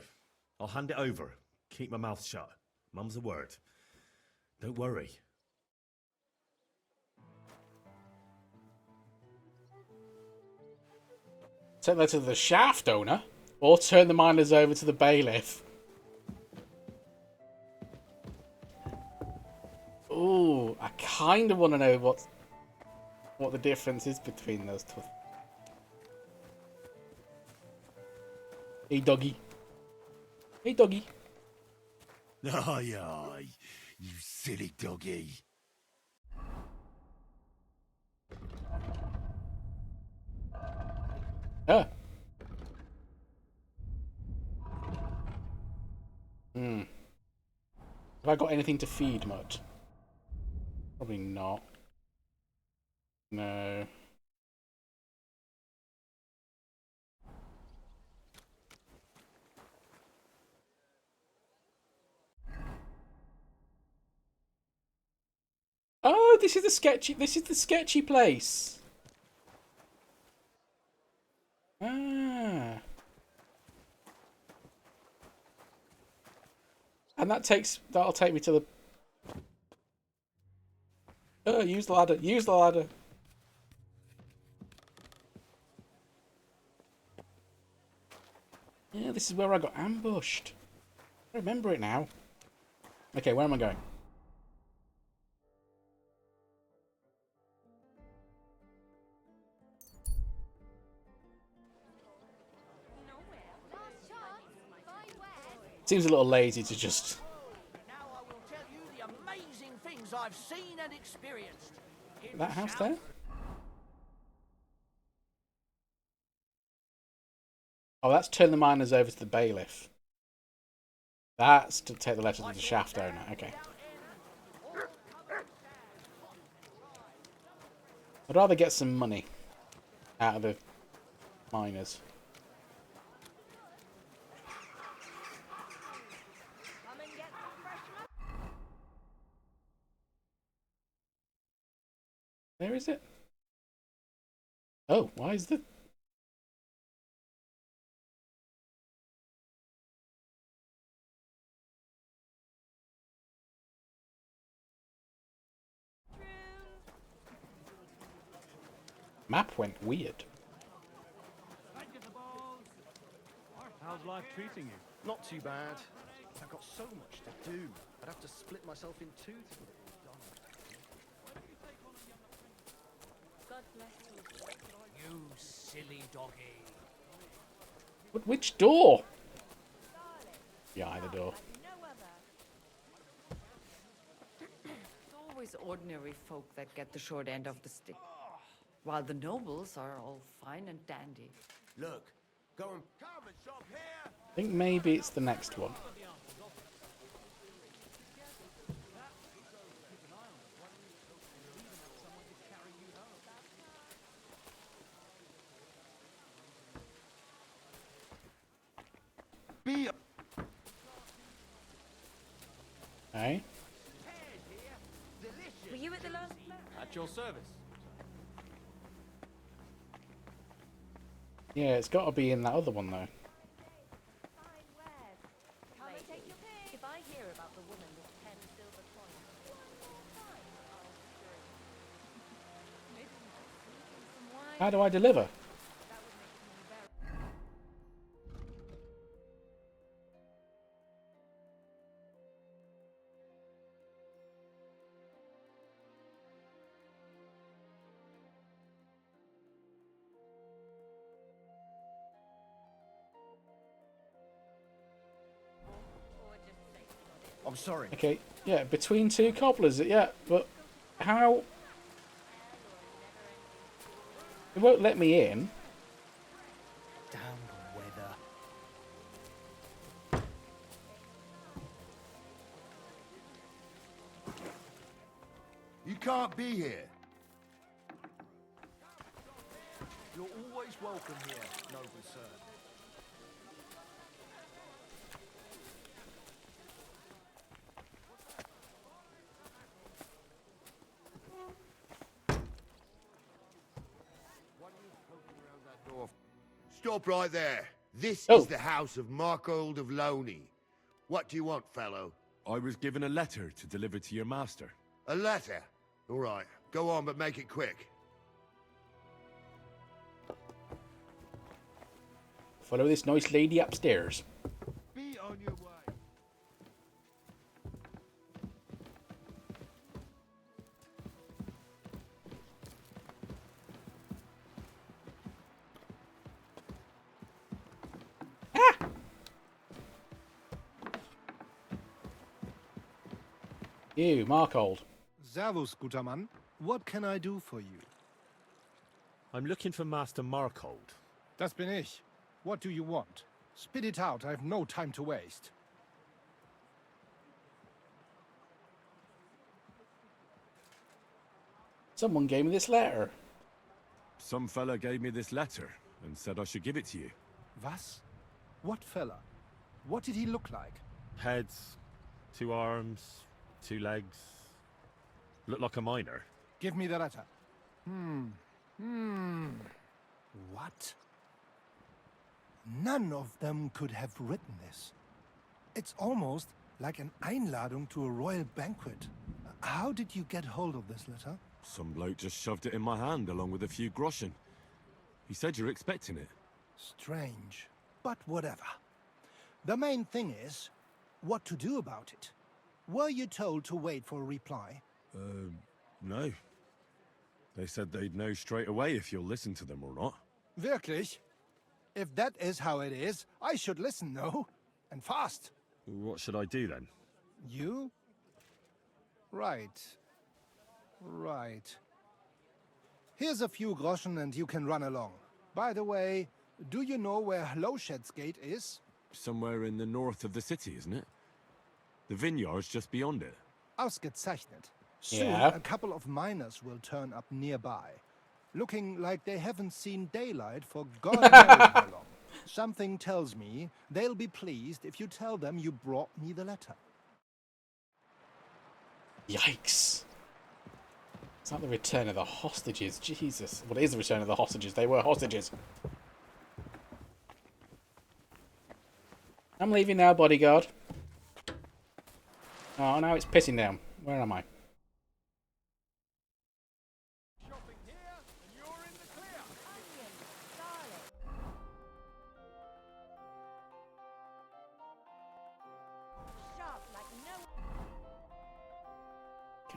I'll hand it over. Keep my mouth shut. Mum's a word. Don't worry. Take that to the shaft owner, or turn the miners over to the bailiff. Ooh, I kind of want to know what the difference is between those two. Hey, doggy. Hey, doggy. Aye, aye, you silly doggy. Have I got anything to feed much? Probably not. No. Oh, this is the sketchy place. Ah. And that'll take me to the... Oh, use the ladder. Use the ladder. Yeah, this is where I got ambushed. I remember it now. Okay, where am I going? Seems a little lazy to just... Now I will tell you the amazing things I've seen and experienced. That house there? Oh, that's turn the miners over to the bailiff. That's to take the letter to the shaft owner. Okay. I'd rather get some money out of the miners. Where is it? Oh, why is the... Map went weird. How's life treating you? Not too bad. I've got so much to do. I'd have to split myself in two to get it all done. God bless you. You silly doggy. But which door? Behind the door. It's always ordinary folk that get the short end of the stick, while the nobles are all fine and dandy. Look, go and come and shop here. I think maybe it's the next one. Hey? Were you at the last place? At your service. Yeah, it's got to be in that other one though. If I hear about the woman with 10 silver coins, How do I deliver? I'm sorry. Okay, yeah, between two cobblers, yeah, but how? It won't let me in. Damn weather. You can't be here. You're always welcome here, noble sir. Stop right there. This Oh. is the house of Markold of Loney. What do you want, fellow? I was given a letter to deliver to your master. A letter? All right. Go on, but make it quick. Follow this nice lady upstairs. Be on your way. You, Markold. Servus, guter Mann. What can I do for you? I'm looking for Master Markold. Das bin ich. What do you want? Spit it out, I've no time to waste. Someone gave me this letter. Some fella gave me this letter and said I should give it to you. Was? What fella? What did he look like? Heads, 2 arms, 2 legs. Looked like a miner. Give me the letter. What? None of them could have written this. It's almost like an Einladung to a royal banquet. How did you get hold of this letter? Some bloke just shoved it in my hand along with a few groschen. He said you're expecting it. Strange, but whatever. The main thing is, what to do about it. Were you told to wait for a reply? No. They said they'd know straight away if you'll listen to them or not. Wirklich? If that is how it is, I should listen, no? And fast. What should I do then? You? Right. Right. Here's a few groschen and you can run along. By the way, do you know where Hlowshed's Gate is? Somewhere in the north of the city, isn't it? The vineyard's just beyond it. Ausgezeichnet. Soon, Yeah. a couple of miners will turn up nearby, looking like they haven't seen daylight for God knows how long. Something tells me they'll be pleased if you tell them you brought me the letter. Yikes. It's like the return of the hostages. Jesus. Well, it is the return of the hostages. They were hostages. I'm leaving now, bodyguard. Oh, now it's pissing down. Where am I? Shopping here, and you're in the clear.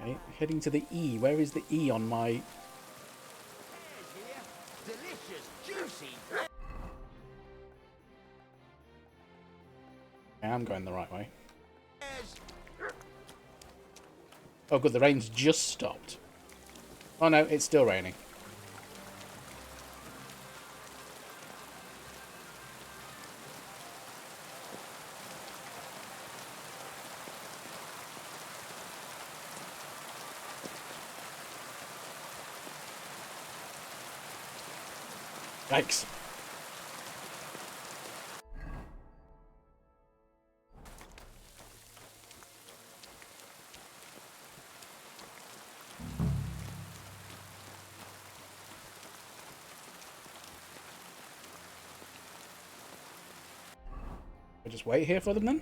Okay, heading to the E. Where is the E on my... Delicious, juicy. I am going the right way. Oh good, the rain's just stopped. Oh no, it's still raining. Yikes. I'll just wait here for them then.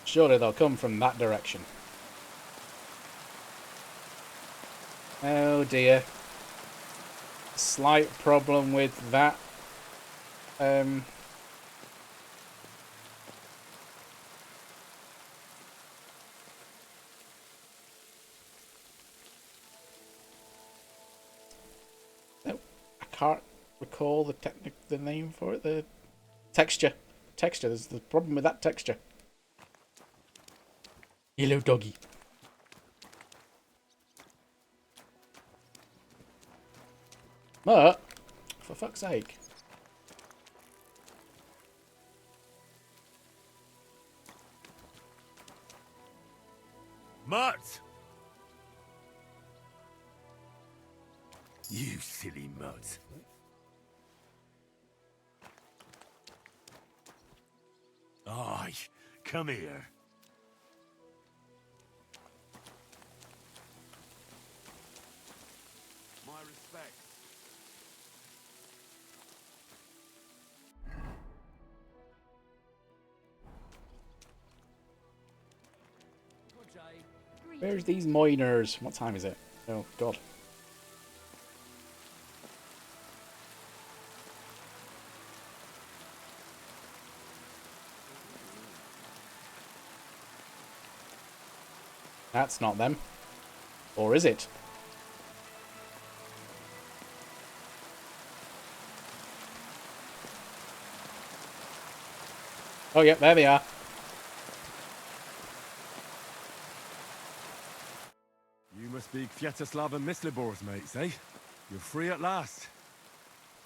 Surely they'll come from that direction. Oh dear. Slight problem with that. Nope. I can't recall the name for it. The texture. Texture. There's the problem with that texture. Hello, doggy. But, for fuck's sake. Mutt! You silly mutt. Aye, come here. My respect. Where's these miners? What time is it? Oh, God. That's not them. Or is it? Oh, yeah, there they are. You must be Kviatoslav and Myslibor's mates, eh? You're free at last.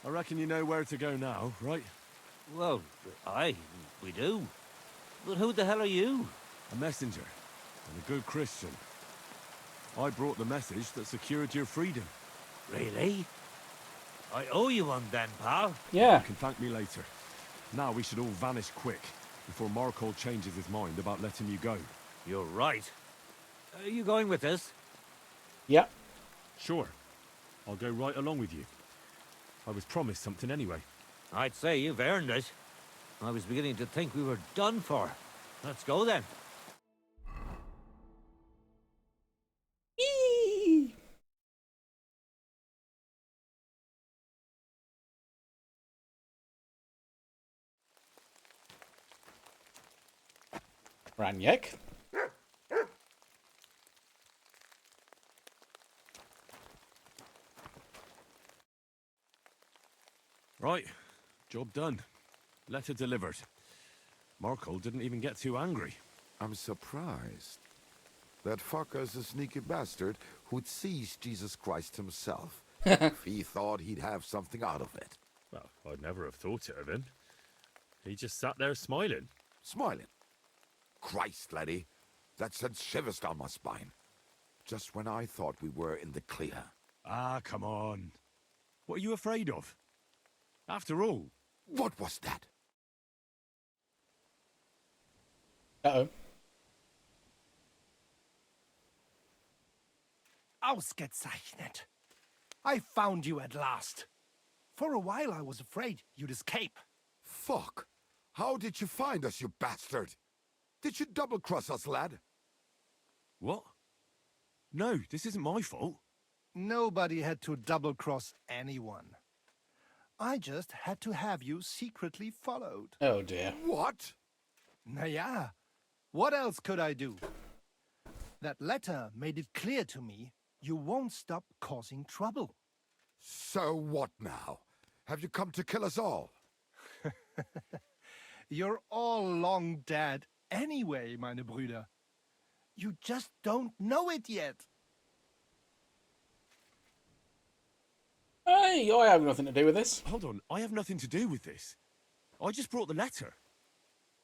I reckon you know where to go now, right? Well, aye, we do. But who the hell are you? A messenger, and a good Christian. I brought the message that secured your freedom. Really? I owe you one then, pal. Yeah. You can thank me later. Now we should all vanish quick, before Markol changes his mind about letting you go. You're right. Are you going with us? Yep. Sure. I'll go right along with you. I was promised something anyway. I'd say you've earned it. I was beginning to think we were done for. Let's go then. Eee! Ranyek. Right. Job done. Letter delivered. Markol didn't even get too angry. I'm surprised. That fucker's a sneaky bastard who'd seize Jesus Christ himself. If he thought he'd have something out of it. Well, I'd never have thought it of him. He just sat there smiling. Smiling? Christ, laddie. That sent shivers down my spine. Just when I thought we were in the clear. Ah, come on. What are you afraid of? After all... What was that? Uh-oh. Ausgezeichnet. I found you at last. For a while I was afraid you'd escape. Fuck. How did you find us, you bastard? Did you double-cross us, lad? What? No, this isn't my fault. Nobody had to double-cross anyone. I just had to have you secretly followed. Oh dear. What? Naja, what else could I do? That letter made it clear to me you won't stop causing trouble. So what now? Have you come to kill us all? You're all long dead anyway, meine Brüder. You just don't know it yet. Hey, I have nothing to do with this. Hold on, I have nothing to do with this. I just brought the letter.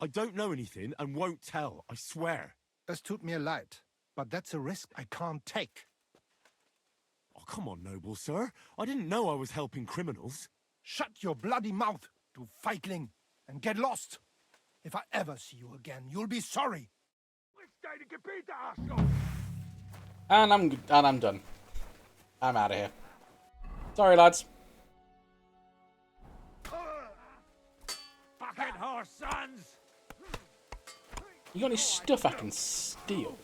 I don't know anything and won't tell, I swear. Es tut mir leid, but that's a risk I can't take. Oh, come on, noble sir. I didn't know I was helping criminals. Shut your bloody mouth, du Feigling, and get lost. If I ever see you again, you'll be sorry. And I'm done. I'm out of here. Sorry, lads. Fucking horse sons! You got any stuff I can steal?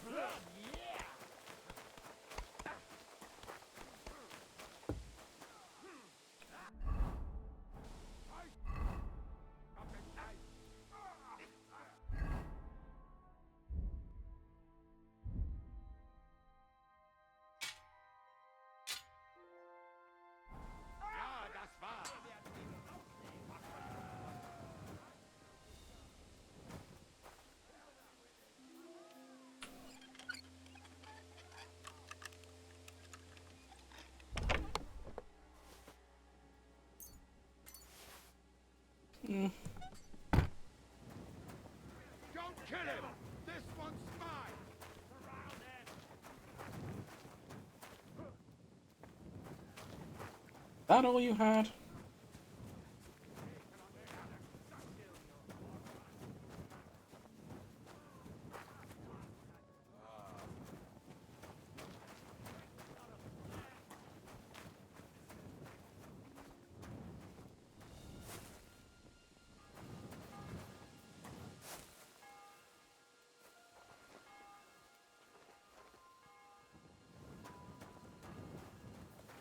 Don't kill him! This one's mine! That all you had?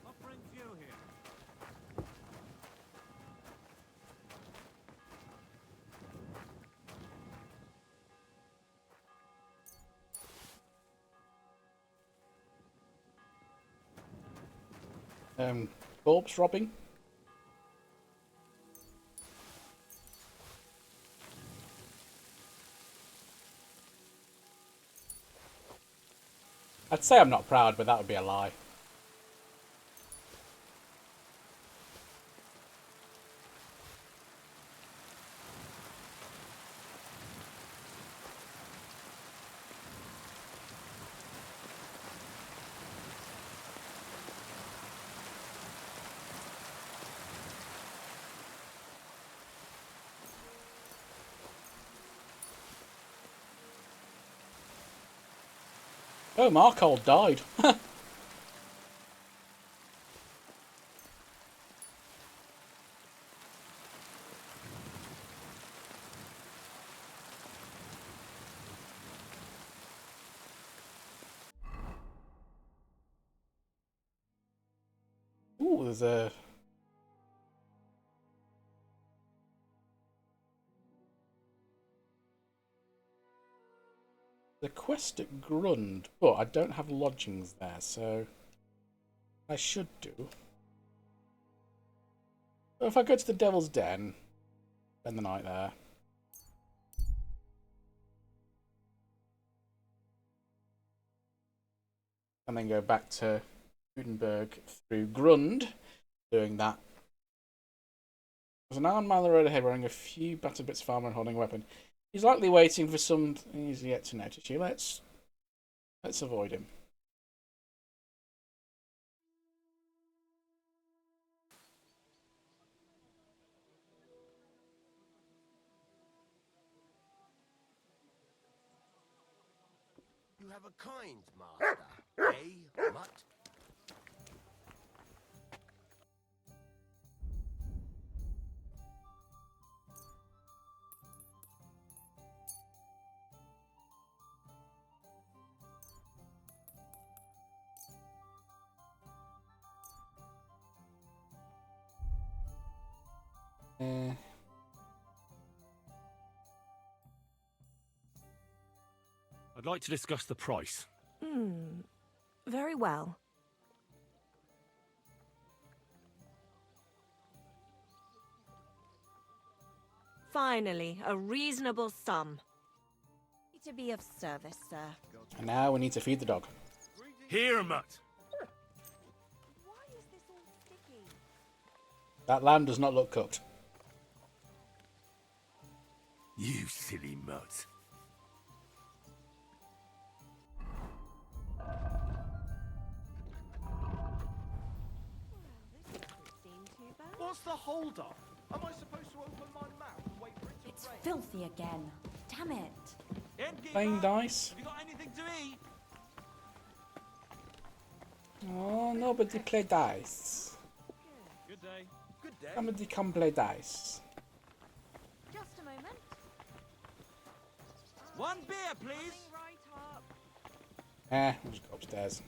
What brings you here? Corpse robbing? I'd say I'm not proud, but that would be a lie. Oh, Markold died. Ooh, there's a... The quest at Grund, but I don't have lodgings there, so I should do. But if I go to the Devil's Den, spend the night there. And then go back to Gutenberg through Grund, doing that. There's an armed man on the road ahead wearing a few battered bits of armor and holding a weapon. He's likely waiting for some... He's yet to notice you. Let's avoid him. You have a kind master, eh, Mutt? I'd like to discuss the price. Very well. Finally, a reasonable sum. To be of service, sir. And now we need to feed the dog. Here, Mutt. That lamb does not look cooked. You silly mutt. What's the hold up? Am I supposed to open my mouth and wait for it to It's filthy again. Damn it. Playing dice. Have you got anything to eat? Oh, nobody play dice. Good day. Good day. Somebody come play dice. Just a moment. One beer, please. We'll just go upstairs.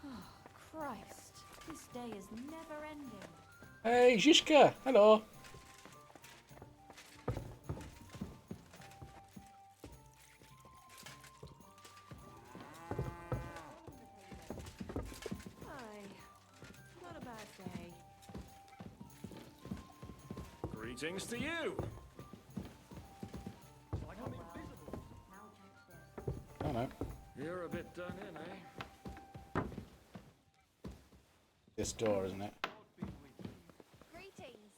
Oh, Christ. This day is never ending. Hey, Zhishka. Hello. Not a bad day. Greetings to you. Oh no. You're a bit done in, eh? This door, isn't it? Greetings.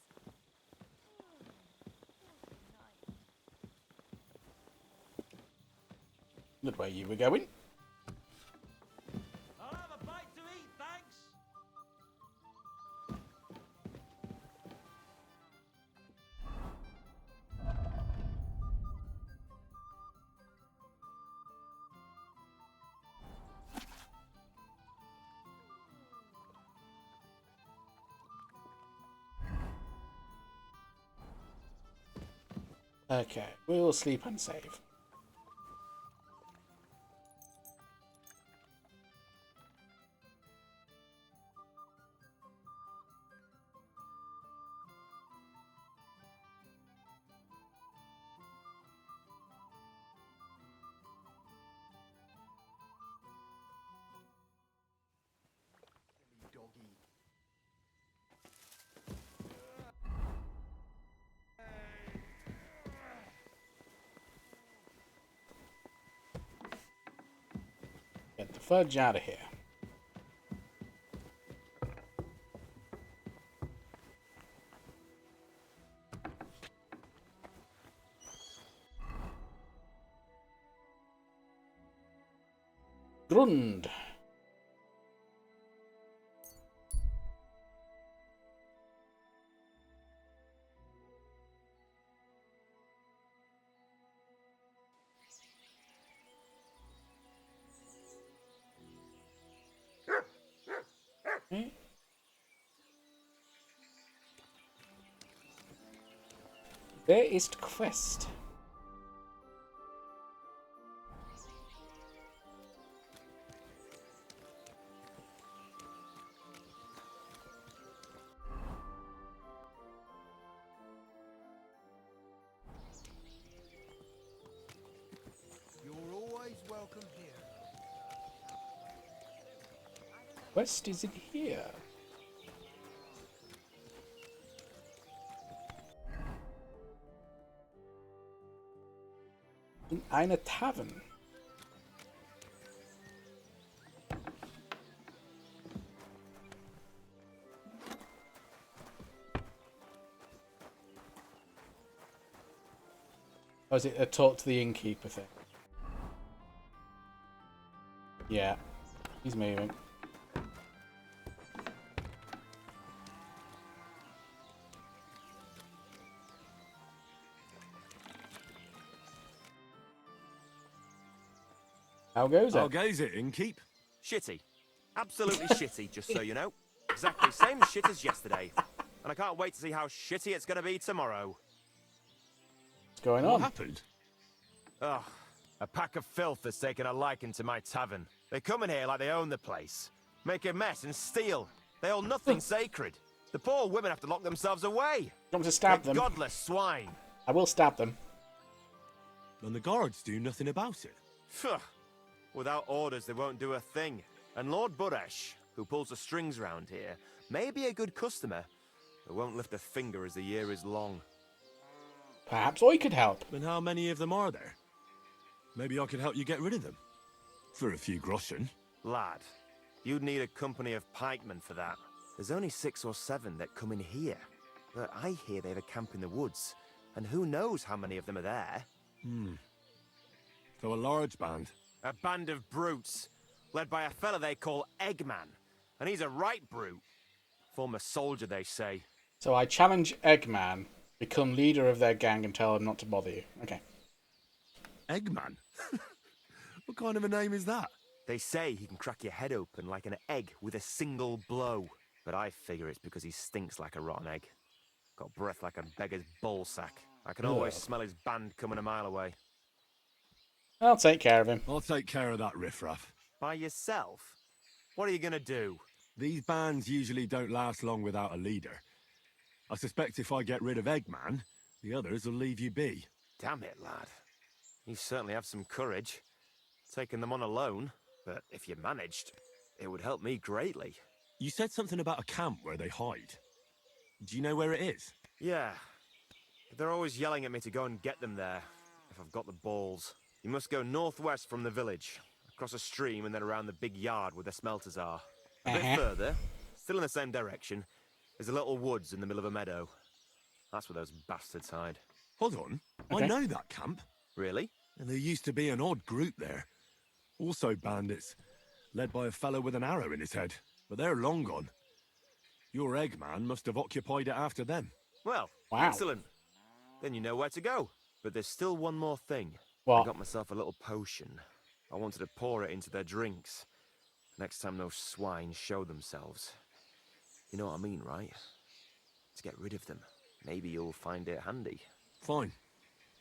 Good way you were going. I'll have a bite to eat, thanks. Okay, we'll sleep and save. Doggy. Get the fudge out of here. Grund. Wer ist Quest? You're always welcome here. Quest is in here. In einer Tavern. Or is it a talk to the innkeeper thing? Yeah, he's moving. How goes it? How goes it, innkeep? Shitty. Absolutely shitty, just so you know. Exactly same shit as yesterday. And I can't wait to see how shitty it's going to be tomorrow. What's going What on? happened? Ugh. A pack of filth has taken a liking to my tavern. They come in here like they own the place. Make a mess and steal. They hold nothing sacred. The poor women have to lock themselves away. You want me to stab They're them? godless swine. I will stab them. And the guards do nothing about it. Phew. Without orders, they won't do a thing. And Lord Buresh, who pulls the strings round here, may be a good customer, but won't lift a finger as the year is long. Perhaps I could help. And how many of them are there? Maybe I could help you get rid of them. For a few groschen. Lad, you'd need a company of pikemen for that. There's only 6 or 7 that come in here. But I hear they have a camp in the woods, and who knows how many of them are there? So a large band. A band of brutes, led by a fella they call Eggman. And he's a right brute. Former soldier, they say. So I challenge Eggman, become leader of their gang and tell them not to bother you. Okay. Eggman? What kind of a name is that? They say he can crack your head open like an egg with a single blow. But I figure it's because he stinks like a rotten egg. Got breath like a beggar's ballsack. I can always smell his band coming a mile away. I'll take care of him. I'll take care of that riffraff. By yourself? What are you gonna do? These bands usually don't last long without a leader. I suspect if I get rid of Eggman, the others will leave you be. Damn it, lad. You certainly have some courage. Taking them on alone, but if you managed, it would help me greatly. You said something about a camp where they hide. Do you know where it is? Yeah. But they're always yelling at me to go and get them there, if I've got the balls. You must go northwest from the village, across a stream and then around the big yard where the smelters are. A bit further, still in the same direction, is a little woods in the middle of a meadow. That's where those bastards hide. Hold on. Okay. I know that camp. Really? And there used to be an odd group there. Also bandits, led by a fellow with an arrow in his head. But they're long gone. Your Eggman must have occupied it after them. Well, wow. Excellent. Then you know where to go. But there's still one more thing. What? I got myself a little potion. I wanted to pour it into their drinks. Next time those swine show themselves. You know what I mean, right? To get rid of them. Maybe you'll find it handy. Fine.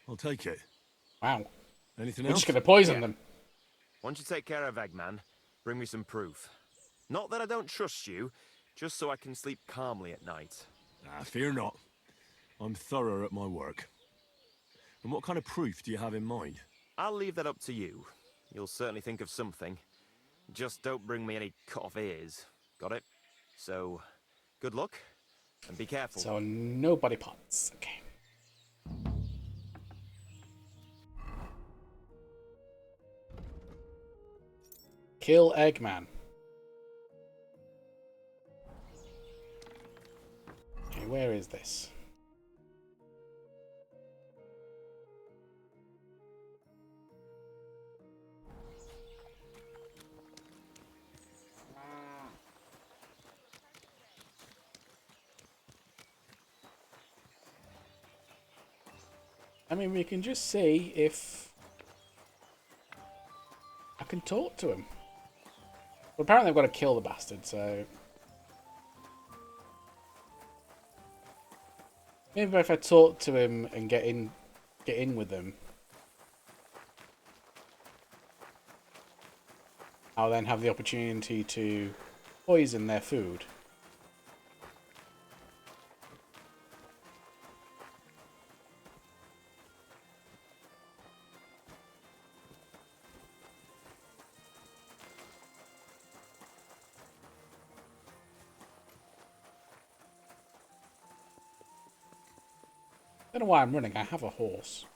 I'll take it. Wow. Anything We're else? just going to poison them. Once you take care of Eggman, bring me some proof. Not that I don't trust you, just so I can sleep calmly at night. Fear not. I'm thorough at my work. And what kind of proof do you have in mind? I'll leave that up to you. You'll certainly think of something. Just don't bring me any cut-off ears. Got it? So, good luck, and be careful. So no body parts. Okay. Kill Eggman. Okay, where is this? I mean, we can just see if I can talk to him. Well, apparently I've got to kill the bastard, so... Maybe if I talk to him and get in with them, I'll then have the opportunity to poison their food. I don't know why I'm running. I have a horse.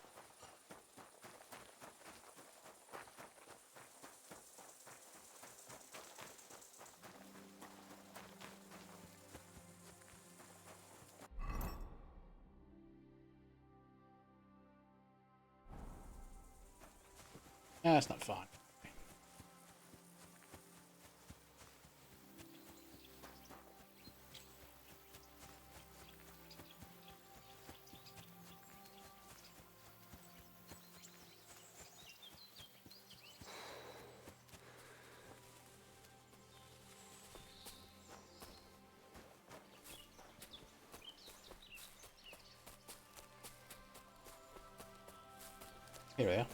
That's not fun. Here we are.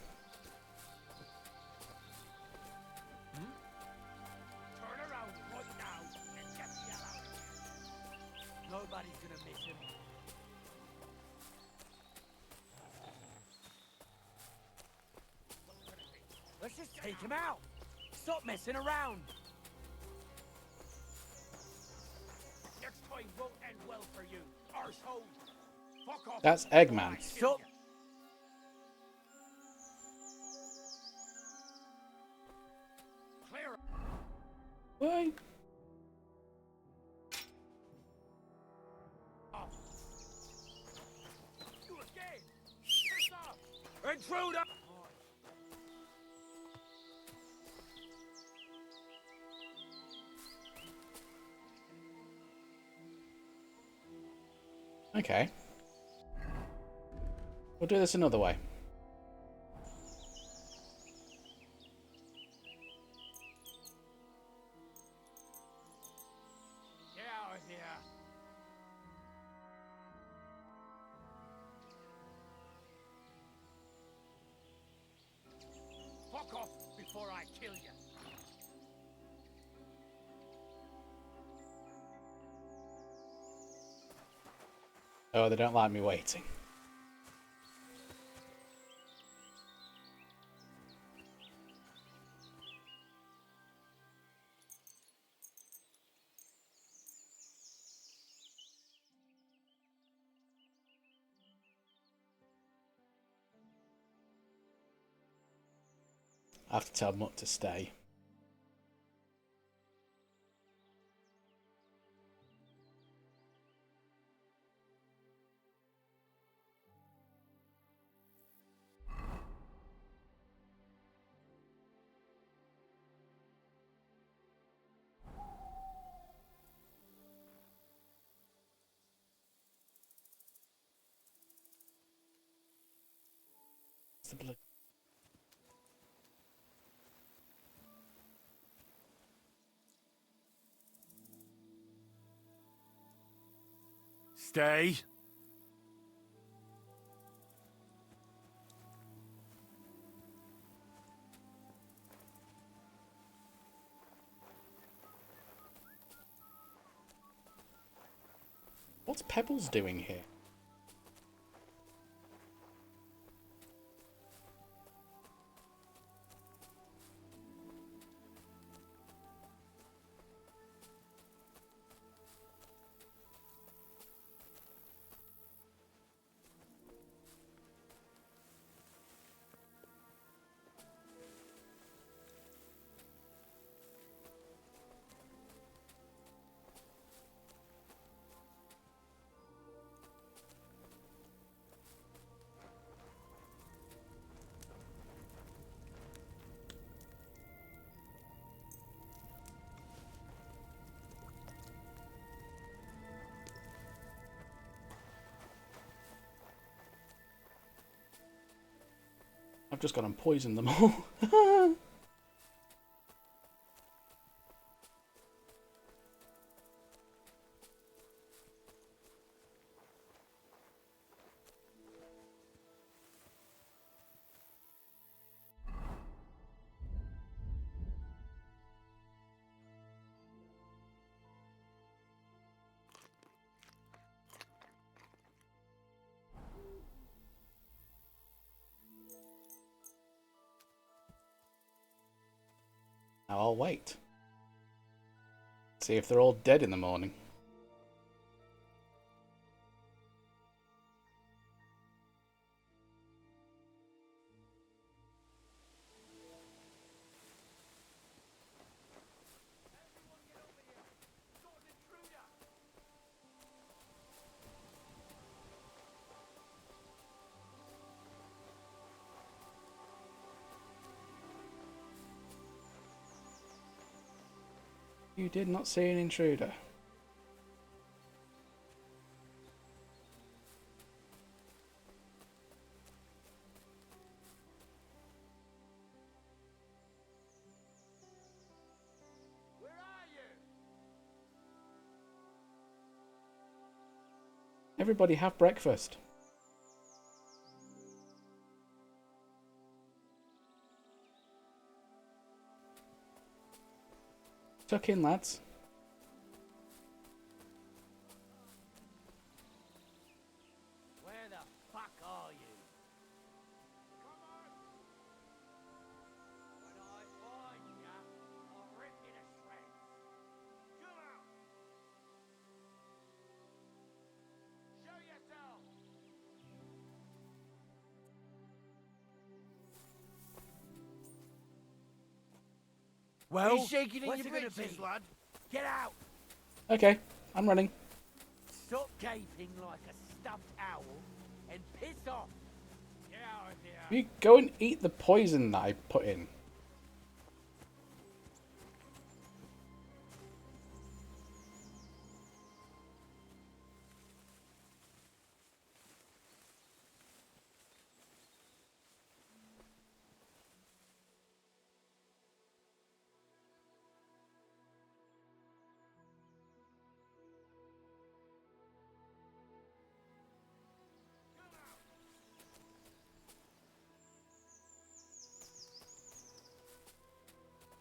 Turn around right now and get the hell out of here. No Let's just take him out. Stop messing around. Next time won't end well for you, arsehole. Fuck off. That's Eggman. Stop. Clear. Why? You again. Piss off. Intruder. Okay. We'll do this another way. Get out of here. Fuck off before I kill you. Oh, they don't like me waiting. I have to tell Mutt to stay. It's the blood. Stay. What's Pebbles doing here? I've just gone and poisoned them all. Now I'll wait. See if they're all dead in the morning. You did not see an intruder. Where are you? Everybody have breakfast. Tuck in, lads. Where the fuck are you? Well, He's shaking in what's your it gonna britches, be? lad. Get out! Okay, I'm running. Stop gaping like a stuffed owl and piss off! Get out of here! You go and eat the poison that I put in.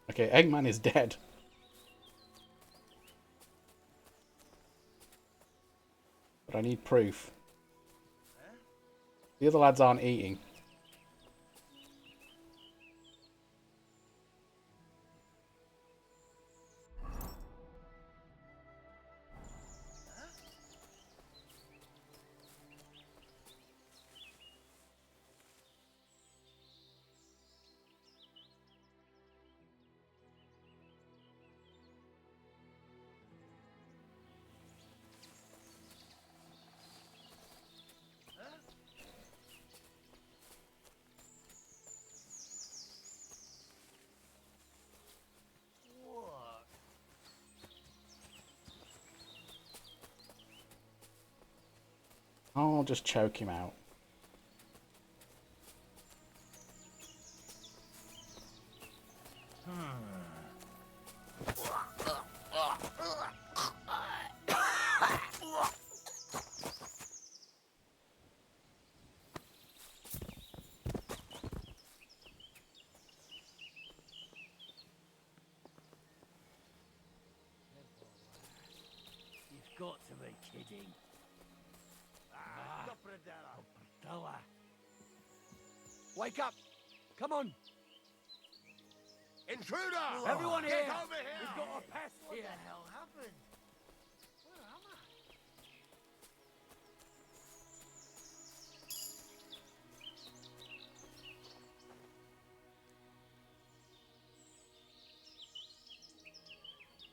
Okay, Eggman is dead. But I need proof. The other lads aren't eating. I'll just choke him out. You've got to be kidding. Copradella. Wake up! Come on! Intruder! Everyone here! Get over here! We've got a pest What here! the hell happened? Where am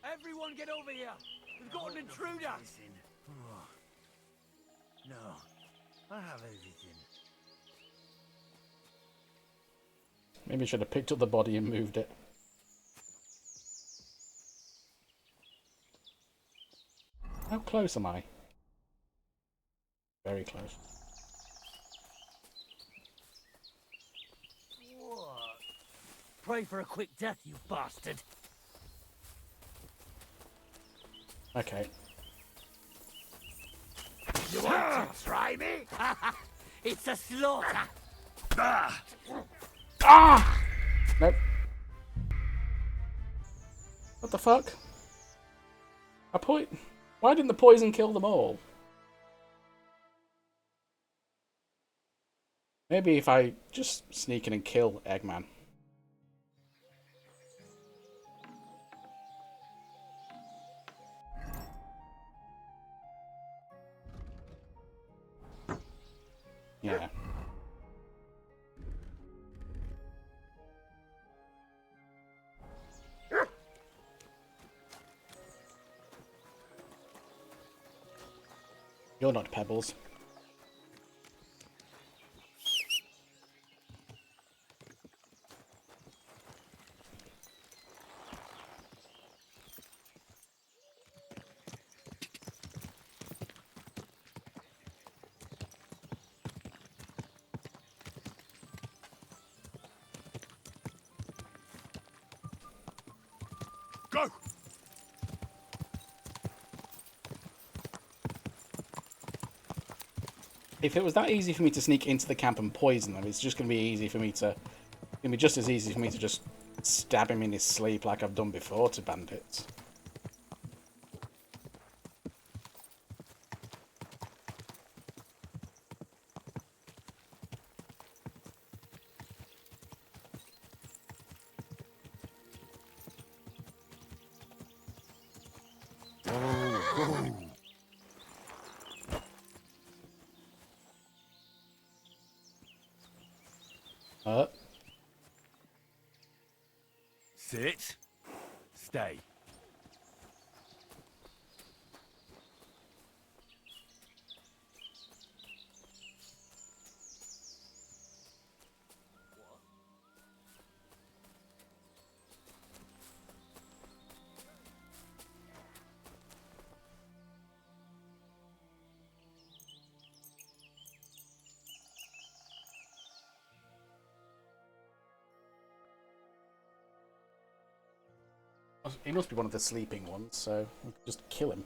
I? Everyone get over here! We've got an intruder! No, I have everything. Maybe I should have picked up the body and moved it. How close am I? Very close. What? Pray for a quick death, you bastard! Okay. You want to try me? It's a slaughter! Ah! Nope. What the fuck? Why didn't the poison kill them all? Maybe if I just sneak in and kill Eggman. Yeah. You're not Pebbles. Go! If it was that easy for me to sneak into the camp and poison them, it's just going to be easy for me to... It's going to be just as easy for me to just stab him in his sleep like I've done before to bandits. Sit. stay. He must be one of the sleeping ones, so we can just kill him.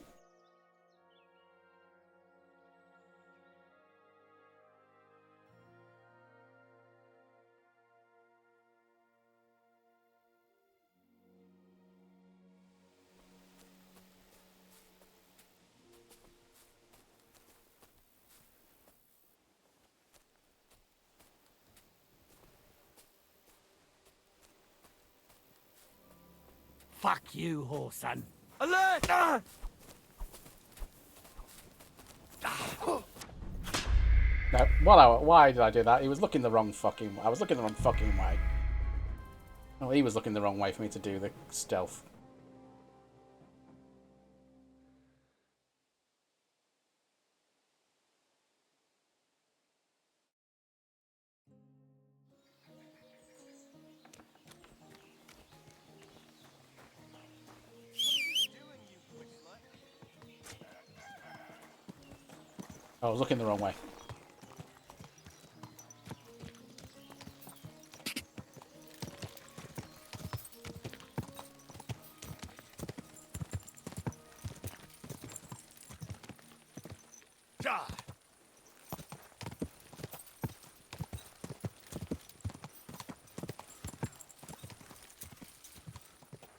Fuck you, whoreson. Alert! No, why did I do that? He was looking the wrong fucking way. I was looking the wrong fucking way. Oh, he was looking the wrong way for me to do the stealth. I was looking the wrong way.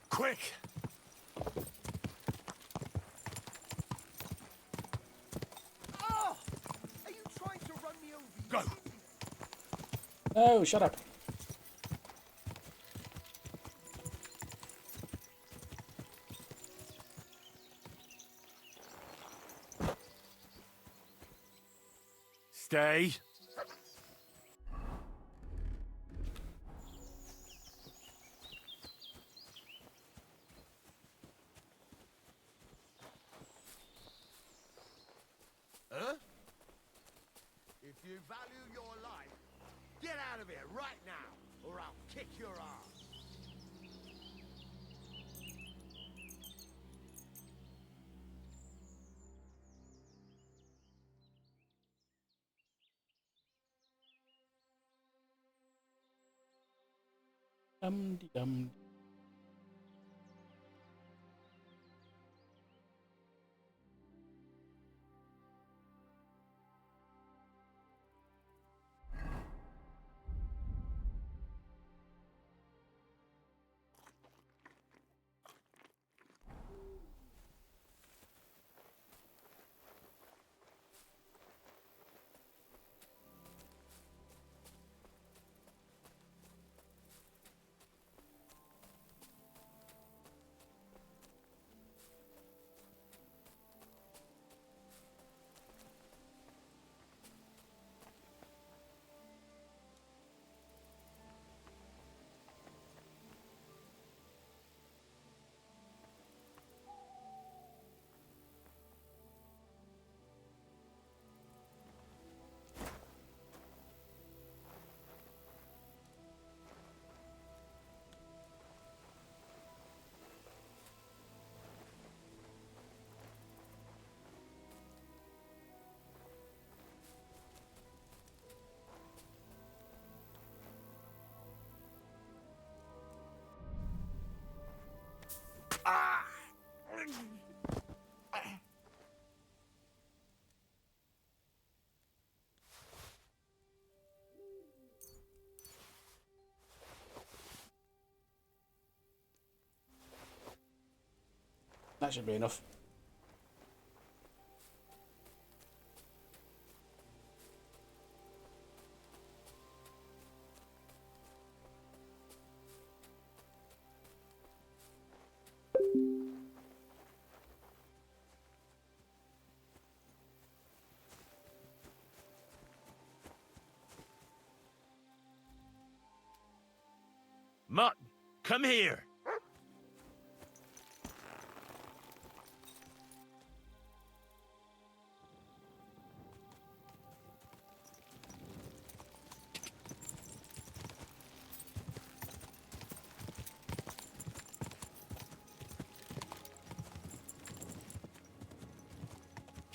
Quick! Oh! Are you trying to run me over? Go! Oh, shut up. Stay. Huh? If you value your life, get out of here right now, or I'll kick your ass. Dum-de-dum. That should be enough. Mutt, come here!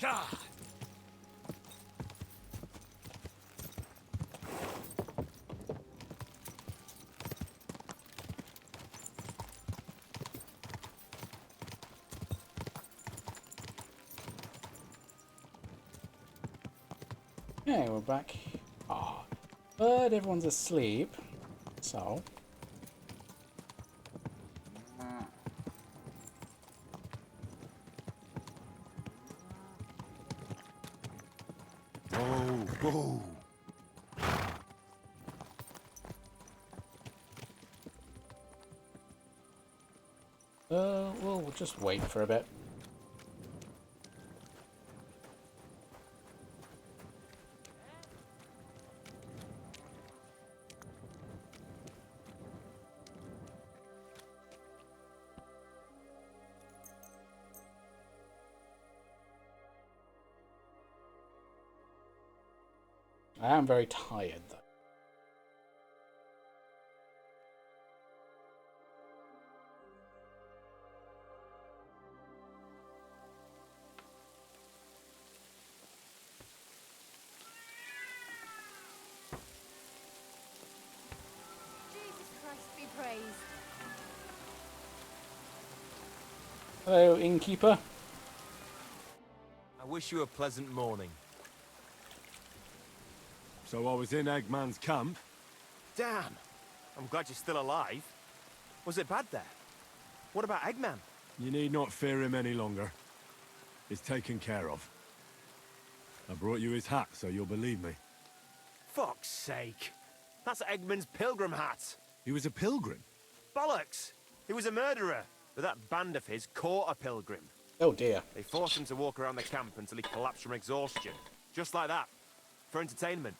Okay, we're back. Ah, but everyone's asleep, so. Oh, oh. We'll just wait for a bit. I am very tired, though. Jesus Christ be praised. Hello, innkeeper. I wish you a pleasant morning. So I was in Eggman's camp. Damn! I'm glad you're still alive. Was it bad there? What about Eggman? You need not fear him any longer. He's taken care of. I brought you his hat, so you'll believe me. Fuck's sake! That's Eggman's pilgrim hat! He was a pilgrim? Bollocks! He was a murderer, but that band of his caught a pilgrim. Oh dear. They forced him to walk around the camp until he collapsed from exhaustion. Just like that. For entertainment.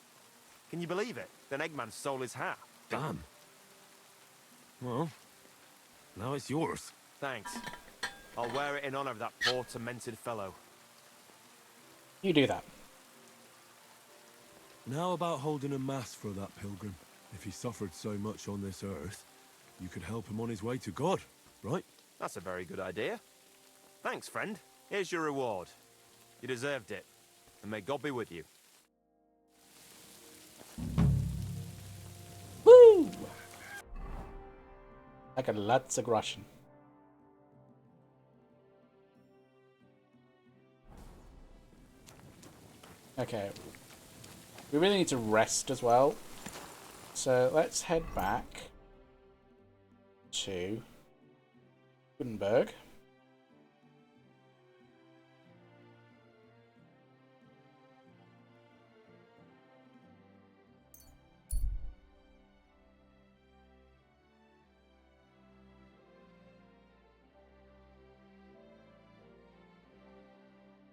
Can you believe it? Then Eggman stole his hat. Damn. Well, now it's yours. Thanks. I'll wear it in honor of that poor, tormented fellow. You do that. Now about holding a mass for that pilgrim. If he suffered so much on this earth, you could help him on his way to God, right? That's a very good idea. Thanks, friend. Here's your reward. You deserved it. And may God be with you. Woo! I got lots of Russian. Okay. We really need to rest as well. So let's head back to Gutenberg.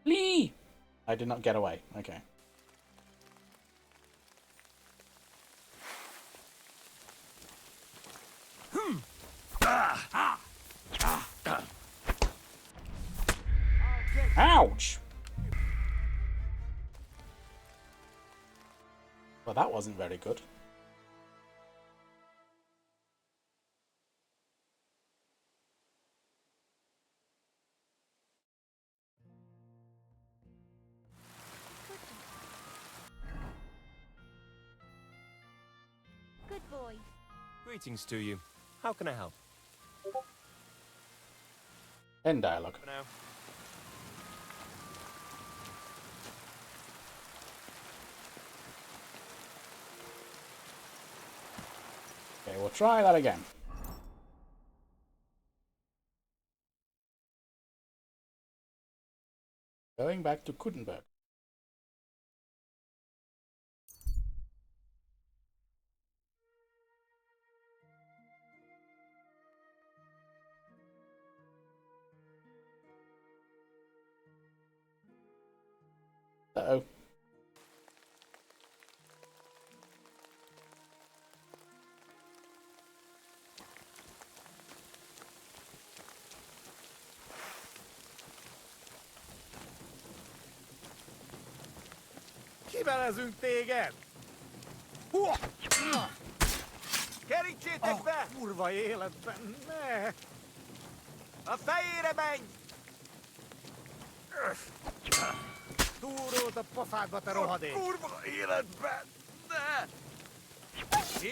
Lee! I did not get away. Okay. Ouch! Well, that wasn't very good. Good boy. Greetings to you. How can I help? End dialogue. For now. Okay, we'll try that again. Going back to Gutenberg. Uh-oh. Kivel igen! Kerítsétek be! Kurva életben, ne! A fejére menj! Túrult a pofádba, te rohadék! Kurva életben! Ne!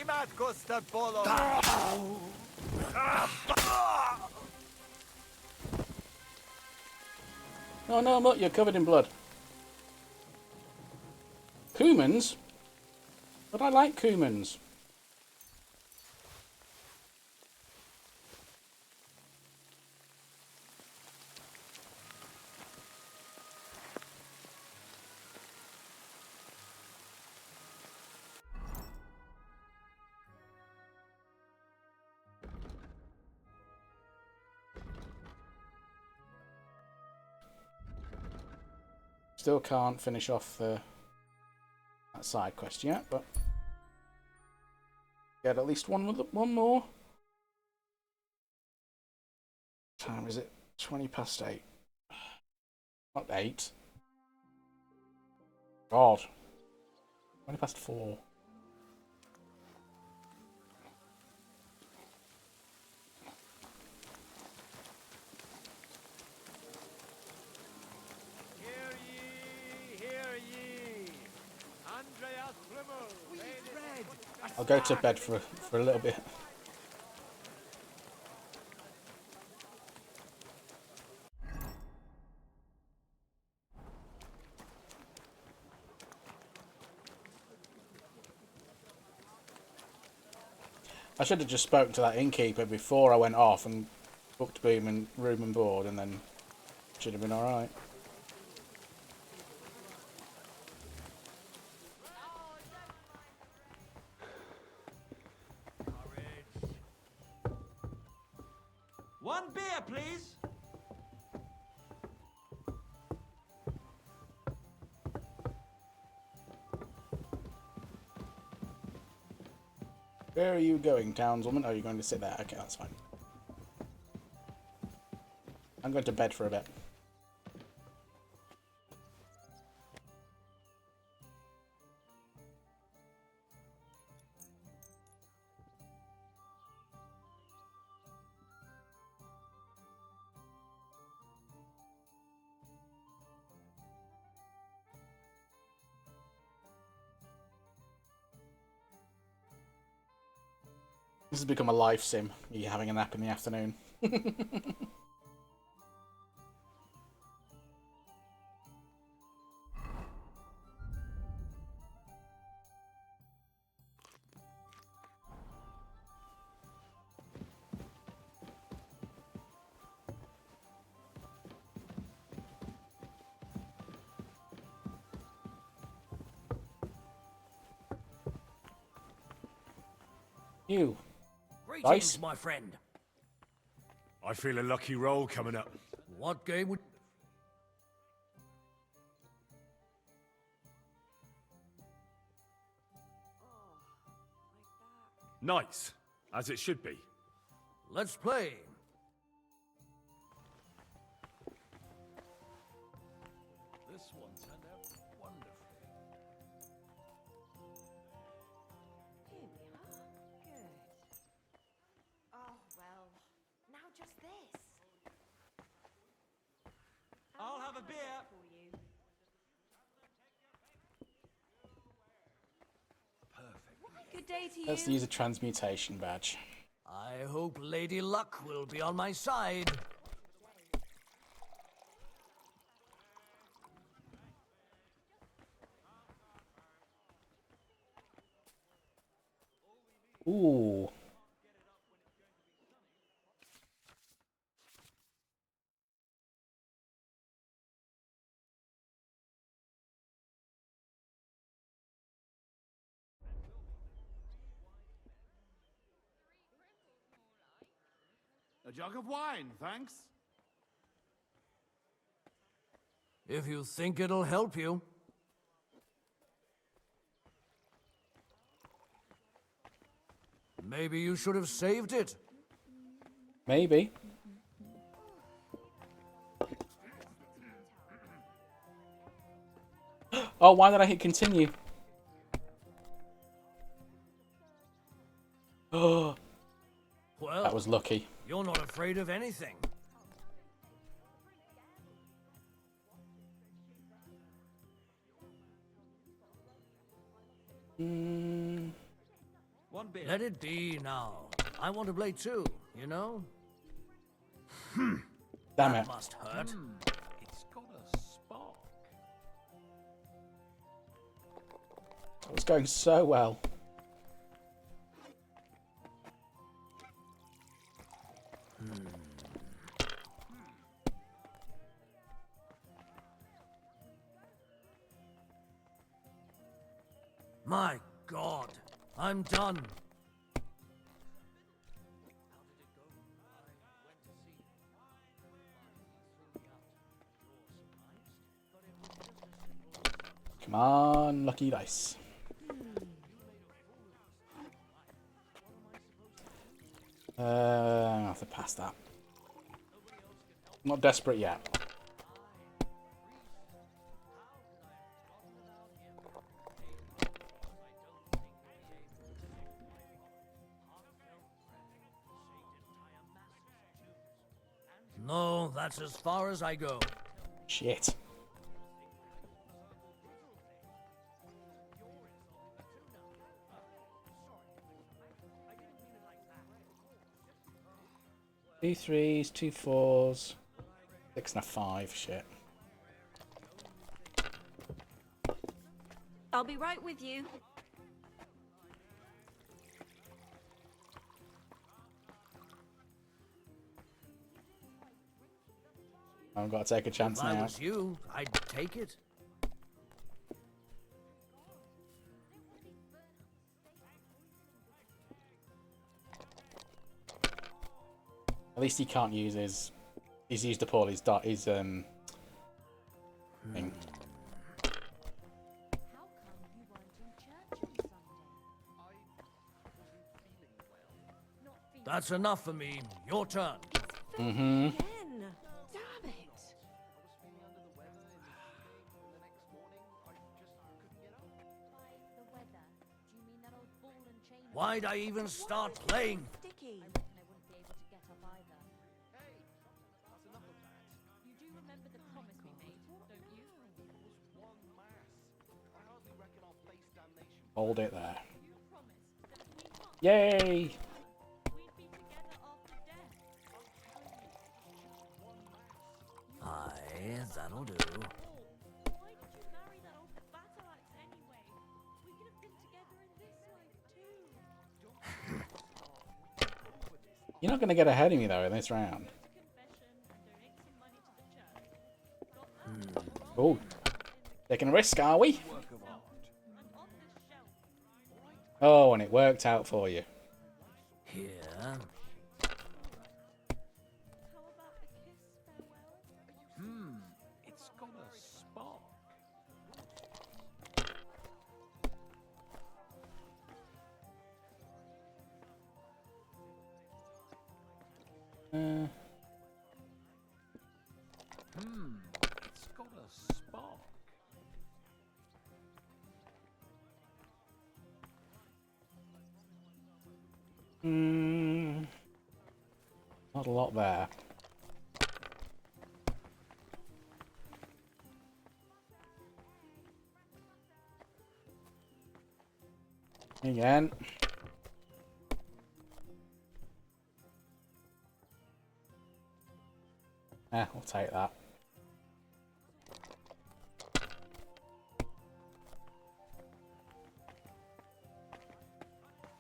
Imádkoztat, Polo! Oh no, look, you're covered in blood. Cumans? But I like cumans. Still can't finish off that side quest yet, but get at least one more. What time is it? 8:20. Not 8. God. 4:20. I'll go to bed for a little bit. I should have just spoken to that innkeeper before I went off and booked room and board, and then should have been all right. One beer, please. Where are you going, townswoman? Oh, you're going to sit there. Okay, that's fine. I'm going to bed for a bit. This has become a life sim. You having a nap in the afternoon. You. Greetings, Dice? my friend. I feel a lucky roll coming up. What game would... Nice, as it should be. Let's play. This one turned out wonderfully. Here we are. Good. Oh, well, now just this. I'll have a beer. For you. Perfect. Good day to you. Let's use a transmutation badge. I hope Lady Luck will be on my side. Ooh. A jug of wine, thanks. If you think it'll help you. Maybe you should have saved it. Maybe. Oh, why did I hit continue? Oh, Well, that was lucky. you're not afraid of anything. Let it be now. I want to play too, you know? Damn that it. must hurt. It's got a spark. It was going so well. My God, I'm done. Come on, lucky dice. I'll have to pass that. I'm not desperate yet. No, that's as far as I go. Shit. Two threes, two fours, 6 and a 5. Shit. I'll be right with you. I've got to take a chance If I now. was you, I'd take it. At least he can't use his. He's used up all his thing. That's enough for me. Your turn. Mm-hmm. Damn it. Why'd I even start playing? Sticky. Hold it there. Yay! Aye, that'll do. You're not going to get ahead of me though in this round. Oh, taking a risk, are we? Oh, and it worked out for you. Here. It's got a spark. It's got a spark. Not a lot there. Again. We'll take that.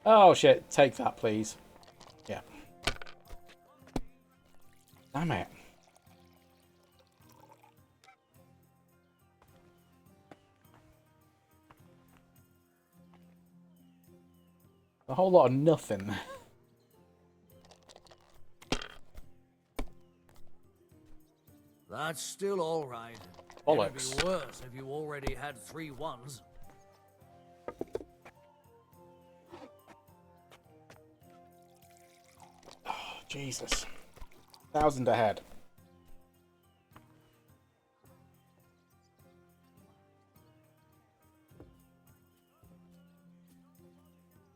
Oh shit, take that please. Yeah. Damn it. A whole lot of nothing. That's still all right. Bollocks. It'd be worse if you already had 3 1s. Oh, Jesus. 1,000 ahead.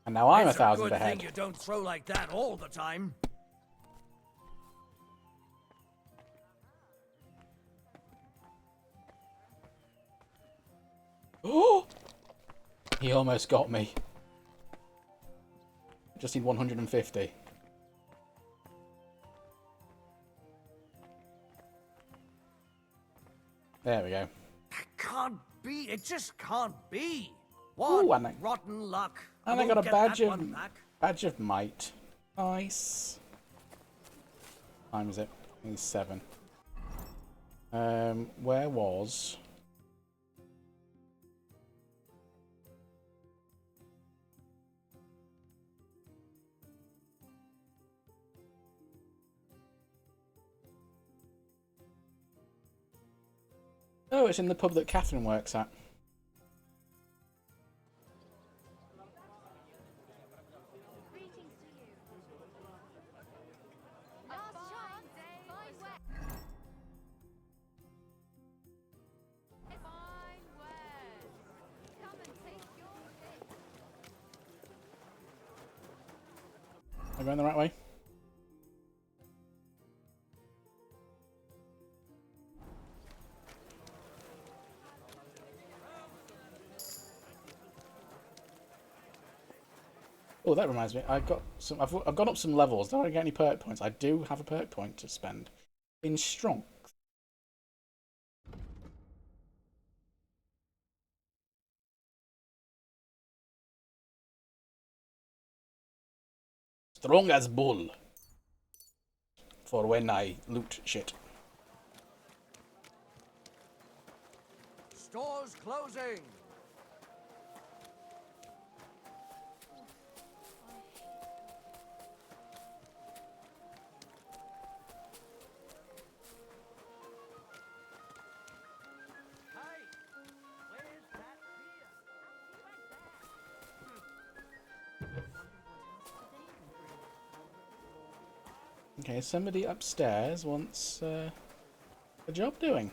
And now I'm It's 1,000 a good ahead. thing you don't throw like that all the time. Oh! He almost got me. Just need 150. There we go. That can't be. It just can't be. Ooh, What and I, rotten luck. and I won't got a get badge that of one back. might. Nice. What time is it? It's 7. Where was? Oh, it's in the pub that Catherine works at. Am I going the right way? Oh, that reminds me. I've gone up some levels. Don't I get any perk points? I do have a perk point to spend in strength. Strong as bull. For when I loot shit. Stores closing. Okay, somebody upstairs wants a job doing.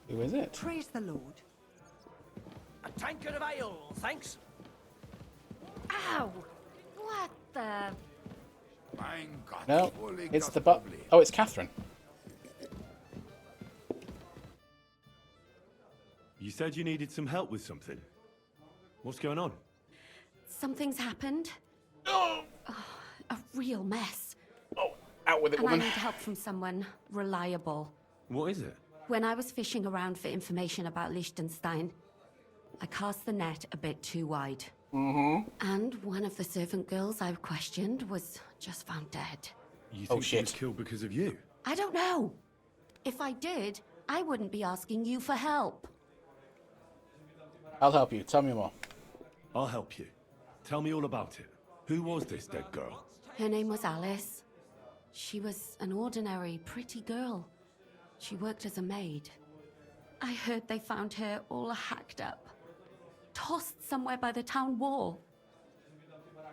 Who is it? Praise the Lord. A tankard of ale, thanks. Ow! What the? Mein Gott, No, fully it's got the bubbly. Oh, it's Catherine. You said you needed some help with something. What's going on? Something's happened. Oh, a real mess. Out with it, and woman. I need help from someone reliable. What is it? When I was fishing around for information about Liechtenstein, I cast the net a bit too wide. Mm-hmm. And one of the servant girls I questioned was just found dead. You think she was killed because of you? I don't know. If I did, I wouldn't be asking you for help. I'll help you. Tell me more. I'll help you. Tell me all about it. Who was this dead girl? Her name was Alice. She was an ordinary, pretty girl. She worked as a maid. I heard they found her all hacked up, tossed somewhere by the town wall.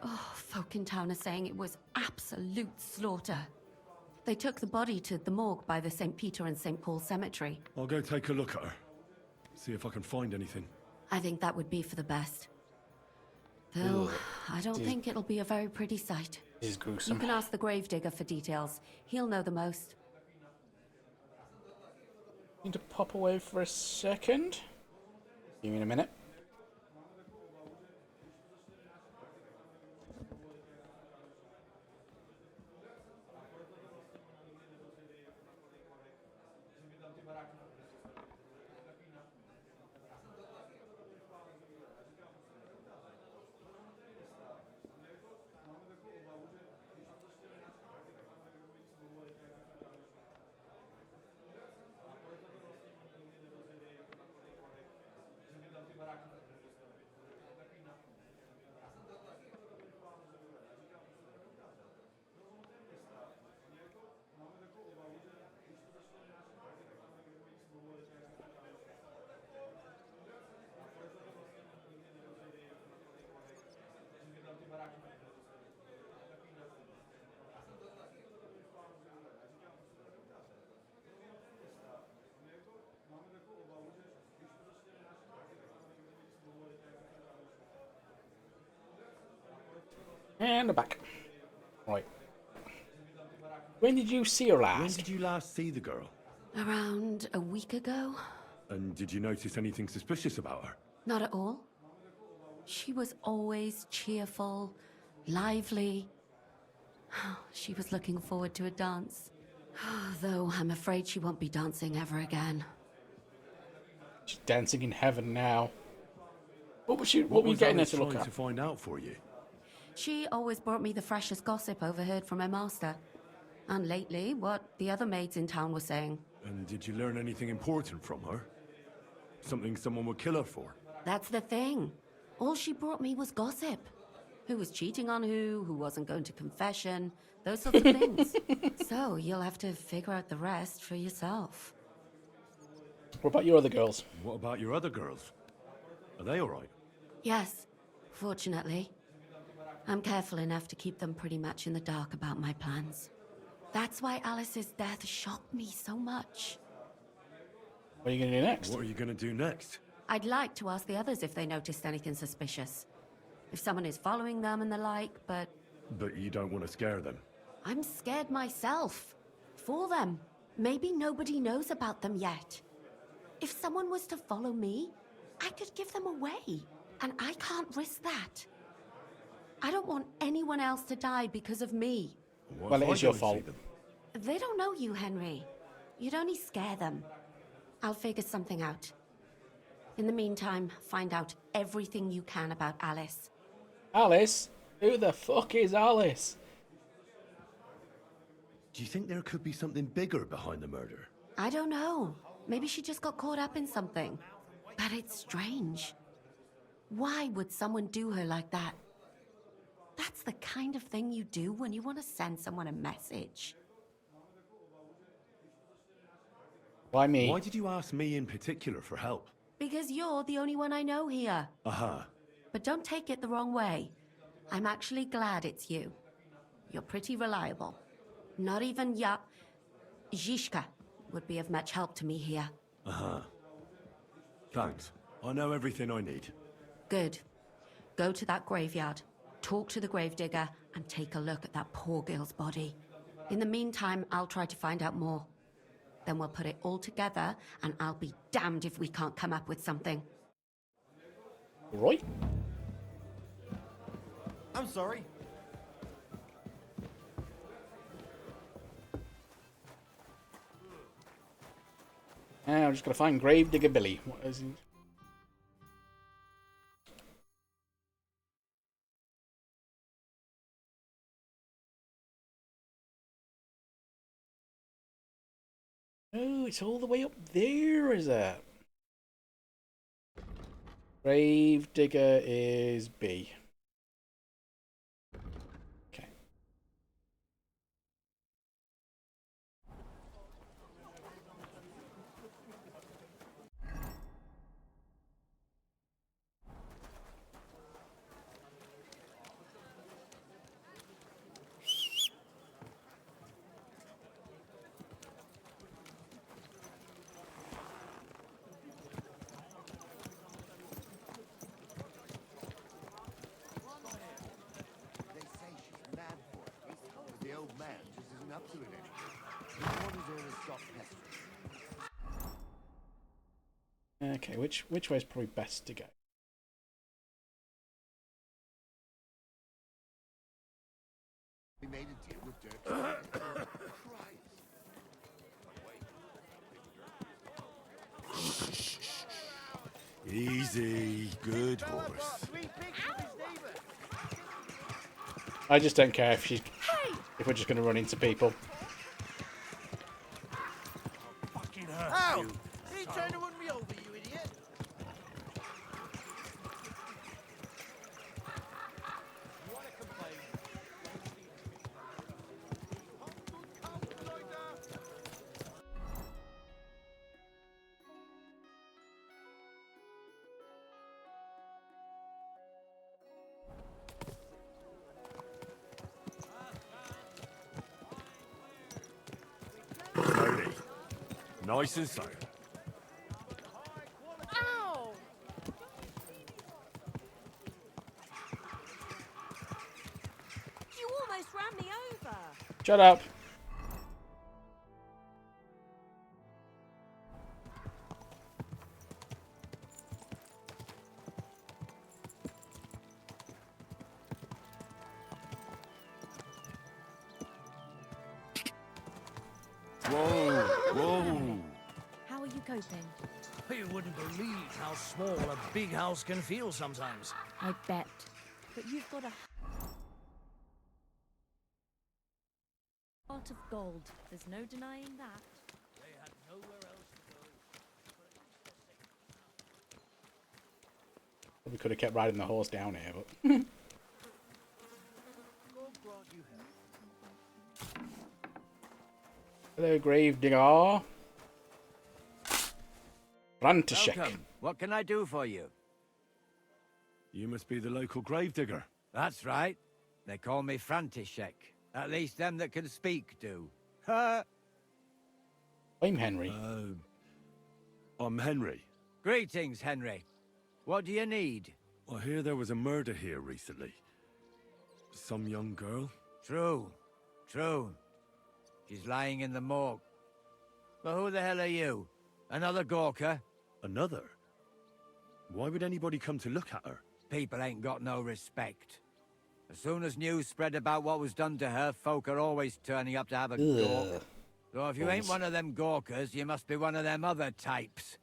Oh, folk in town are saying it was absolute slaughter. They took the body to the morgue by the St. Peter and St. Paul cemetery. I'll go take a look at her. See if I can find anything. I think that would be for the best. Though, Ugh. I don't think it'll be a very pretty sight. This is gruesome. You can ask the gravedigger for details. He'll know the most. Need to pop away for a second. Give me a minute. And I'm back. Right. When did you see her When last? did you last see the girl? Around a week ago? And did you notice anything suspicious about her? Not at all. She was always cheerful, lively. She was looking forward to a dance. Though I'm afraid she won't be dancing ever again. She's dancing in heaven now. What were you was getting her Alice to look trying at? to find out for you? She always brought me the freshest gossip overheard from her master. And lately, what the other maids in town were saying. And did you learn anything important from her? Something someone would kill her for? That's the thing. All she brought me was gossip. Who was cheating on who wasn't going to confession, those sorts of things. So you'll have to figure out the rest for yourself. What about your other girls? What about your other girls? Are they alright? Yes, fortunately. I'm careful enough to keep them pretty much in the dark about my plans. That's why Alice's death shocked me so much. What are you going to do next? What are you going to do next? I'd like to ask the others if they noticed anything suspicious. If someone is following them and the like, but But you don't want to scare them. I'm scared myself. For them. Maybe nobody knows about them yet. If someone was to follow me, I could give them away. And I can't risk that. I don't want anyone else to die because of me. Well, it is your fault. They don't know you, Henry. You'd only scare them. I'll figure something out. In the meantime, find out everything you can about Alice. Alice? Who the fuck is Alice? Do you think there could be something bigger behind the murder? I don't know. Maybe she just got caught up in something. But it's strange. Why would someone do her like that? That's the kind of thing you do when you want to send someone a message. Why me? Why did you ask me in particular for help? Because you're the only one I know here. Aha. But don't take it the wrong way. I'm actually glad it's you. You're pretty reliable. Not even Zhishka would be of much help to me here. Aha. Thanks. I know everything I need. Good. Go to that graveyard, talk to the gravedigger, and take a look at that poor girl's body. In the meantime, I'll try to find out more. Then we'll put it all together, and I'll be damned if we can't come up with something. Right? I'm sorry. I'm just going to find Gravedigger Billy. What is he? Oh, it's all the way up there, is it? Gravedigger is B. Okay. They say she's mad for it. But the old man just isn't up to it anymore. He orders her to stop pestering. Okay, which way is probably best to go? We made a deal with Dirk. Easy, good horse. I just don't care if we're just going to run into people. Ow! He trying to run me over, you idiot! You want to complain? Slowly. Nice and slow. Ow! You almost ran me over. Shut up. hoping? You wouldn't believe how small a big house can feel sometimes. I bet. But you've got a heart of gold. There's no denying that. They had nowhere else to go. We could have kept riding the horse down here, but. Hello, Gravedigger. Frantishek. Welcome. What can I do for you? You must be the local gravedigger. That's right. They call me Frantishek. At least them that can speak do. I'm Henry. I'm Henry. Greetings, Henry. What do you need? I hear there was a murder here recently. Some young girl? True. True. She's lying in the morgue. But who the hell are you? Another Gawker? Another? Why would anybody come to look at her? People ain't got no respect. As soon as news spread about what was done to her, folk are always turning up to have a gawk. So if you ain't one of them Gawkers, you must be one of them other types.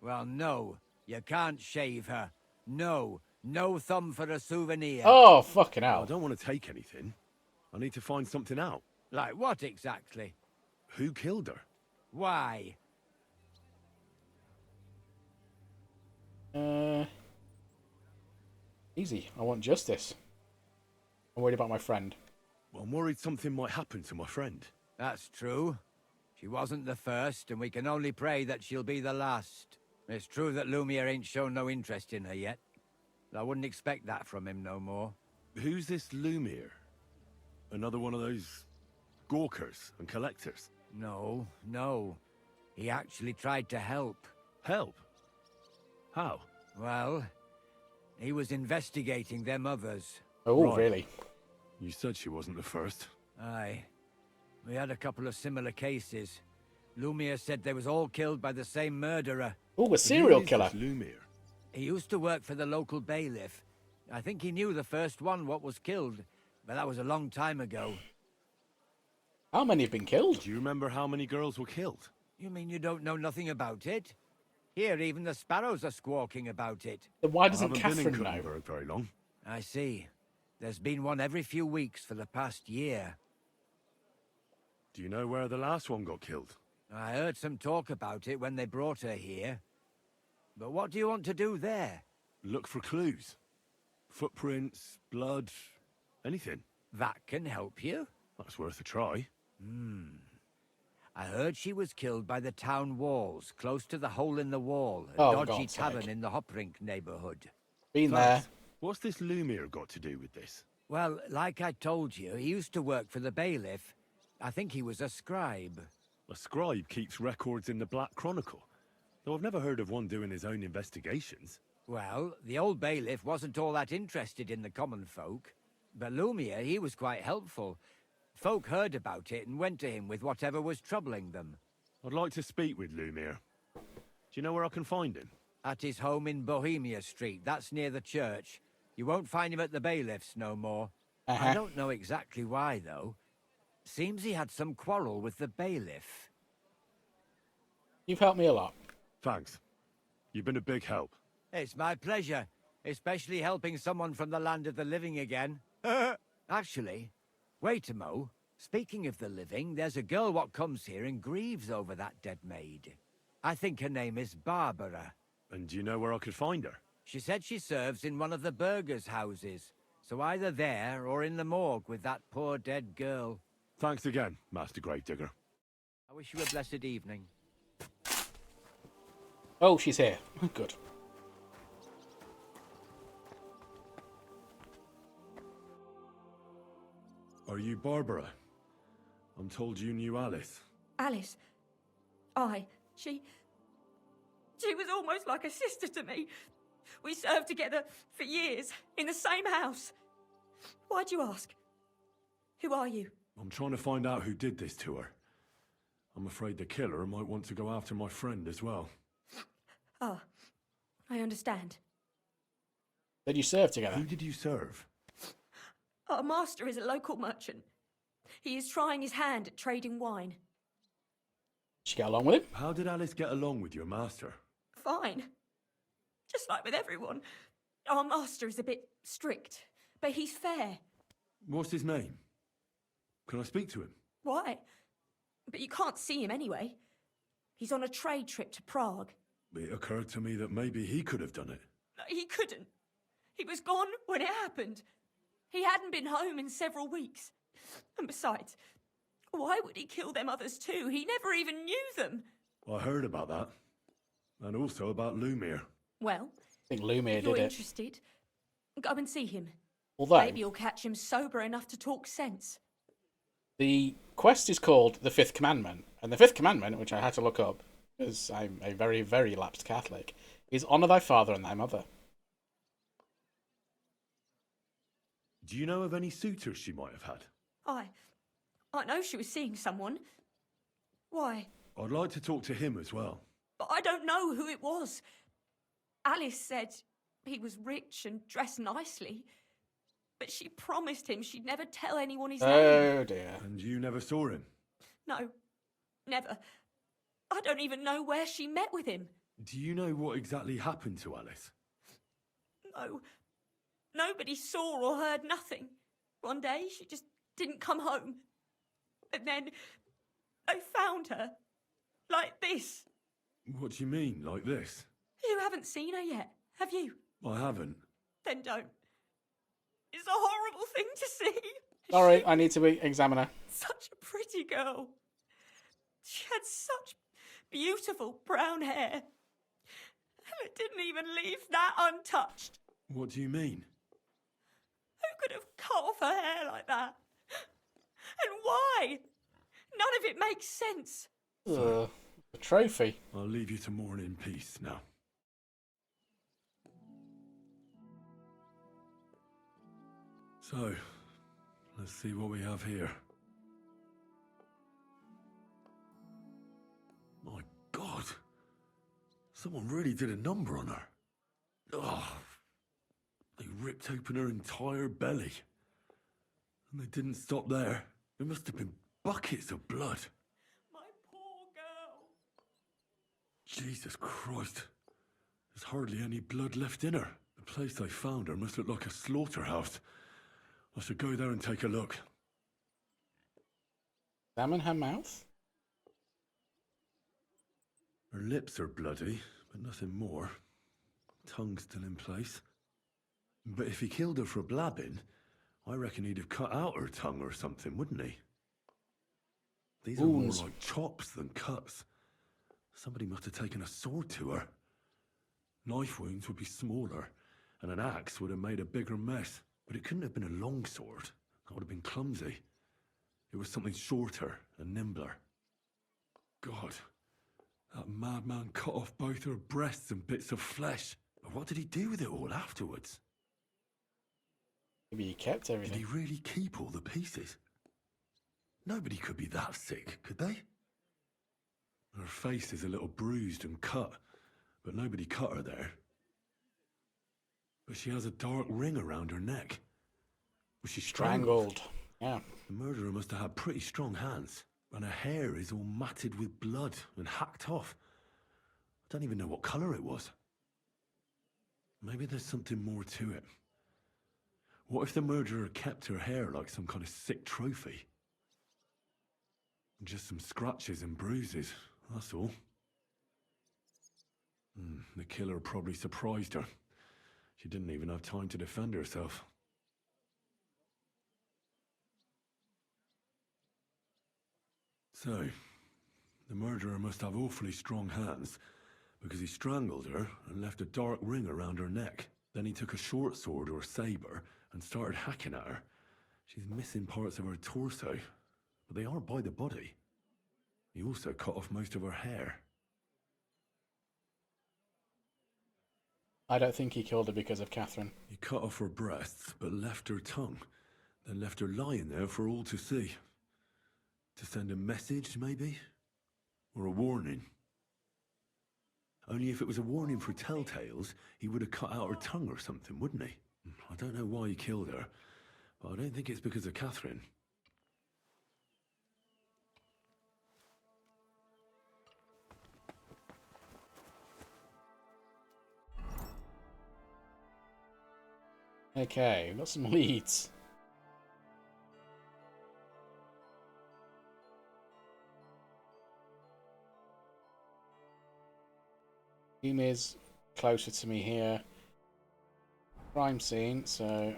Well, no. You can't shave her. No. No thumb for a souvenir. Oh, fucking hell. I don't want to take anything. I need to find something out. Like what exactly? Who killed her? Why? Easy. I want justice. I'm worried about my friend. I'm worried something might happen to my friend. That's true. She wasn't the first, and we can only pray that she'll be the last. It's true that Lumiere ain't shown no interest in her yet. I wouldn't expect that from him no more. Who's this Lumiere? Another one of those gawkers and collectors? No, no. He actually tried to help. Help? How? Well, he was investigating them others. Oh, Right. really? You said she wasn't the first. Aye. We had a couple of similar cases. Lumiere said they was all killed by the same murderer. Oh, a serial Who is killer. this Lumiere? He used to work for the local bailiff. I think he knew the first one what was killed, but that was a long time ago. How many have been killed? Do you remember how many girls were killed? You mean you don't know nothing about it? Here, even the sparrows are squawking about it. Then why I doesn't haven't been in Catherine know? Kuttenberg very long. I see. There's been one every few weeks for the past year. Do you know where the last one got killed? I heard some talk about it when they brought her here. But what do you want to do there? Look for clues. Footprints, blood, anything. That can help you? That's worth a try. I heard she was killed by the town walls, close to the hole in the wall, a Oh, dodgy God's tavern sake. in the Hoprink neighborhood. Been there. What's this Lumiere got to do with this? Well, like I told you, he used to work for the bailiff. I think he was a scribe. A scribe keeps records in the Black Chronicle, though I've never heard of one doing his own investigations. Well, the old bailiff wasn't all that interested in the common folk. But Lumiere, he was quite helpful. Folk heard about it and went to him with whatever was troubling them. I'd like to speak with Lumiere. Do you know where I can find him? At his home in Bohemia Street, that's near the church. You won't find him at the bailiff's no more. I don't know exactly why, though. Seems he had some quarrel with the bailiff. You've helped me a lot. Thanks. You've been a big help. It's my pleasure, especially helping someone from the land of the living again. Actually, wait a mo. Speaking of the living, there's a girl what comes here and grieves over that dead maid. I think her name is Barbara. And do you know where I could find her? She said she serves in one of the burgers' houses. So either there or in the morgue with that poor dead girl. Thanks again, Master Gravedigger. I wish you a blessed evening. Oh, she's here. Good. Are you Barbara? I'm told you knew Alice. Alice. She was almost like a sister to me. We served together for years, in the same house. Why'd you ask? Who are you? I'm trying to find out who did this to her. I'm afraid the killer might want to go after my friend as well. Ah, I understand. Did you serve together? Who did you serve? Our master is a local merchant. He is trying his hand at trading wine. She get along with him? How did Alice get along with your master? Fine. Just like with everyone. Our master is a bit strict, but he's fair. What's his name? Can I speak to him? Why? But you can't see him anyway. He's on a trade trip to Prague. It occurred to me that maybe he could have done it. No, he couldn't. He was gone when it happened. He hadn't been home in several weeks. And besides, why would he kill them others too? He never even knew them. I heard about that. And also about Lumir. Well, I think Lumir if you're did it. interested, go and see him. Although, Maybe you'll catch him sober enough to talk sense. the quest is called the Fifth Commandment. And the Fifth Commandment, which I had to look up, because I'm a very, very lapsed Catholic, is honour thy father and thy mother. Do you know of any suitors she might have had? I know she was seeing someone. Why? I'd like to talk to him as well. But I don't know who it was. Alice said he was rich and dressed nicely. But she promised him she'd never tell anyone his name. Oh dear. And you never saw him? No, never. I don't even know where she met with him. Do you know what exactly happened to Alice? No. Nobody saw or heard nothing. One day she just didn't come home. And then they found her. Like this. What do you mean, like this? You haven't seen her yet, have you? I haven't. Then don't. It's a horrible thing to see. Sorry, I need to examine her. Such a pretty girl. She had such beautiful brown hair. And it didn't even leave that untouched. What do you mean? Who could have cut off her hair like that? And why? None of it makes sense. A trophy. I'll leave you to mourn in peace now. So, let's see what we have here. My God! Someone really did a number on her. Ugh. They ripped open her entire belly. And they didn't stop there. There must have been buckets of blood. My poor girl. Jesus Christ. There's hardly any blood left in her. The place I found her must look like a slaughterhouse. I should go there and take a look. Examine her mouth? Her lips are bloody, but nothing more. Tongue still in place. But if he killed her for blabbing, I reckon he'd have cut out her tongue or something, wouldn't he? These are more like chops than cuts. Somebody must have taken a sword to her. Knife wounds would be smaller, and an axe would have made a bigger mess. But it couldn't have been a long sword. That would have been clumsy. It was something shorter and nimbler. God, that madman cut off both her breasts and bits of flesh. But what did he do with it all afterwards? Maybe he kept everything. Did he really keep all the pieces? Nobody could be that sick, could they? Her face is a little bruised and cut, but nobody cut her there. But she has a dark ring around her neck. Was she strangled? Yeah. The murderer must have had pretty strong hands. And her hair is all matted with blood and hacked off. I don't even know what colour it was. Maybe there's something more to it. What if the murderer kept her hair like some kind of sick trophy? Just some scratches and bruises, that's all. The killer probably surprised her. She didn't even have time to defend herself. So, the murderer must have awfully strong hands, because he strangled her and left a dark ring around her neck. Then he took a short sword or saber and started hacking at her. She's missing parts of her torso, but they aren't by the body. He also cut off most of her hair. I don't think he killed her because of Catherine. He cut off her breasts, but left her tongue. Then left her lying there for all to see. To send a message, maybe? Or a warning? Only if it was a warning for telltales, he would have cut out her tongue or something, wouldn't he? I don't know why he killed her, but I don't think it's because of Catherine. Okay, we've got some leads. Yumi's closer to me here. Crime scene, so...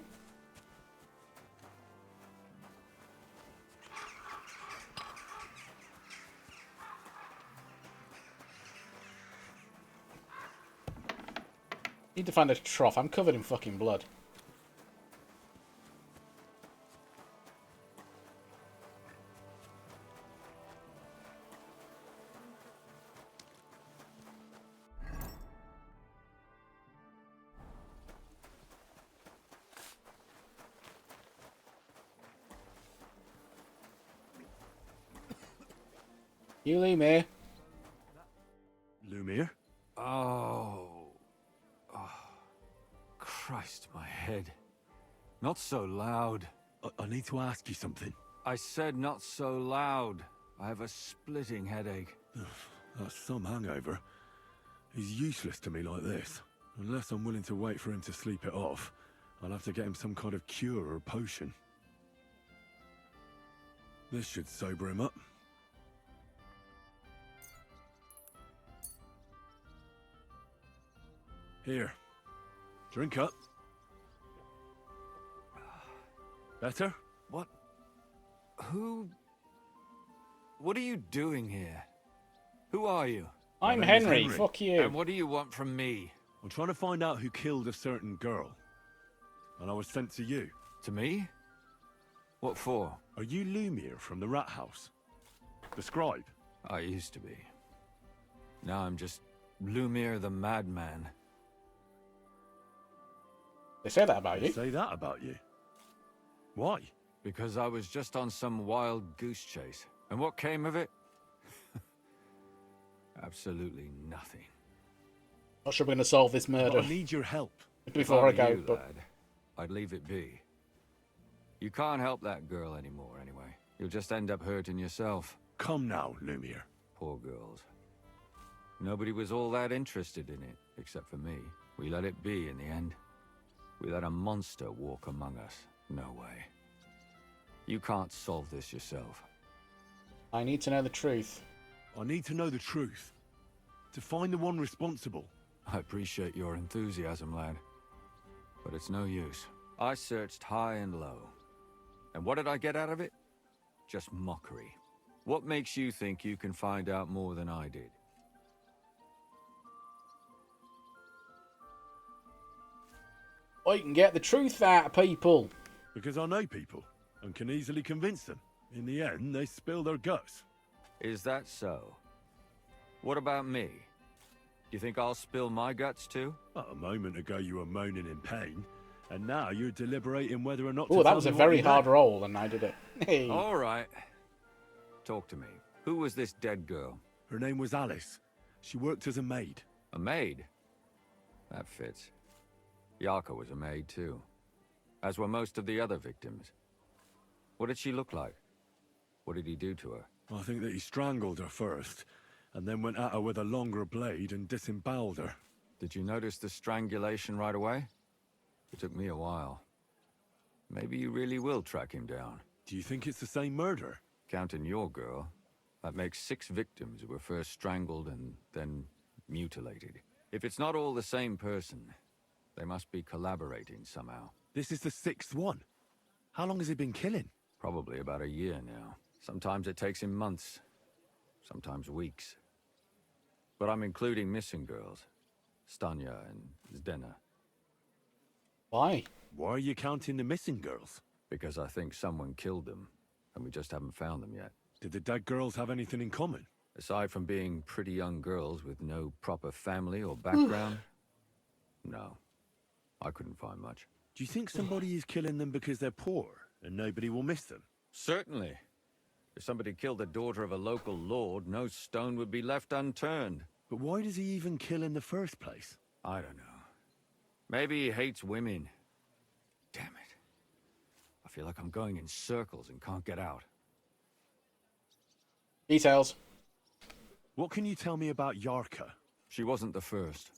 Need to find a trough. I'm covered in fucking blood. You, Lumir. Lumir? Oh. Christ, my head. Not so loud. I need to ask you something. I said not so loud. I have a splitting headache. That's some hangover. He's useless to me like this. Unless I'm willing to wait for him to sleep it off, I'll have to get him some kind of cure or potion. This should sober him up. Here. Drink up. Better? What? Who... What are you doing here? Who are you? I'm Henry. Fuck you. And what do you want from me? I'm trying to find out who killed a certain girl. And I was sent to you. To me? What for? Are you Lumir from the Rat House? The scribe? I used to be. Now I'm just Lumir the Madman. They say that about you. They say that about you? Why? Because I was just on some wild goose chase. And what came of it? Absolutely nothing. Not sure we're going to solve this murder. But I need your help. Before I go, you, but... lad, I'd leave it be. You can't help that girl anymore, anyway. You'll just end up hurting yourself. Come now, Lumir. Poor girls. Nobody was all that interested in it, except for me. We let it be in the end. We let a monster walk among us. No way. You can't solve this yourself. I need to know the truth. I need to know the truth. To find the one responsible. I appreciate your enthusiasm, lad. But it's no use. I searched high and low. And what did I get out of it? Just mockery. What makes you think you can find out more than I did? I can get the truth out of people. Because I know people, and can easily convince them. In the end, they spill their guts. Is that so? What about me? You think I'll spill my guts too? A moment ago you were moaning in pain, and now you're deliberating whether or not to Oh, that tell was me a what very you hard know. roll, and I did it. Hey. All right. Talk to me. Who was this dead girl? Her name was Alice. She worked as a maid. A maid? That fits. Yarka was a maid too. As were most of the other victims. What did she look like? What did he do to her? I think that he strangled her first, and then went at her with a longer blade and disemboweled her. Did you notice the strangulation right away? It took me a while. Maybe you really will track him down. Do you think it's the same murder? Counting your girl, that makes 6 victims who were first strangled and then mutilated. If it's not all the same person, they must be collaborating somehow. This is the 6th one. How long has he been killing? Probably about a year now. Sometimes it takes him months, sometimes weeks. But I'm including missing girls, Stanya and Zdena. Why? Why are you counting the missing girls? Because I think someone killed them, and we just haven't found them yet. Did the dead girls have anything in common? Aside from being pretty young girls with no proper family or background? No. I couldn't find much. Do you think somebody is killing them because they're poor, and nobody will miss them? Certainly. If somebody killed the daughter of a local lord, no stone would be left unturned. But why does he even kill in the first place? I don't know. Maybe he hates women. Damn it. I feel like I'm going in circles and can't get out. Details. What can you tell me about Yarka? She wasn't the first.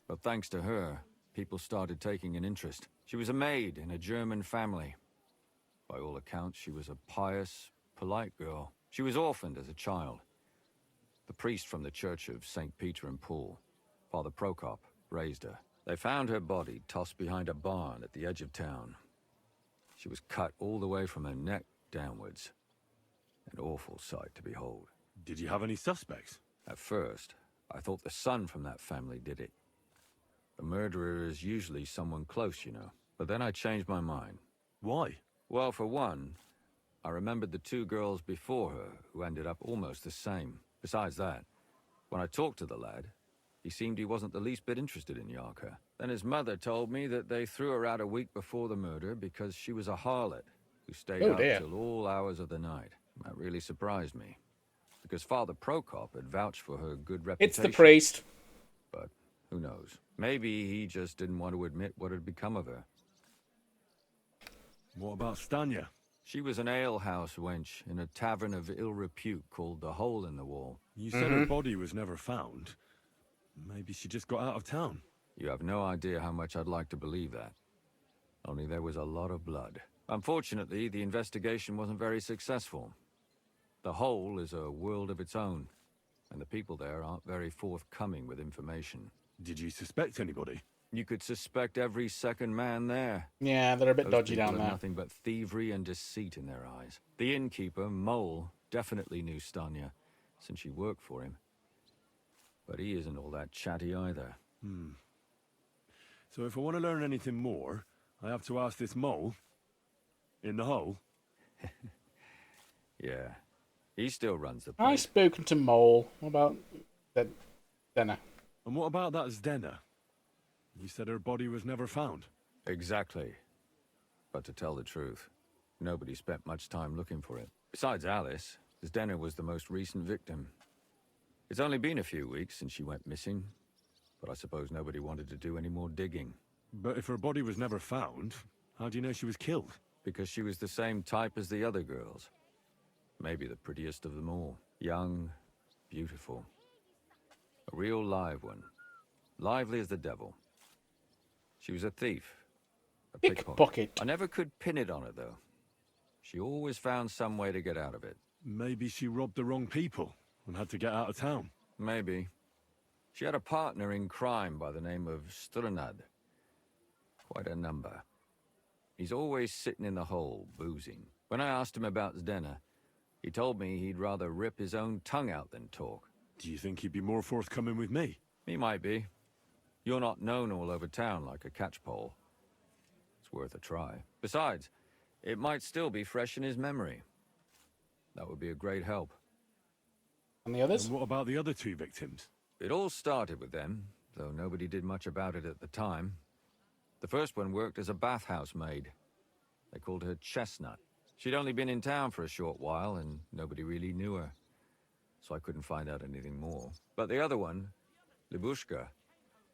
But thanks to her, people started taking an interest. She was a maid in a German family. By all accounts, she was a pious, polite girl. She was orphaned as a child. The priest from the Church of St. Peter and Paul, Father Prokop, raised her. They found her body tossed behind a barn at the edge of town. She was cut all the way from her neck downwards. An awful sight to behold. Did you have any suspects? At first, I thought the son from that family did it. A murderer is usually someone close, you know. But then I changed my mind. Why? Well, for one, I remembered the two girls before her who ended up almost the same. Besides that, when I talked to the lad, he seemed he wasn't the least bit interested in Yarka. Then his mother told me that they threw her out a week before the murder because she was a harlot who stayed out till all hours of the night. That really surprised me, because Father Prokop had vouched for her good reputation. It's the priest. But who knows? Maybe he just didn't want to admit what had become of her. What about Stanya? She was an alehouse wench in a tavern of ill repute called the Hole in the Wall. You said her body was never found. Maybe she just got out of town. You have no idea how much I'd like to believe that. Only there was a lot of blood. Unfortunately, the investigation wasn't very successful. The Hole is a world of its own, and the people there aren't very forthcoming with information. Did you suspect anybody? You could suspect every second man there. Yeah, they're a bit Those dodgy people down have there. Nothing but thievery and deceit in their eyes. The innkeeper, Mole, definitely knew Stanya, since she worked for him. But he isn't all that chatty either. So if I want to learn anything more, I have to ask this mole in the hole. Yeah, he still runs the I've spoken to Mole. What about Denna? And what about that Zdena? You said her body was never found. Exactly. But to tell the truth, nobody spent much time looking for it. Besides Alice, Zdena was the most recent victim. It's only been a few weeks since she went missing, but I suppose nobody wanted to do any more digging. But if her body was never found, how do you know she was killed? Because she was the same type as the other girls. Maybe the prettiest of them all. Young, beautiful. A real live one. Lively as the devil. She was a thief. A pickpocket. I never could pin it on her, though. She always found some way to get out of it. Maybe she robbed the wrong people and had to get out of town. Maybe. She had a partner in crime by the name of Strunad. Quite a number. He's always sitting in the hole, boozing. When I asked him about Zdena, he told me he'd rather rip his own tongue out than talk. Do you think he'd be more forthcoming with me? He might be. You're not known all over town like a catchpole. It's worth a try. Besides, it might still be fresh in his memory. That would be a great help. And the others? And what about the other two victims? It all started with them, though nobody did much about it at the time. The first one worked as a bathhouse maid. They called her Chestnut. She'd only been in town for a short while, and nobody really knew her. So I couldn't find out anything more. But the other one, Libushka,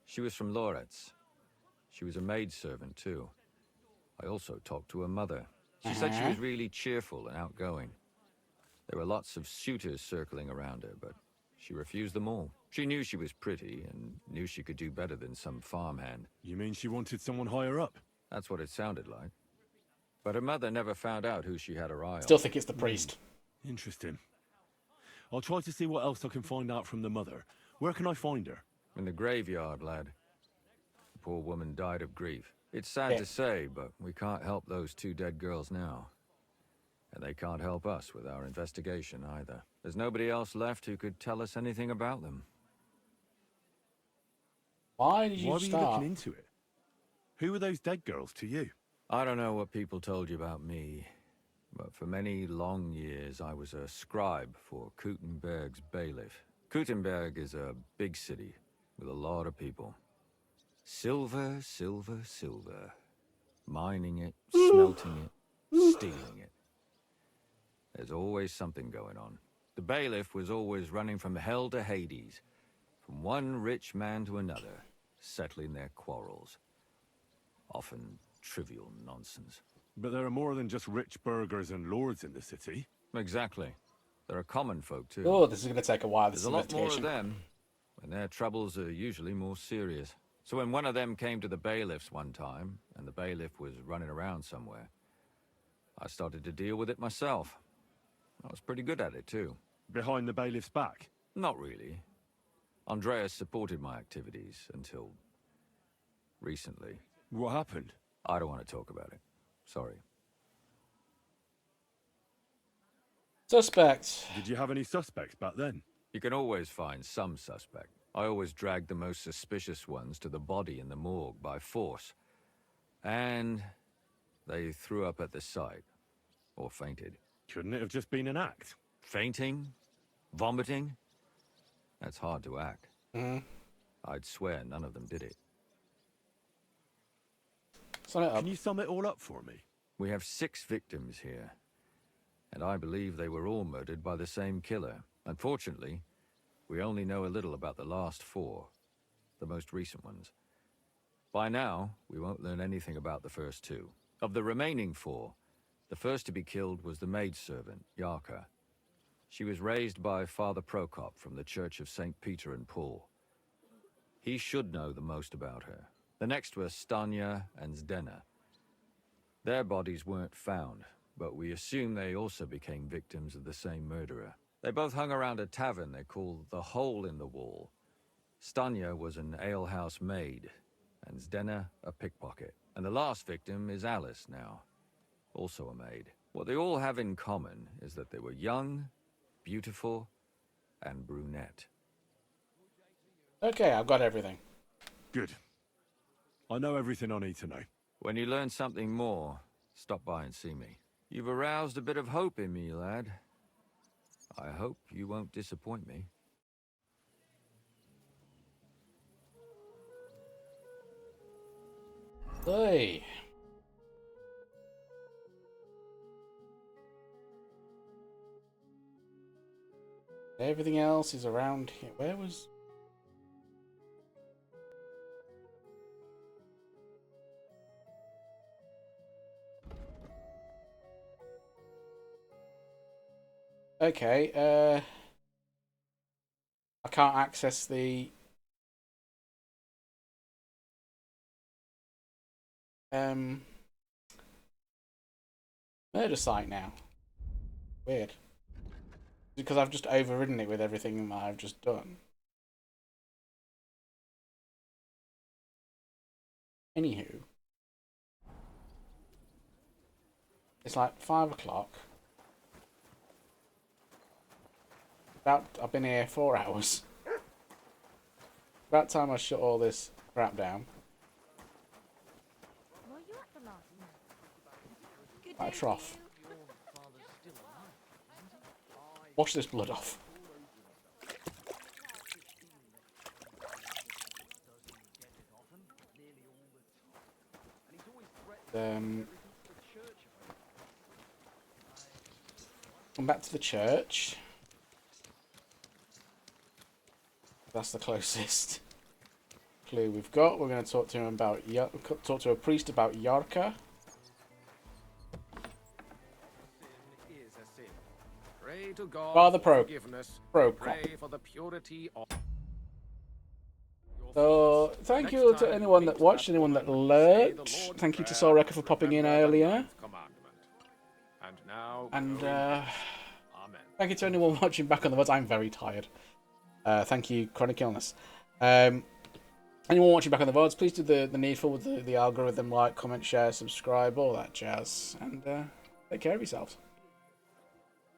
she was from Loretz. She was a maidservant, too. I also talked to her mother. She said she was really cheerful and outgoing. There were lots of suitors circling around her, but she refused them all. She knew she was pretty and knew she could do better than some farmhand. You mean she wanted someone higher up? That's what it sounded like. But her mother never found out who she had her eye on. Still think it's the priest. Interesting. I'll try to see what else I can find out from the mother. Where can I find her? In the graveyard, lad. The poor woman died of grief. It's sad to say, but we can't help those two dead girls now. And they can't help us with our investigation either. There's nobody else left who could tell us anything about them. Why did Why were you looking into it? Who were those dead girls to you? I don't know what people told you about me, but for many long years I was a scribe for Kuttenberg's bailiff. Kuttenberg is a big city with a lot of people. Silver, silver, silver. Mining it, smelting it, stealing it. There's always something going on. The bailiff was always running from hell to Hades, from one rich man to another, settling their quarrels. Often trivial nonsense. But there are more than just rich burghers and lords in the city. Exactly. There are common folk too. Oh, this is going to take a while. There's a lot more of them, and their troubles are usually more serious. So when one of them came to the bailiffs one time, and the bailiff was running around somewhere, I started to deal with it myself. I was pretty good at it, too. Behind the bailiff's back? Not really. Andreas supported my activities until recently. What happened? I don't want to talk about it. Sorry. Suspects. Did you have any suspects back then? You can always find some suspect. I always dragged the most suspicious ones to the body in the morgue by force. And they threw up at the sight. Or fainted. Couldn't it have just been an act? Fainting? Vomiting? That's hard to act. I'd swear none of them did it. Sum it up. Can you sum it all up for me? We have 6 victims here. And I believe they were all murdered by the same killer. Unfortunately, we only know a little about the last 4. The most recent ones. By now, we won't learn anything about the first 2. Of the remaining 4, the first to be killed was the maidservant, Yarka. She was raised by Father Prokop from the Church of St. Peter and Paul. He should know the most about her. The next were Stanya and Zdena. Their bodies weren't found, but we assume they also became victims of the same murderer. They both hung around a tavern they called the Hole in the Wall. Stanya was an alehouse maid, and Zdena a pickpocket. And the last victim is Alice now, also a maid. What they all have in common is that they were young, beautiful, and brunette. Okay, I've got everything. Good. I know everything I need to know. When you learn something more, stop by and see me. You've aroused a bit of hope in me, lad. I hope you won't disappoint me. Hey. Everything else is around here. Where was... Okay, I can't access the... murder site now. Weird. Because I've just overridden it with everything that I've just done. Anywho. It's like 5 o'clock. I've been here 4 hours. About time I shut all this crap down. Like a trough. Wash this blood off. Come back to the church. That's the closest clue we've got. We're going to talk to him about talk to a priest about Yarka. Pray to God Father for forgiveness. Pray for the purity of... So, thank you to anyone that watched, anyone that lurked. Thank you to Solreka for popping in earlier. And thank you to anyone watching back on the VODs. I'm very tired. Thank you, Chronic Illness. Anyone watching back on the VODs, please do the needful with the algorithm, like, comment, share, subscribe, all that jazz. And take care of yourselves.